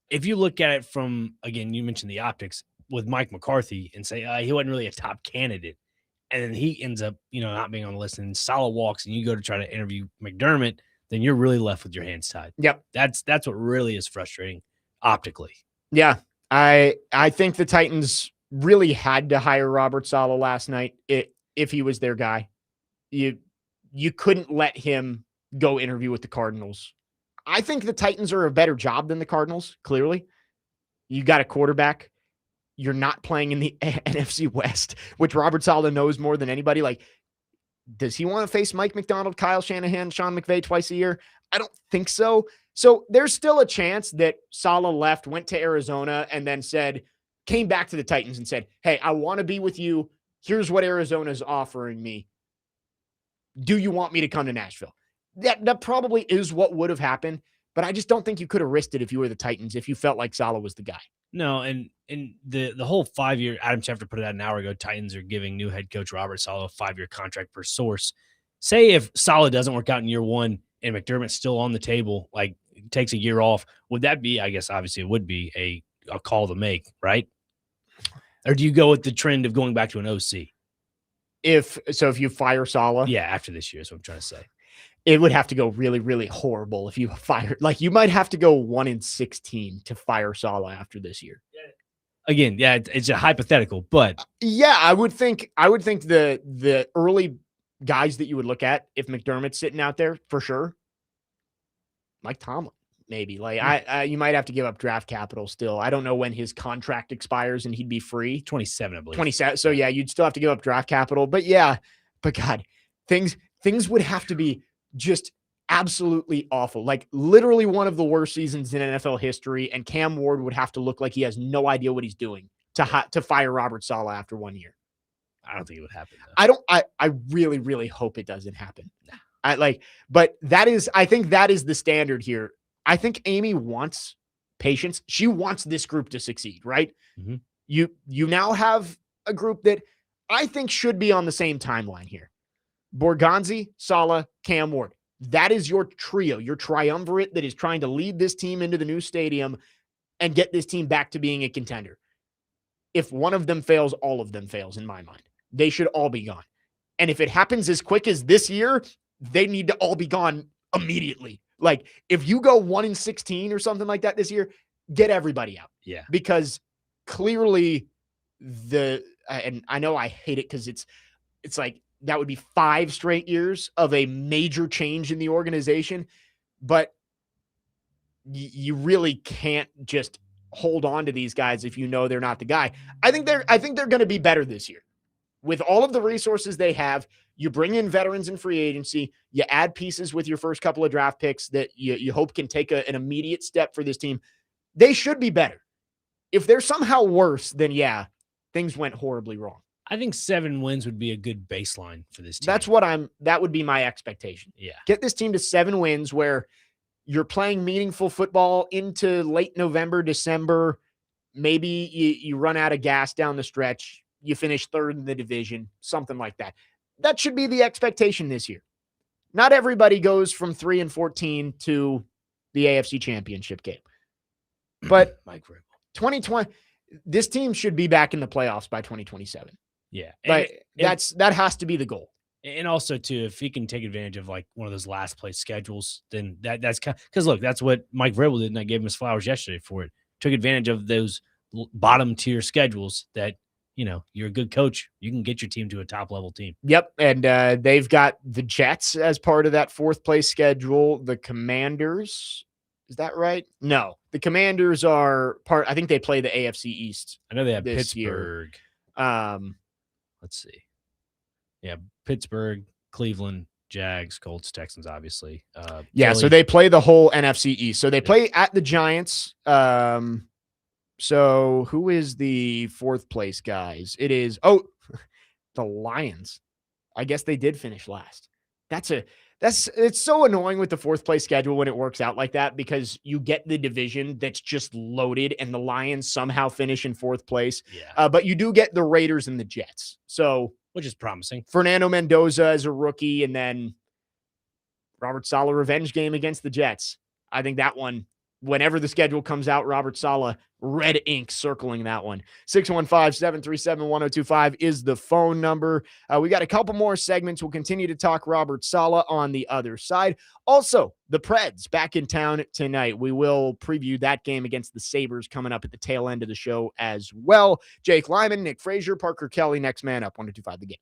you look at it from, again, you mentioned the optics with Mike McCarthy and say he wasn't really a top candidate, and then he ends up, not being on the list, and Saleh walks, and you go to try to interview McDermott, then you're really left with your hands tied. Yep. That's what really is frustrating optically. Yeah. I think the Titans really had to hire Robert Saleh last night if he was their guy. You couldn't let him go interview with the Cardinals. I think the Titans are a better job than the Cardinals, clearly. You got a quarterback. You're not playing in the NFC West, which Robert Saleh knows more than anybody. Like, does he want to face Mike McDonald, Kyle Shanahan, Sean McVay twice a year? I don't think so. So there's still a chance that Saleh left, went to Arizona, and then came back to the Titans and said, hey, I want to be with you. Here's what Arizona's offering me. Do you want me to come to Nashville? That probably is what would have happened, but I just don't think you could have risked it if you were the Titans, if you felt like Saleh was the guy. No, and the whole 5-year, Adam Schefter put it out an hour ago, Titans are giving new head coach Robert Saleh a 5-year contract per source. Say if Saleh doesn't work out in year 1 and McDermott's still on the table, like takes a year off, would that be, I guess obviously it would be a call to make, right? Or do you go with the trend of going back to an OC? If you fire Saleh? Yeah, after this year is what I'm trying to say. It would have to go really, really horrible if you fire. Like, you might have to go 1-16 to fire Saleh after this year. Again, yeah, it's a hypothetical, but yeah, I would think the early guys that you would look at if McDermott's sitting out there for sure, Mike Tomlin, maybe. Like you might have to give up draft capital still. I don't know when his contract expires and he'd be free. 27, I believe. 27. So yeah, you'd still have to give up draft capital. But yeah, God, things would have to be just absolutely awful. Like literally one of the worst seasons in NFL history. And Cam Ward would have to look like he has no idea what he's doing to fire Robert Saleh after 1 year. I don't think it would happen, though. I really, really hope it doesn't happen. But I think that is the standard here. I think Amy wants patience. She wants this group to succeed, right? Mm-hmm. You now have a group that I think should be on the same timeline here. Borgonzi, Saleh, Cam Ward. That is your trio, your triumvirate that is trying to lead this team into the new stadium and get this team back to being a contender. if one of them fails, all of them fails in my mind. They should all be gone. And if it happens as quick as this year, they need to all be gone immediately. Like if you go 1-16 or something like that this year, get everybody out. Yeah. Because clearly and I know I hate it because it's like that would be 5 straight years of a major change in the organization, but you really can't just hold on to these guys if you know they're not the guy. I think they're going to be better this year. With all of the resources they have, you bring in veterans in free agency, you add pieces with your first couple of draft picks that you hope can take an immediate step for this team. They should be better. If they're somehow worse, then yeah, things went horribly wrong. I think 7 wins would be a good baseline for this team. That would be my expectation. Yeah. Get this team to 7 wins where you're playing meaningful football into late November, December. Maybe you run out of gas down the stretch. You finish 3rd in the division, something like that. That should be the expectation this year. Not everybody goes from 3-14 to the AFC Championship game. But Mike Vrabel. 2020, this team should be back in the playoffs by 2027. Yeah. That has to be the goal. And also, too, if he can take advantage of like one of those last place schedules, then that's kind of, because look, that's what Mike Vrabel did, and I gave him his flowers yesterday for it. Took advantage of those bottom tier schedules that, you're a good coach. You can get your team to a top level team. Yep. And they've got the Jets as part of that 4th place schedule. The Commanders. Is that right? No. The Commanders are I think they play the AFC East. I know they have this Pittsburgh. Year. Let's see. Yeah. Pittsburgh, Cleveland, Jags, Colts, Texans, obviously. Yeah. Philly. So they play the whole NFC East. So they play at the Giants. So who is the 4th place guys? It is, the Lions. I guess they did finish last. It's so annoying with the 4th place schedule when it works out like that, because you get the division that's just loaded and the Lions somehow finish in 4th place. Yeah. But you do get the Raiders and the Jets. So, which is promising. Fernando Mendoza as a rookie, and then Robert Saleh revenge game against the Jets. I think that one, whenever the schedule comes out, Robert Saleh, red ink circling that one. 615-737-1025 is the phone number. We got a couple more segments. We'll continue to talk Robert Saleh on the other side. Also, the Preds back in town tonight. We will preview that game against the Sabres coming up at the tail end of the show as well. Jake Lyman, Nick Frazier, Parker Kelly, next man up, 102.5 The Game.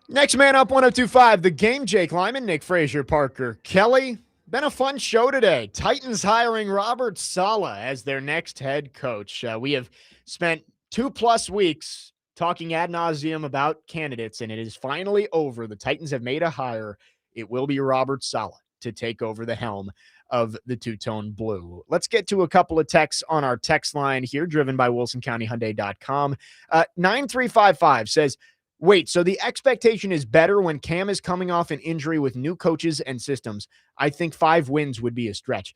Next man up, 1025, the game, Jake Lyman, Nick Frazier, Parker Kelly. Been a fun show today. Titans hiring Robert Saleh as their next head coach. We have spent 2+ weeks talking ad nauseum about candidates, and it is finally over. The Titans have made a hire. It will be Robert Saleh to take over the helm of the two-tone blue. Let's get to a couple of texts on our text line here, driven by WilsonCountyHyundai.com. 9355 says, wait, so the expectation is better when Cam is coming off an injury with new coaches and systems. I think 5 wins would be a stretch.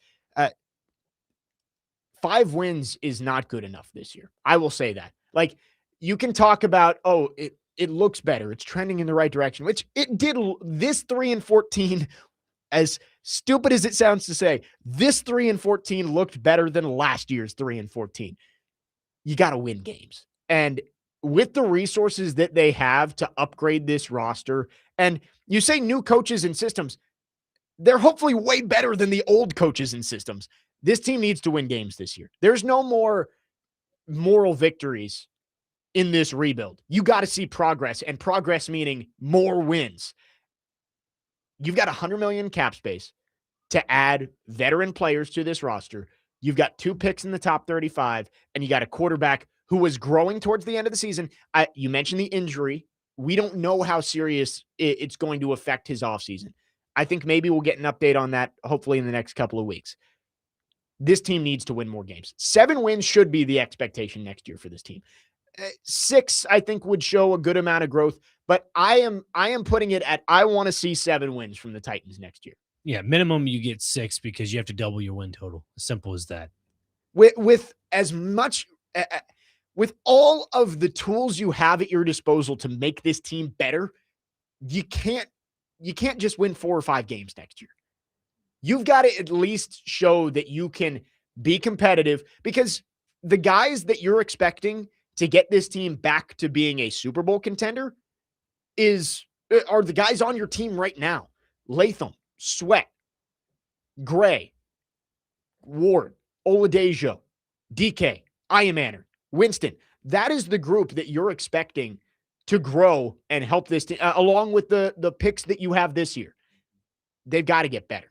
5 wins is not good enough this year. I will say that. Like, you can talk about, it looks better. It's trending in the right direction, which it did. This 3-14, as stupid as it sounds to say, this 3-14 looked better than last year's 3-14. You got to win games. And with the resources that they have to upgrade this roster, and you say new coaches and systems, they're hopefully way better than the old coaches and systems. This team needs to win games this year. There's no more moral victories in this rebuild. You got to see progress, and progress meaning more wins. You've got $100 million cap space to add veteran players to this roster. You've got 2 picks in the top 35, and you got a quarterback who was growing towards the end of the season. You mentioned the injury. We don't know how serious it's going to affect his offseason. I think maybe we'll get an update on that hopefully in the next couple of weeks. This team needs to win more games. 7 wins should be the expectation next year for this team. 6, I think, would show a good amount of growth, but I am putting it at, I want to see 7 wins from the Titans next year. Yeah, minimum you get 6 because you have to double your win total. As simple as that. With as much, with all of the tools you have at your disposal to make this team better, you can't just win 4 or 5 games next year. You've got to at least show that you can be competitive, because the guys that you're expecting to get this team back to being a Super Bowl contender are the guys on your team right now. Latham, Sweat, Gray, Ward, Oladejo, DK, Iamaner, Winston. That is the group that you're expecting to grow and help this team, along with the picks that you have this year. They've got to get better.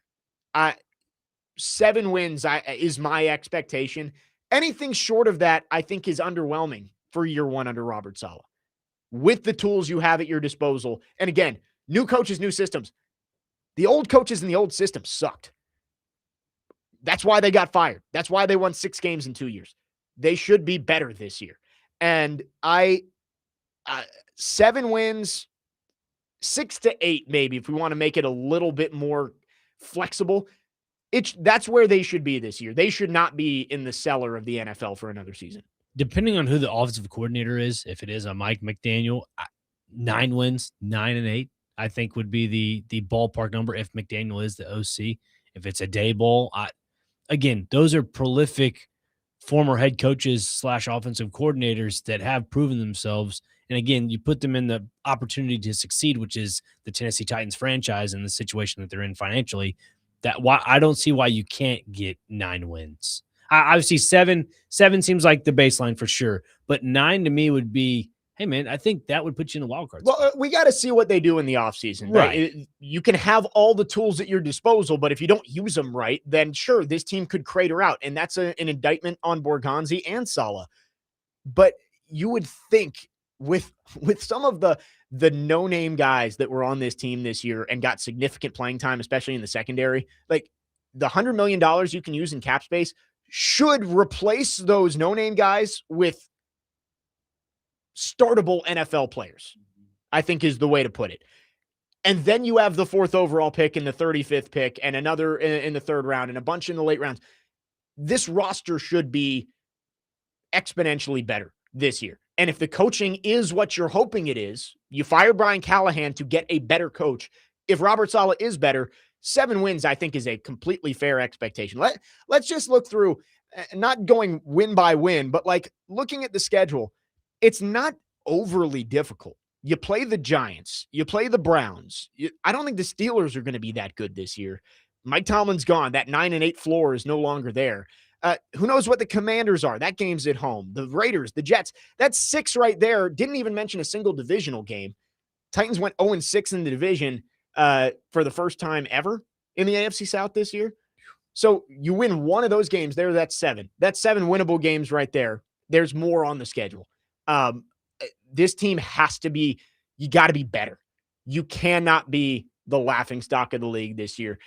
7 wins is my expectation. Anything short of that, I think, is underwhelming for year 1 under Robert Saleh. With the tools you have at your disposal. And again, new coaches, new systems. The old coaches in the old system sucked. That's why they got fired. That's why they won 6 games in 2 years. They should be better this year. And 7 wins, 6 to 8 maybe, if we want to make it a little bit more flexible. That's where they should be this year. They should not be in the cellar of the NFL for another season. Depending on who the offensive coordinator is, if it is a Mike McDaniel, 9 wins, 9-8, I think would be the ballpark number if McDaniel is the OC. If it's a Daboll, again, those are prolific former head coaches / offensive coordinators that have proven themselves. And again, you put them in the opportunity to succeed, which is the Tennessee Titans franchise and the situation that they're in financially. I don't see why you can't get 9 wins. Obviously, 7 seems like the baseline for sure, but 9 to me would be, hey man, I think that would put you in the wild card. Well, we got to see what they do in the offseason. Right. You can have all the tools at your disposal, but if you don't use them right, then sure, this team could crater out, and that's an indictment on Borgonzi and Saleh. But you would think with some of the no-name guys that were on this team this year and got significant playing time, especially in the secondary, like the $100 million you can use in cap space should replace those no-name guys with startable NFL players, I think is the way to put it. And then you have the 4th overall pick and the 35th pick and another in the 3rd round and a bunch in the late rounds. This roster should be exponentially better this year. And if the coaching is what you're hoping it is, you fire Brian Callahan to get a better coach. If Robert Saleh is better, 7 wins, I think, is a completely fair expectation. Let's just look through, not going win by win, but like looking at the schedule. It's not overly difficult. You play the Giants. You play the Browns. I don't think the Steelers are going to be that good this year. Mike Tomlin's gone. That 9-8 floor is no longer there. Who knows what the Commanders are? That game's at home. The Raiders, the Jets. That's 6 right there. Didn't even mention a single divisional game. Titans went 0-6 in the division for the first time ever in the AFC South this year. So you win one of those games there, that's 7. That's 7 winnable games right there. There's more on the schedule. This team has to be, you got to be better. You cannot be the laughing stock of the league this year.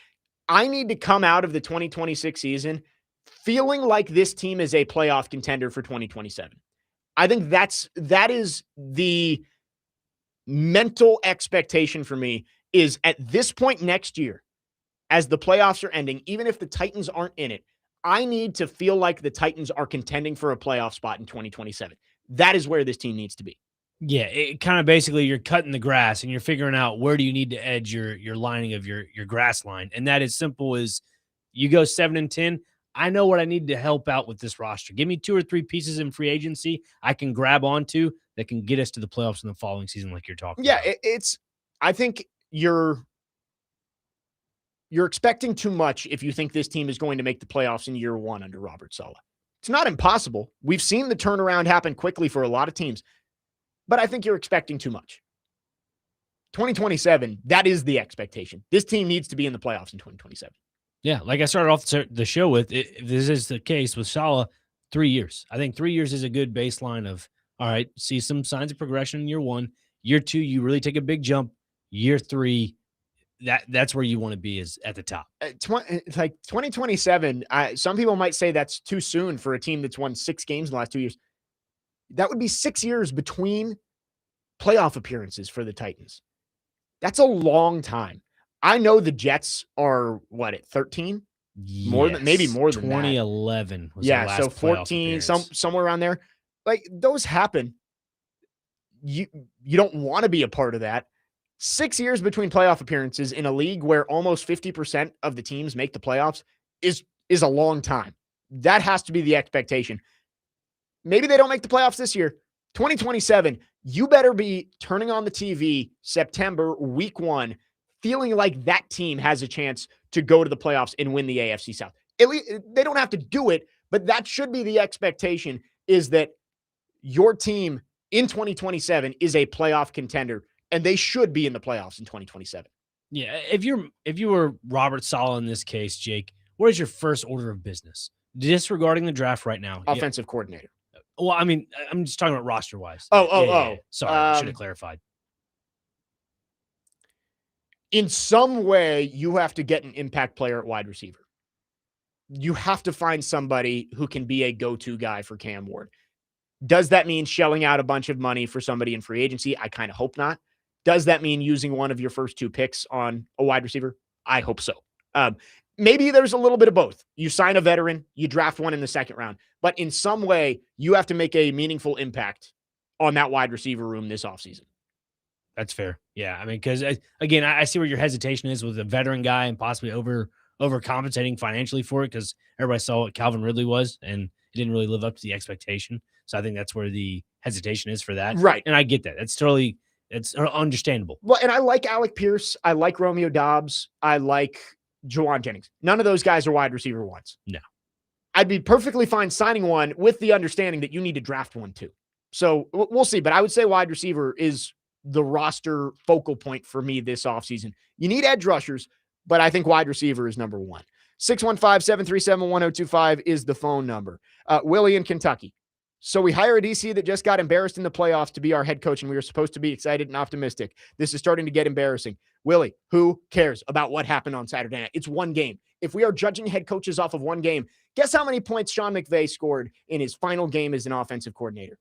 I need to come out of the 2026 season feeling like this team is a playoff contender for 2027. I think that is the mental expectation for me, is at this point next year, as the playoffs are ending, even if the Titans aren't in it, I need to feel like the Titans are contending for a playoff spot in 2027. That is where this team needs to be. Yeah, it kind of basically you're cutting the grass and you're figuring out where do you need to edge your lining of your grass line. And that is simple as you go 7-10. I know what I need to help out with this roster. Give me 2 or 3 pieces in free agency I can grab onto that can get us to the playoffs in the following season, like you're talking about. I think you're expecting too much if you think this team is going to make the playoffs in year 1 under Robert Saleh. It's not impossible. We've seen the turnaround happen quickly for a lot of teams, but I think you're expecting too much. 2027, that is the expectation. This team needs to be in the playoffs in 2027. Yeah, like I started off the show with, if this is the case with Saleh, 3 years. I think 3 years is a good baseline of, all right, see some signs of progression in year 1. Year 2, you really take a big jump. Year 3, that's where you want to be, is at the top. It's like 2027. Some people might say that's too soon for a team that's won 6 games in the last 2 years. That would be 6 years between playoff appearances for the Titans. That's a long time. I know the Jets are at 13? Maybe more than 2011 was that. the last So 14, somewhere around there. Like, those happen. You don't want to be a part of that. 6 years between playoff appearances in a league where almost 50% of the teams make the playoffs is a long time. That has to be the expectation. Maybe they don't make the playoffs this year. 2027, you better be turning on the TV September, week 1, feeling like that team has a chance to go to the playoffs and win the AFC South. At least, they don't have to do it, but that should be the expectation, is that your team in 2027 is a playoff contender, and they should be in the playoffs in 2027. Yeah, if you were Robert Saleh in this case, Jake, what is your first order of business? Disregarding the draft right now. Offensive coordinator. Well, I mean, I'm just talking about roster-wise. Sorry, I should have clarified. In some way, you have to get an impact player at wide receiver. You have to find somebody who can be a go-to guy for Cam Ward. Does that mean shelling out a bunch of money for somebody in free agency? I kind of hope not. Does that mean using one of your first 2 picks on a wide receiver? I hope so. Maybe there's a little bit of both. You sign a veteran, you draft one in the 2nd round, but in some way, you have to make a meaningful impact on that wide receiver room this offseason. That's fair. Yeah, I mean, because again, I see where your hesitation is with a veteran guy and possibly overcompensating financially for it, because everybody saw what Calvin Ridley was, and it didn't really live up to the expectation. So I think that's where the hesitation is for that. Right. And I get that. It's understandable. Well, and I like Alec Pierce. I like Romeo Dobbs. I like Juwan Jennings. None of those guys are wide receiver ones. No. I'd be perfectly fine signing one with the understanding that you need to draft one too. So we'll see. But I would say wide receiver is the roster focal point for me this offseason. You need edge rushers, but I think wide receiver is number 1. 615-737-1025 is the phone number. Willie in Kentucky. So we hire a DC that just got embarrassed in the playoffs to be our head coach, and we were supposed to be excited and optimistic. This is starting to get embarrassing. Willie, who cares about what happened on Saturday night? It's one game. If we are judging head coaches off of one game, guess how many points Sean McVay scored in his final game as an offensive coordinator?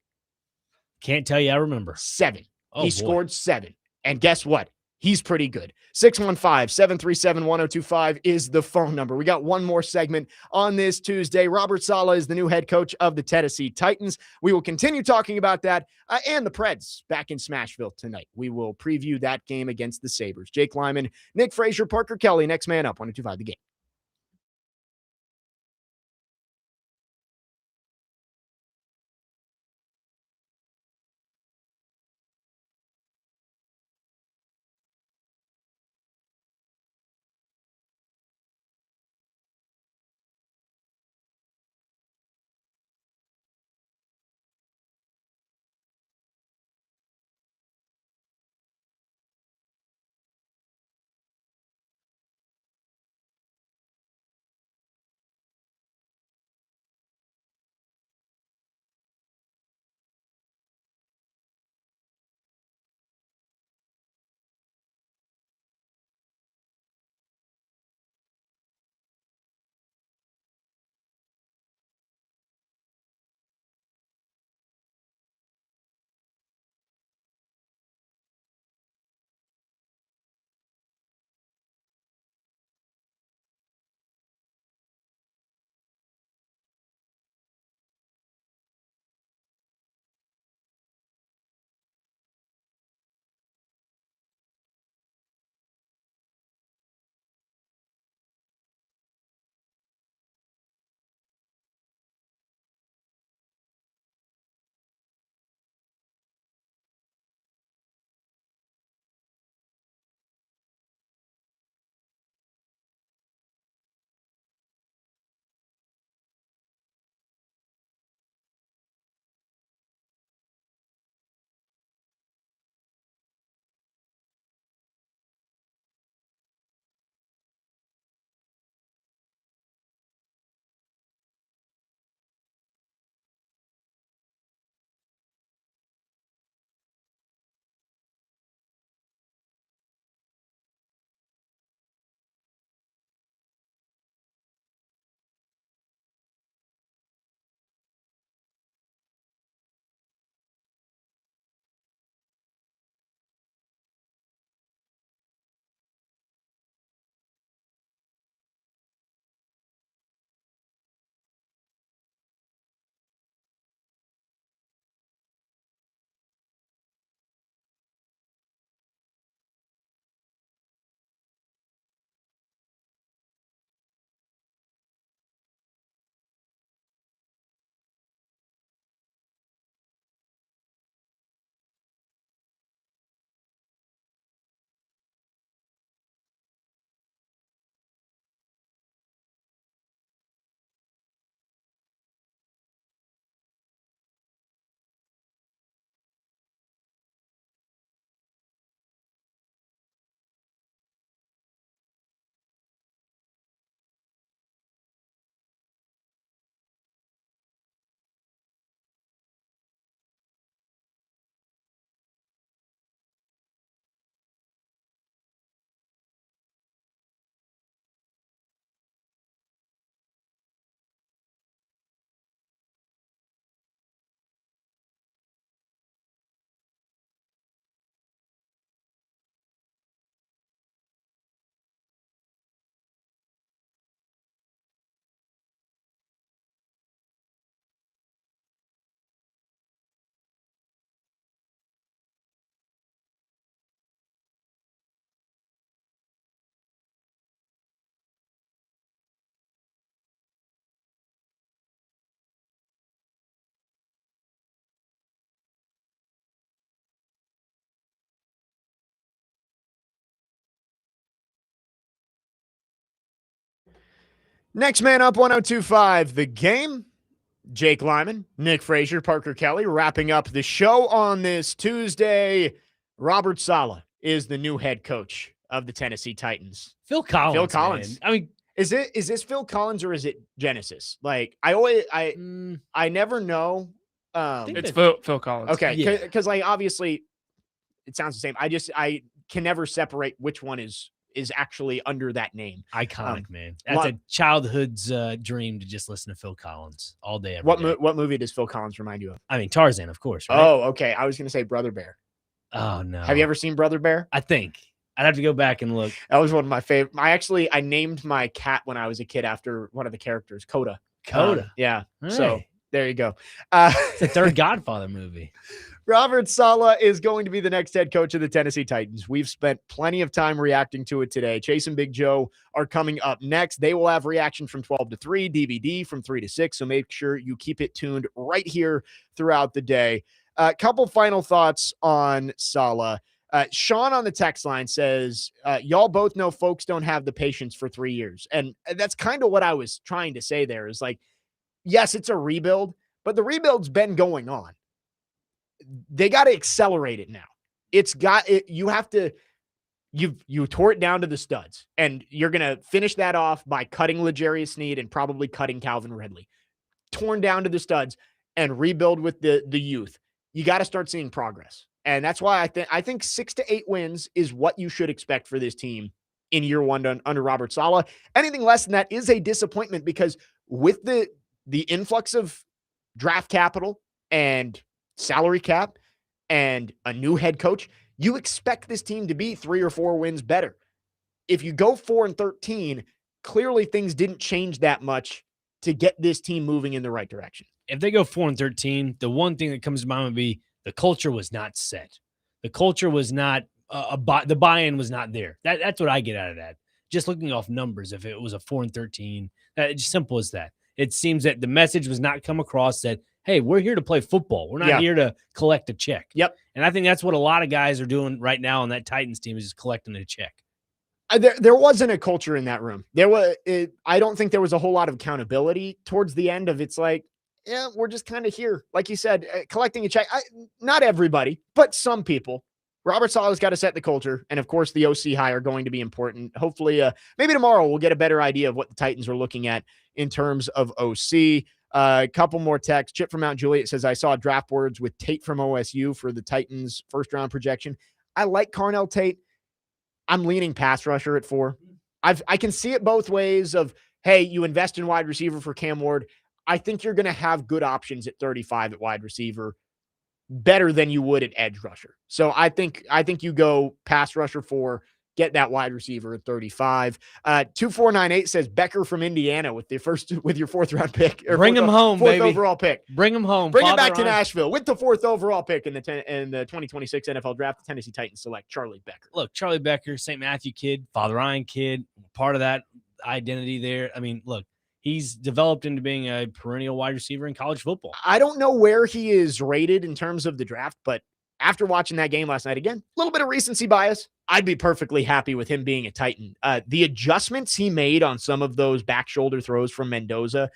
Can't tell you. I remember. 7. Oh, he scored 7. And guess what? He's pretty good. 615-737-1025 is the phone number. We got one more segment on this Tuesday. Robert Saleh is the new head coach of the Tennessee Titans. We will continue talking about that and the Preds back in Smashville tonight. We will preview that game against the Sabres. Jake Lyman, Nick Frazier, Parker Kelly, next man up, 1025 The Game. Next man up, 1025, The Game. Jake Lyman, Nick Frazier, Parker Kelly, wrapping up the show on this Tuesday. Robert Saleh is the new head coach of the Tennessee Titans. Phil Collins. Phil Collins. Man. I mean, is this Phil Collins or is it Genesis? Like I never know. It's Phil Collins. Okay, because like obviously it sounds the same. I can never separate which one is actually under that name. Iconic, man. That's a childhood's dream to just listen to Phil Collins all day, every day. What movie does Phil Collins remind you of? I mean, Tarzan, of course. Right? Oh, okay. I was going to say Brother Bear. Oh, no. Have you ever seen Brother Bear? I think. I'd have to go back and look. That was one of my favorite. I named my cat when I was a kid after one of the characters, Coda. Yeah. Hey. So there you go. It's the third Godfather movie. Robert Saleh is going to be the next head coach of the Tennessee Titans. We've spent plenty of time reacting to it today. Chase and Big Joe are coming up next. They will have reaction from 12 to 3, DVD from 3 to 6. So make sure you keep it tuned right here throughout the day. A couple final thoughts on Saleh. Sean on the text line says, y'all both know folks don't have the patience for 3 years. And that's kind of what I was trying to say there is like, yes, it's a rebuild, but the rebuild's been going on. They got to accelerate it now. It's got it. You have to, you tore it down to the studs, and you're going to finish that off by cutting L'Jarius Sneed and probably cutting Calvin Ridley. Torn down to the studs and rebuild with the youth. You got to start seeing progress. And that's why I think 6 to 8 wins is what you should expect for this team in year one under Robert Saleh. Anything less than that is a disappointment because with the influx of draft capital and salary cap and a new head coach, you expect this team to be 3 or 4 wins better. If you go 4-13, clearly things didn't change that much to get this team moving in the right direction. If they go 4-13, the one thing that comes to mind would be the culture was not set. The culture was not the buy-in was not there. That's what I get out of that. Just looking off numbers, if it was a 4-13, it's simple as that. It seems that the message was not come across that, hey, we're here to play football. We're not here to collect a check. Yep. And I think that's what a lot of guys are doing right now on that Titans team is just collecting a check. There wasn't a culture in that room. I don't think there was a whole lot of accountability towards the end of it's like, yeah, we're just kind of here. Like you said, collecting a check. Not everybody, but some people. Robert Saleh's got to set the culture. And of course, the OC hire are going to be important. Hopefully, maybe tomorrow we'll get a better idea of what the Titans are looking at in terms of OC. A couple more texts. Chip from Mount Juliet says, I saw draft words with Tate from OSU for the Titans first round projection. I like Carnell Tate. I'm leaning pass rusher at 4. I can see it both ways of, hey, you invest in wide receiver for Cam Ward. I think you're going to have good options at 35 at wide receiver, better than you would at edge rusher. So I think you go pass rusher 4, get that wide receiver at 35. 2498 says Becker from Indiana with your 4th round pick. Bring him home, fourth baby. Overall pick. Bring him home. Bring it back to Nashville with the 4th overall pick in the 2026 NFL draft. The Tennessee Titans select Charlie Becker. Look, Charlie Becker, St. Matthew kid, Father Ryan kid, part of that identity there. I mean, look, he's developed into being a perennial wide receiver in college football. I don't know where he is rated in terms of the draft, but after watching that game last night, again, a little bit of recency bias, I'd be perfectly happy with him being a Titan. The adjustments he made on some of those back shoulder throws from Mendoza,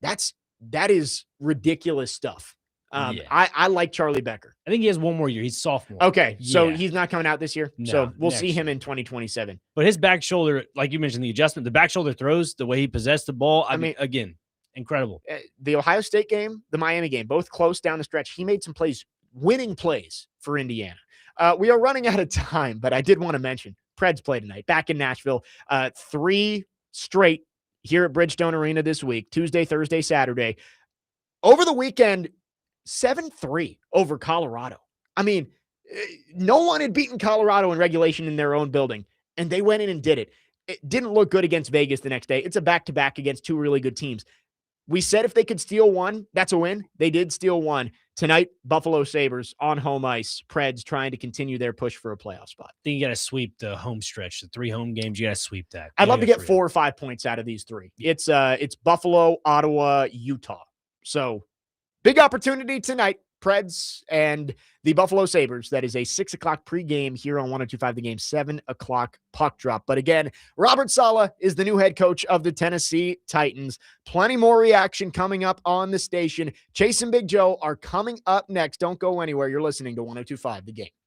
that is ridiculous stuff. I like Charlie Becker. I think he has one more year. He's sophomore. Okay, so he's not coming out this year. No, so we'll see him in 2027. But his back shoulder, like you mentioned, the adjustment, the back shoulder throws, the way he possessed the ball, I mean, again, incredible. The Ohio State game, the Miami game, both close down the stretch. He made some plays, winning plays for Indiana. We are running out of time, but I did want to mention Preds play tonight back in Nashville. 3 straight here at Bridgestone Arena this week, Tuesday, Thursday, Saturday. Over the weekend, 7-3 over Colorado. I mean, no one had beaten Colorado in regulation in their own building, and they went in and did it. It didn't look good against Vegas the next day. It's a back-to-back against 2 really good teams. We said if they could steal one, that's a win. They did steal one. Tonight, Buffalo Sabres on home ice. Preds trying to continue their push for a playoff spot. I think you got to sweep the home stretch. The 3 home games, you got to sweep that. I'd love to get 4 or 5 points out of these 3. It's Buffalo, Ottawa, Utah. So big opportunity tonight. Preds and the Buffalo Sabres. That is a 6 o'clock pregame here on 102.5 The Game, 7 o'clock puck drop. But again, Robert Saleh is the new head coach of the Tennessee Titans. Plenty more reaction coming up on the station. Chase and Big Joe are coming up next. Don't go anywhere. You're listening to 102.5 The Game.